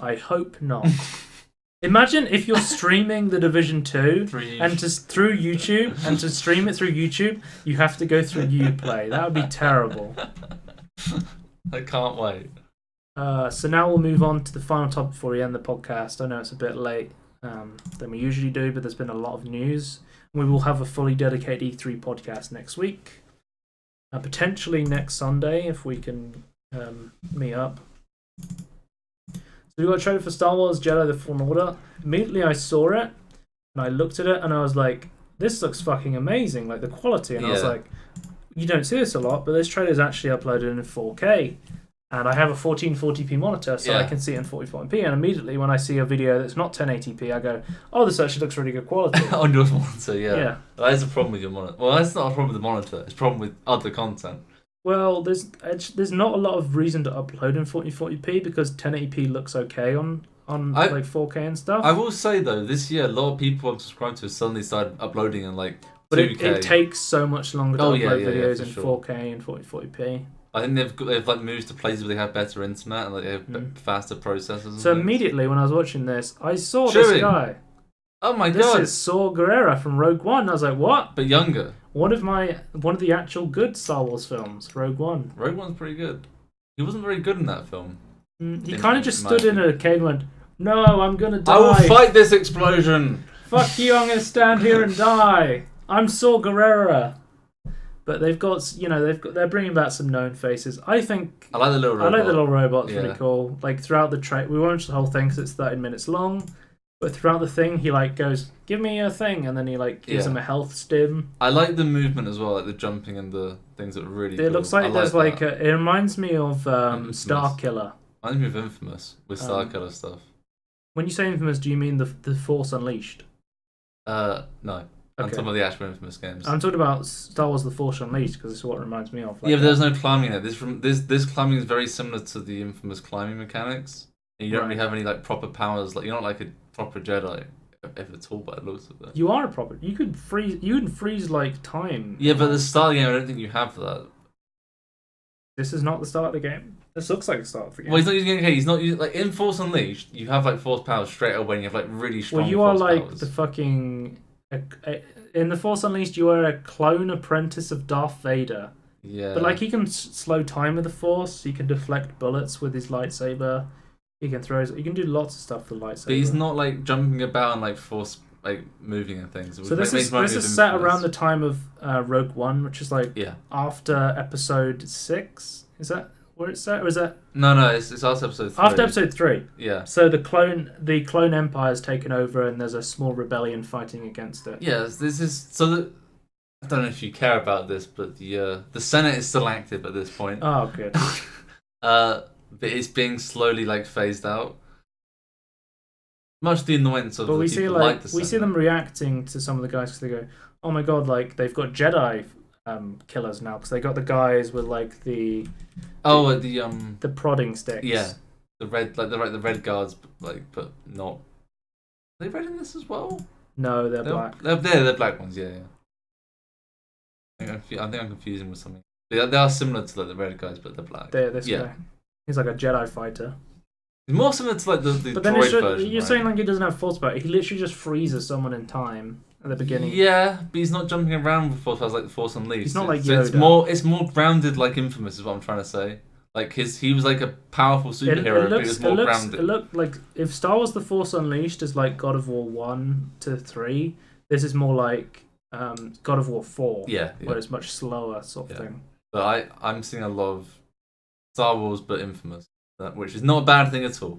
[SPEAKER 1] I hope not. Imagine if you're streaming the Division 2 through YouTube, and to stream it through YouTube, you have to go through Uplay. That would be terrible.
[SPEAKER 2] I can't wait.
[SPEAKER 1] So now we'll move on to the final topic before we end the podcast. I know it's a bit late than we usually do, but there's been a lot of news. We will have a fully dedicated E3 podcast next week. Potentially next Sunday, if we can meet up. So we got a trailer for Star Wars Jedi The Fallen Order. Immediately I saw it, and I looked at it, and I was like, this looks fucking amazing, like the quality. And I was like, you don't see this a lot, but this trailer is actually uploaded in 4K. And I have a 1440p monitor, so I can see it in 44p. And immediately when I see a video that's not 1080p, I go, oh, this actually looks really good quality.
[SPEAKER 2] On your monitor, yeah. That is a problem with your monitor. Well, that's not a problem with the monitor. It's a problem with other content.
[SPEAKER 1] Well, there's not a lot of reason to upload in 1440p because 1080p looks okay on like 4K and stuff.
[SPEAKER 2] I will say, though, this year, a lot of people I'm subscribed to suddenly started uploading in like 2K.
[SPEAKER 1] But it takes so much longer to upload videos in 4K and 4040p.
[SPEAKER 2] I think they've like moved to places where they have better internet and like they have faster processors.
[SPEAKER 1] So immediately when I was watching this, I saw this guy.
[SPEAKER 2] Oh my god!
[SPEAKER 1] This is Saw Gerrera from Rogue One. I was like, what?
[SPEAKER 2] But younger.
[SPEAKER 1] One of the actual good Star Wars films, Rogue One.
[SPEAKER 2] Rogue One's pretty good. He wasn't very good in that film.
[SPEAKER 1] He kind of just stood in a cave and went, "No, I'm gonna die.
[SPEAKER 2] I will fight this explosion.
[SPEAKER 1] Fuck you! I'm gonna stand here and die. I'm Saw Gerrera." But they've got, they're bringing back some known faces. I like the little robot. I like the little robot. It's really cool. Like throughout the we won't watch the whole thing because it's 30 minutes long. But throughout the thing, he like goes, "Give me a thing," and then he like gives him a health stim.
[SPEAKER 2] I like the movement as well, like the jumping and the things that are really cool.
[SPEAKER 1] It looks like there's like it reminds me of Starkiller.
[SPEAKER 2] Reminds me of Infamous with Starkiller stuff.
[SPEAKER 1] When you say Infamous, do you mean the Force Unleashed?
[SPEAKER 2] No.
[SPEAKER 1] Okay.
[SPEAKER 2] And some of the actual Infamous games.
[SPEAKER 1] I'm talking about Star Wars: The Force Unleashed because it's what it reminds me of.
[SPEAKER 2] Like but there's no climbing in it. This climbing is very similar to the Infamous climbing mechanics. And you don't really have any like proper powers. Like you're not like a proper Jedi, if at all. By the looks of it,
[SPEAKER 1] you are a proper. You can freeze like time.
[SPEAKER 2] Yeah, but at the start of the game, I don't think you have that.
[SPEAKER 1] This is not the start of the game. This looks like the start of the game.
[SPEAKER 2] Well, he's not using. Okay, he's not using like in Force Unleashed. You have like force powers straight away. And you have like really strong.
[SPEAKER 1] Well, you are like
[SPEAKER 2] powers.
[SPEAKER 1] The fucking. In the Force Unleashed, you are a clone apprentice of Darth Vader.
[SPEAKER 2] Yeah.
[SPEAKER 1] But like he can slow time with the Force. He can deflect bullets with his lightsaber. He can he can do lots of stuff with the lightsaber.
[SPEAKER 2] But he's not like jumping about and like force like moving and things.
[SPEAKER 1] So this is set around the time of Rogue One, which is like after Episode 6. Is that where it's set, or is that?
[SPEAKER 2] No, it's after Episode 3.
[SPEAKER 1] After Episode 3.
[SPEAKER 2] Yeah.
[SPEAKER 1] So the clone Empire's taken over, and there's a small rebellion fighting against it.
[SPEAKER 2] Yes, this is so. I don't know if you care about this, but the Senate is still active at this point.
[SPEAKER 1] Oh, good.
[SPEAKER 2] but it's being slowly like phased out. Much to the annoyance of
[SPEAKER 1] but
[SPEAKER 2] the
[SPEAKER 1] we
[SPEAKER 2] people
[SPEAKER 1] see
[SPEAKER 2] like the
[SPEAKER 1] we see them reacting to some of the guys because they go, "Oh my god!" Like they've got Jedi killers now because they got the guys with like the prodding sticks.
[SPEAKER 2] Yeah, the red the red guards but not. Are they red in this as well?
[SPEAKER 1] No, they're black.
[SPEAKER 2] They're black ones. Yeah. I think I'm confusing with something. They are similar to like the red guys, but they're black.
[SPEAKER 1] They're this guy. He's like a Jedi fighter.
[SPEAKER 2] It's more similar to like the
[SPEAKER 1] but then
[SPEAKER 2] droid version.
[SPEAKER 1] You're
[SPEAKER 2] right?
[SPEAKER 1] saying like he doesn't have force power. He literally just freezes someone in time at the beginning.
[SPEAKER 2] Yeah, but he's not jumping around with force powers like the Force Unleashed.
[SPEAKER 1] He's not like
[SPEAKER 2] so
[SPEAKER 1] Yoda.
[SPEAKER 2] it's more grounded like Infamous is what I'm trying to say. Like he was like a powerful superhero, but he was more grounded.
[SPEAKER 1] It looked like if Star Wars: The Force Unleashed is like God of War 1 to 3, this is more like God of War 4.
[SPEAKER 2] Yeah.
[SPEAKER 1] Where it's much slower sort of thing.
[SPEAKER 2] But I'm seeing a lot of Star Wars, but Infamous, which is not a bad thing at all.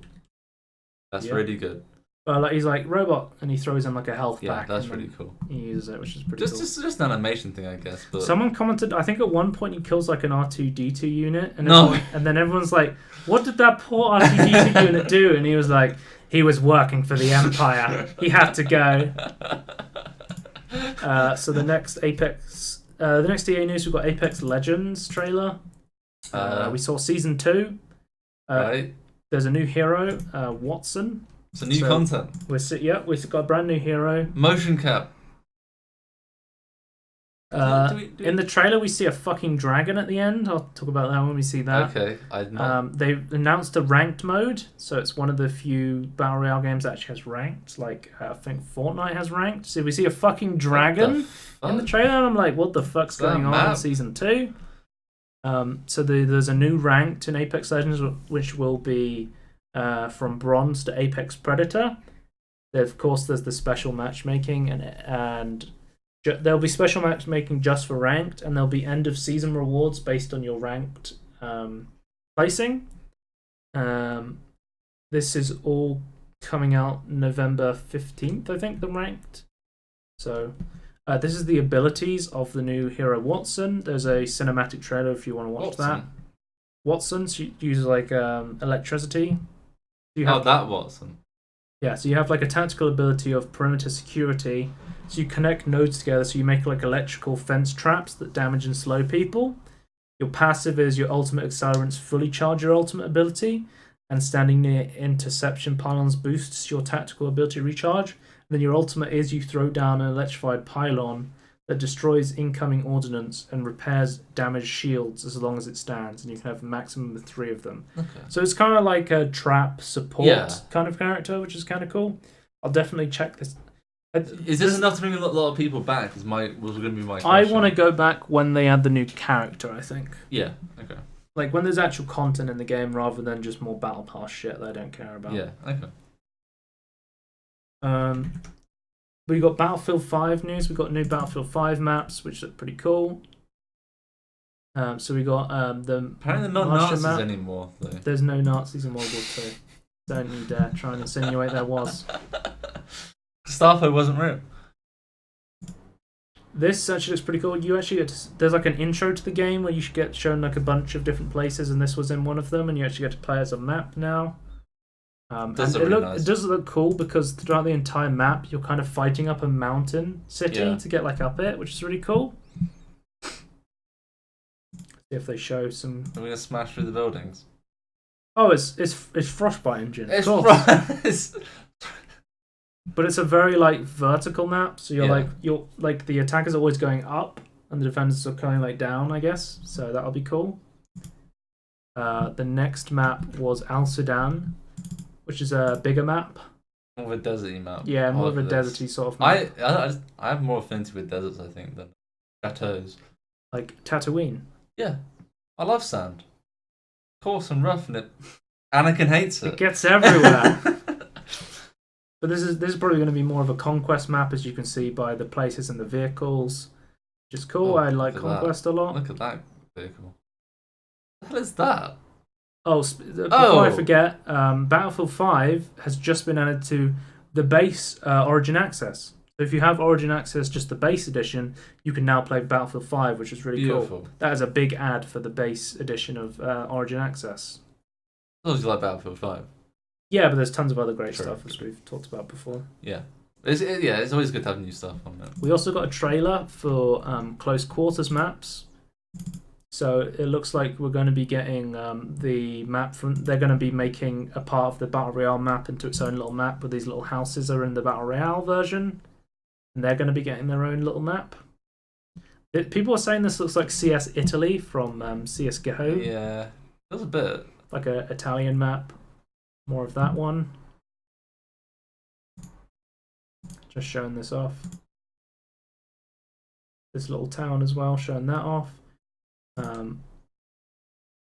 [SPEAKER 2] That's really good.
[SPEAKER 1] But like he's like robot, and he throws him like a health pack.
[SPEAKER 2] Yeah, that's really cool.
[SPEAKER 1] He uses it, which is pretty cool.
[SPEAKER 2] Just an animation thing, I guess. But
[SPEAKER 1] someone commented, I think at one point he kills like an R2D2 unit, and and then everyone's like, "What did that poor R2D2 unit do?" And he was like, "He was working for the Empire. He had to go." So the next EA news, we've got Apex Legends trailer. We saw season 2.
[SPEAKER 2] Right.
[SPEAKER 1] There's a new hero, Watson.
[SPEAKER 2] It's new content.
[SPEAKER 1] We've got a brand new hero.
[SPEAKER 2] Motion cap.
[SPEAKER 1] In the trailer, we see a fucking dragon at the end. I'll talk about that when we see that.
[SPEAKER 2] Okay,
[SPEAKER 1] they've announced a ranked mode, so it's one of the few battle royale games that actually has ranked. Like I think Fortnite has ranked. So we see a fucking dragon in the trailer, and I'm like, what the fuck's going on in season 2? So there's a new ranked in Apex Legends, which will be from Bronze to Apex Predator. Of course, there's the special matchmaking, and there'll be special matchmaking just for ranked, and there'll be end of season rewards based on your ranked placing. This is all coming out November 15th, I think, the ranked. So this is the abilities of the new hero Watson. There's a cinematic trailer if you want to watch that. Watson uses like electricity.
[SPEAKER 2] That Watson.
[SPEAKER 1] Yeah, so you have like a tactical ability of perimeter security. So you connect nodes together, so you make like electrical fence traps that damage and slow people. Your passive is your ultimate accelerants fully charge your ultimate ability, and standing near interception pylons boosts your tactical ability recharge. And then your ultimate is you throw down an electrified pylon that destroys incoming ordnance and repairs damaged shields as long as it stands, and you can have a maximum of 3 of them.
[SPEAKER 2] Okay.
[SPEAKER 1] So it's kind of like a trap support kind of character, which is kind of cool. I'll definitely check this.
[SPEAKER 2] Is this enough to bring a lot of people back? Was going to be my question.
[SPEAKER 1] I want to go back when they add the new character, I think.
[SPEAKER 2] Yeah, okay.
[SPEAKER 1] Like when there's actual content in the game rather than just more battle pass shit that I don't care about.
[SPEAKER 2] Yeah, okay.
[SPEAKER 1] We got Battlefield 5 news. We got new Battlefield 5 maps, which look pretty cool. So we got the
[SPEAKER 2] apparently not Nazis map anymore. Though.
[SPEAKER 1] There's no Nazis in World War II. Don't you dare try and insinuate there was.
[SPEAKER 2] Gestapo wasn't real.
[SPEAKER 1] This actually looks pretty cool. You actually there's like an intro to the game where you should get shown like a bunch of different places, and this was in one of them, and you actually get to play as a map now. It does look cool because throughout the entire map you're kind of fighting up a mountain city to get like up it, which is really cool. See if they show some.
[SPEAKER 2] Are we gonna smash through the buildings?
[SPEAKER 1] Oh, it's Frostbite engine.
[SPEAKER 2] It's
[SPEAKER 1] but it's a very like vertical map, so you're like the attackers are always going up and the defenders are going like down, I guess. So that'll be cool. The next map was Al Sudan, which is a bigger map.
[SPEAKER 2] More of a deserty map.
[SPEAKER 1] Yeah, more of a deserty sort of map.
[SPEAKER 2] I have more affinity with deserts, I think, than chateaus.
[SPEAKER 1] Like Tatooine.
[SPEAKER 2] Yeah, I love sand. Coarse and rough, and Anakin hates it.
[SPEAKER 1] It gets everywhere. But this is probably going to be more of a conquest map, as you can see by the places and the vehicles, which is cool. I like conquest a lot.
[SPEAKER 2] Look at that vehicle. What the hell is that?
[SPEAKER 1] Before I forget, Battlefield 5 has just been added to the base Origin Access. So if you have Origin Access, just the base edition, you can now play Battlefield 5, which is really cool. That is a big add for the base edition of Origin Access.
[SPEAKER 2] Obviously, like Battlefield 5.
[SPEAKER 1] Yeah, but there's tons of other great
[SPEAKER 2] True.
[SPEAKER 1] stuff as we've talked about before.
[SPEAKER 2] Yeah. It's always good to have new stuff on it.
[SPEAKER 1] We also got a trailer for close quarters maps. So it looks like we're going to be getting the map from. They're going to be making a part of the Battle Royale map into its own little map, where these little houses are in the Battle Royale version, and they're going to be getting their own little map. People are saying this looks like CS Italy from CS:GO.
[SPEAKER 2] Yeah, there's a bit
[SPEAKER 1] Like a Italian map. More of that one. Just showing this off. This little town as well, showing that off.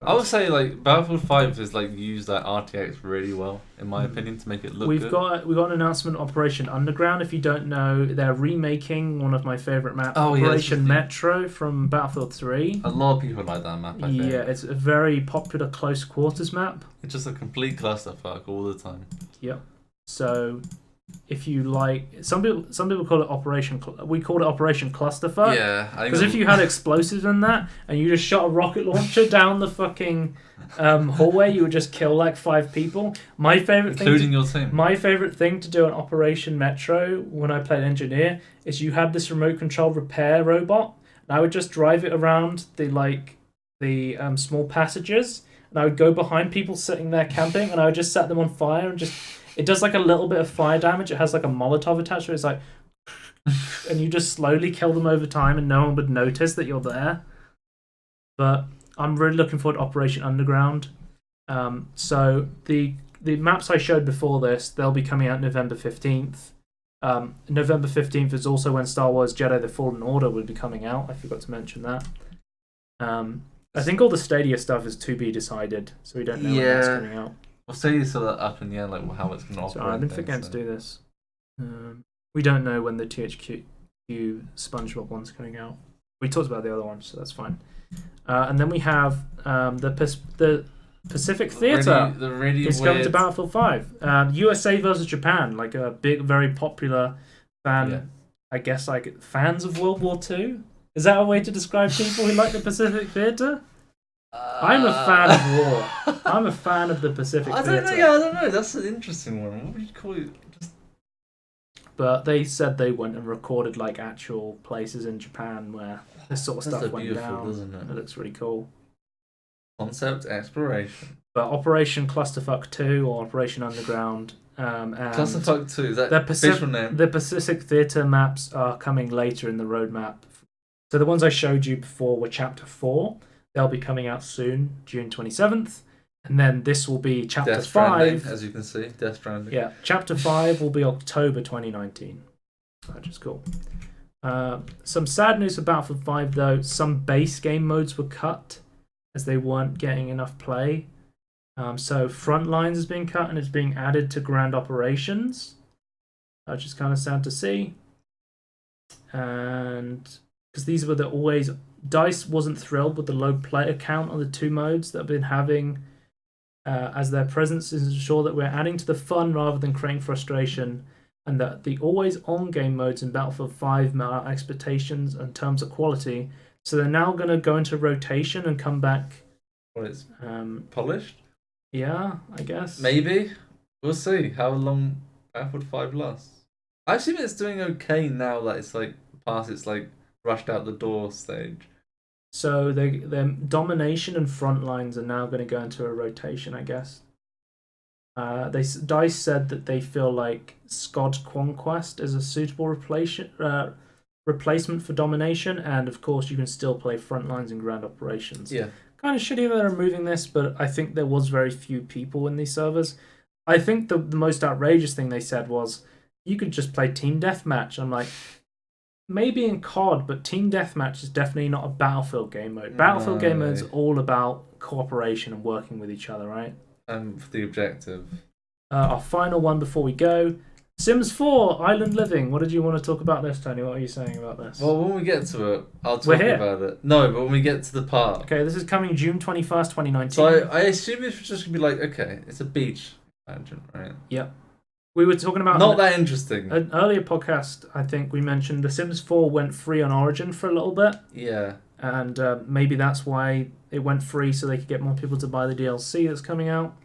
[SPEAKER 2] I would say like Battlefield 5 has like used that RTX really well, in my opinion, to make it look
[SPEAKER 1] we've
[SPEAKER 2] good.
[SPEAKER 1] got an announcement, Operation Underground. If you don't know, they're remaking one of my favourite maps,
[SPEAKER 2] Oh, yeah,
[SPEAKER 1] Operation Metro from Battlefield 3.
[SPEAKER 2] A lot of people like that map, I think.
[SPEAKER 1] Yeah, it's a very popular close quarters map.
[SPEAKER 2] It's just a complete clusterfuck all the time.
[SPEAKER 1] Yep. So if you like, some people call it Operation. We call it Operation Clusterfuck.
[SPEAKER 2] Yeah,
[SPEAKER 1] Because if you had explosives in that and you just shot a rocket launcher down the fucking hallway, you would just kill like 5 people. My favorite thing,
[SPEAKER 2] including your team.
[SPEAKER 1] My favorite thing to do on Operation Metro when I played engineer is you had this remote control repair robot, and I would just drive it around the small passages, and I would go behind people sitting there camping, and I would just set them on fire and just. It does like a little bit of fire damage. It has like a Molotov attached to it. It's like, and you just slowly kill them over time, and no one would notice that you're there. But I'm really looking forward to Operation Underground. So the maps I showed before this, they'll be coming out November 15th. November 15th is also when Star Wars Jedi: The Fallen Order will be coming out. I forgot to mention that. I think all the Stadia stuff is to be decided, so we don't know when that's coming out.
[SPEAKER 2] We'll see sort of up in the air, like how it's going to operate.
[SPEAKER 1] Sorry, I've been forgetting to do this. We don't know when the THQ SpongeBob one's coming out. We talked about the other one, so that's fine. And then we have the Pacific Theatre. It's coming to Battlefield 5. USA versus Japan, like a big, very popular fan. Yeah. I guess like fans of World War II. Is that a way to describe people who like the Pacific Theatre? I'm a fan of war. I'm a fan of the Pacific Theatre.
[SPEAKER 2] I don't know. That's an interesting one. What would you call it?
[SPEAKER 1] But they said they went and recorded like actual places in Japan where this sort of stuff went down. Isn't it? It looks really cool.
[SPEAKER 2] Concept exploration.
[SPEAKER 1] But Operation Clusterfuck 2 or Operation Underground. And
[SPEAKER 2] Clusterfuck 2, is that the official name?
[SPEAKER 1] The Pacific Theatre maps are coming later in the roadmap. So the ones I showed you before were Chapter 4. They'll be coming out soon, June 27th. And then this will be Chapter
[SPEAKER 2] Death
[SPEAKER 1] 5.
[SPEAKER 2] Stranding, as you can see, Death Stranding.
[SPEAKER 1] Yeah, Chapter 5 will be October 2019. Which is cool. Some sad news for Battlefield 5, though. Some base game modes were cut as they weren't getting enough play. So Frontlines is being cut and it's being added to Grand Operations. Which is kind of sad to see. And because these were the always... DICE wasn't thrilled with the low player count on the 2 modes that have been having as their presence is ensure that we're adding to the fun rather than creating frustration, and that the always on game modes in Battlefield 5 met our expectations in terms of quality. So they're now going to go into rotation and come back.
[SPEAKER 2] Well, it's polished?
[SPEAKER 1] Yeah, I guess.
[SPEAKER 2] Maybe. We'll see how long Battlefield 5 lasts. I assume it's doing okay now that it's like past its like rushed out the door stage.
[SPEAKER 1] So their domination and front lines are now going to go into a rotation, I guess. DICE said that they feel like SCOD Conquest is a suitable replacement for domination, and of course you can still play front lines and Grand Operations.
[SPEAKER 2] Yeah.
[SPEAKER 1] Kind of shitty that they're removing this, but I think there was very few people in these servers. I think the most outrageous thing they said was you could just play Team Deathmatch. I'm like, maybe in COD, but Team Deathmatch is definitely not a Battlefield game mode. Battlefield game mode is all about cooperation and working with each other, right?
[SPEAKER 2] And for the objective.
[SPEAKER 1] Our final one before we go. Sims 4, Island Living. What did you want to talk about this, Tony? What are you saying about this?
[SPEAKER 2] Well, when we get to it, I'll talk about it. No, but when we get to the part.
[SPEAKER 1] Okay, this is coming June 21st, 2019.
[SPEAKER 2] So I assume it's just going to be like, okay, it's a beach mansion, right?
[SPEAKER 1] Yep. We were talking about...
[SPEAKER 2] Not that interesting.
[SPEAKER 1] An earlier podcast, I think we mentioned The Sims 4 went free on Origin for a little bit.
[SPEAKER 2] Yeah.
[SPEAKER 1] And maybe that's why it went free, so they could get more people to buy the DLC that's coming out.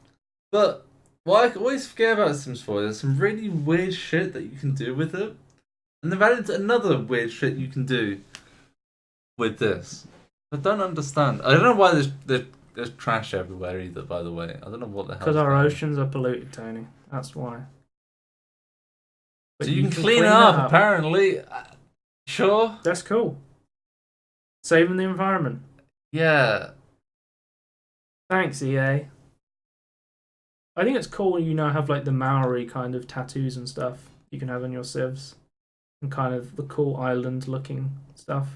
[SPEAKER 2] But what I always forget about Sims 4 is there's some really weird shit that you can do with it. And they've added another weird shit you can do with this. I don't understand. I don't know why there's trash everywhere either, by the way. I don't know what the hell.
[SPEAKER 1] Because our oceans are polluted, Tony. That's why. But
[SPEAKER 2] so you can clean it up, apparently. Sure.
[SPEAKER 1] That's cool. Saving the environment.
[SPEAKER 2] Yeah.
[SPEAKER 1] Thanks, EA. I think it's cool when you now have like the Maori kind of tattoos and stuff you can have on your civs. And kind of the cool island looking stuff.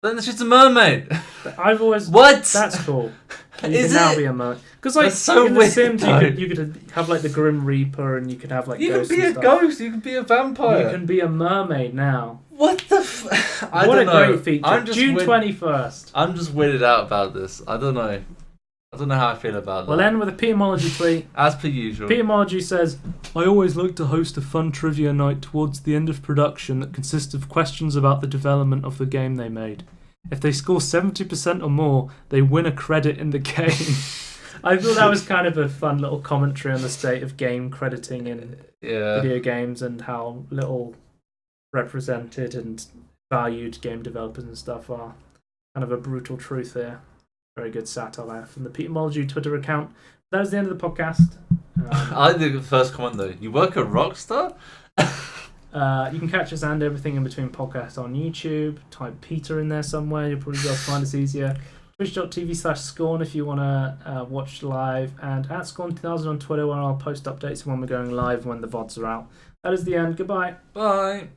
[SPEAKER 2] Then she's a mermaid.
[SPEAKER 1] I've always...
[SPEAKER 2] What?
[SPEAKER 1] That's cool. You
[SPEAKER 2] Is
[SPEAKER 1] can now
[SPEAKER 2] it?
[SPEAKER 1] be a mermaid. Because like,
[SPEAKER 2] so
[SPEAKER 1] in The
[SPEAKER 2] weird,
[SPEAKER 1] Sims,
[SPEAKER 2] though.
[SPEAKER 1] you could have like the Grim Reaper and you could have like
[SPEAKER 2] You can
[SPEAKER 1] ghosts
[SPEAKER 2] be a
[SPEAKER 1] and stuff.
[SPEAKER 2] ghost, you can be a vampire.
[SPEAKER 1] You can be a mermaid now.
[SPEAKER 2] What the
[SPEAKER 1] What a great feature. June 21st.
[SPEAKER 2] I'm just weirded out about this. I don't know. I don't know how I feel about that.
[SPEAKER 1] We'll end with a Petermology tweet.
[SPEAKER 2] As per usual.
[SPEAKER 1] Petermology says, I always like to host a fun trivia night towards the end of production that consists of questions about the development of the game they made. If they score 70% or more, they win a credit in the game. I thought that was kind of a fun little commentary on the state of game crediting in video games and how little represented and valued game developers and stuff are. Kind of a brutal truth here. Very good satire from the Petermology Twitter account. That is the end of the podcast.
[SPEAKER 2] I like the first comment though. You work at Rockstar?
[SPEAKER 1] You can catch us and everything in between podcasts on YouTube. Type Peter in there somewhere. You'll probably be able to find us easier. Twitch.tv/Scorn if you want to watch live. And at Scorn2000 on Twitter where I'll post updates when we're going live when the VODs are out. That is the end. Goodbye.
[SPEAKER 2] Bye.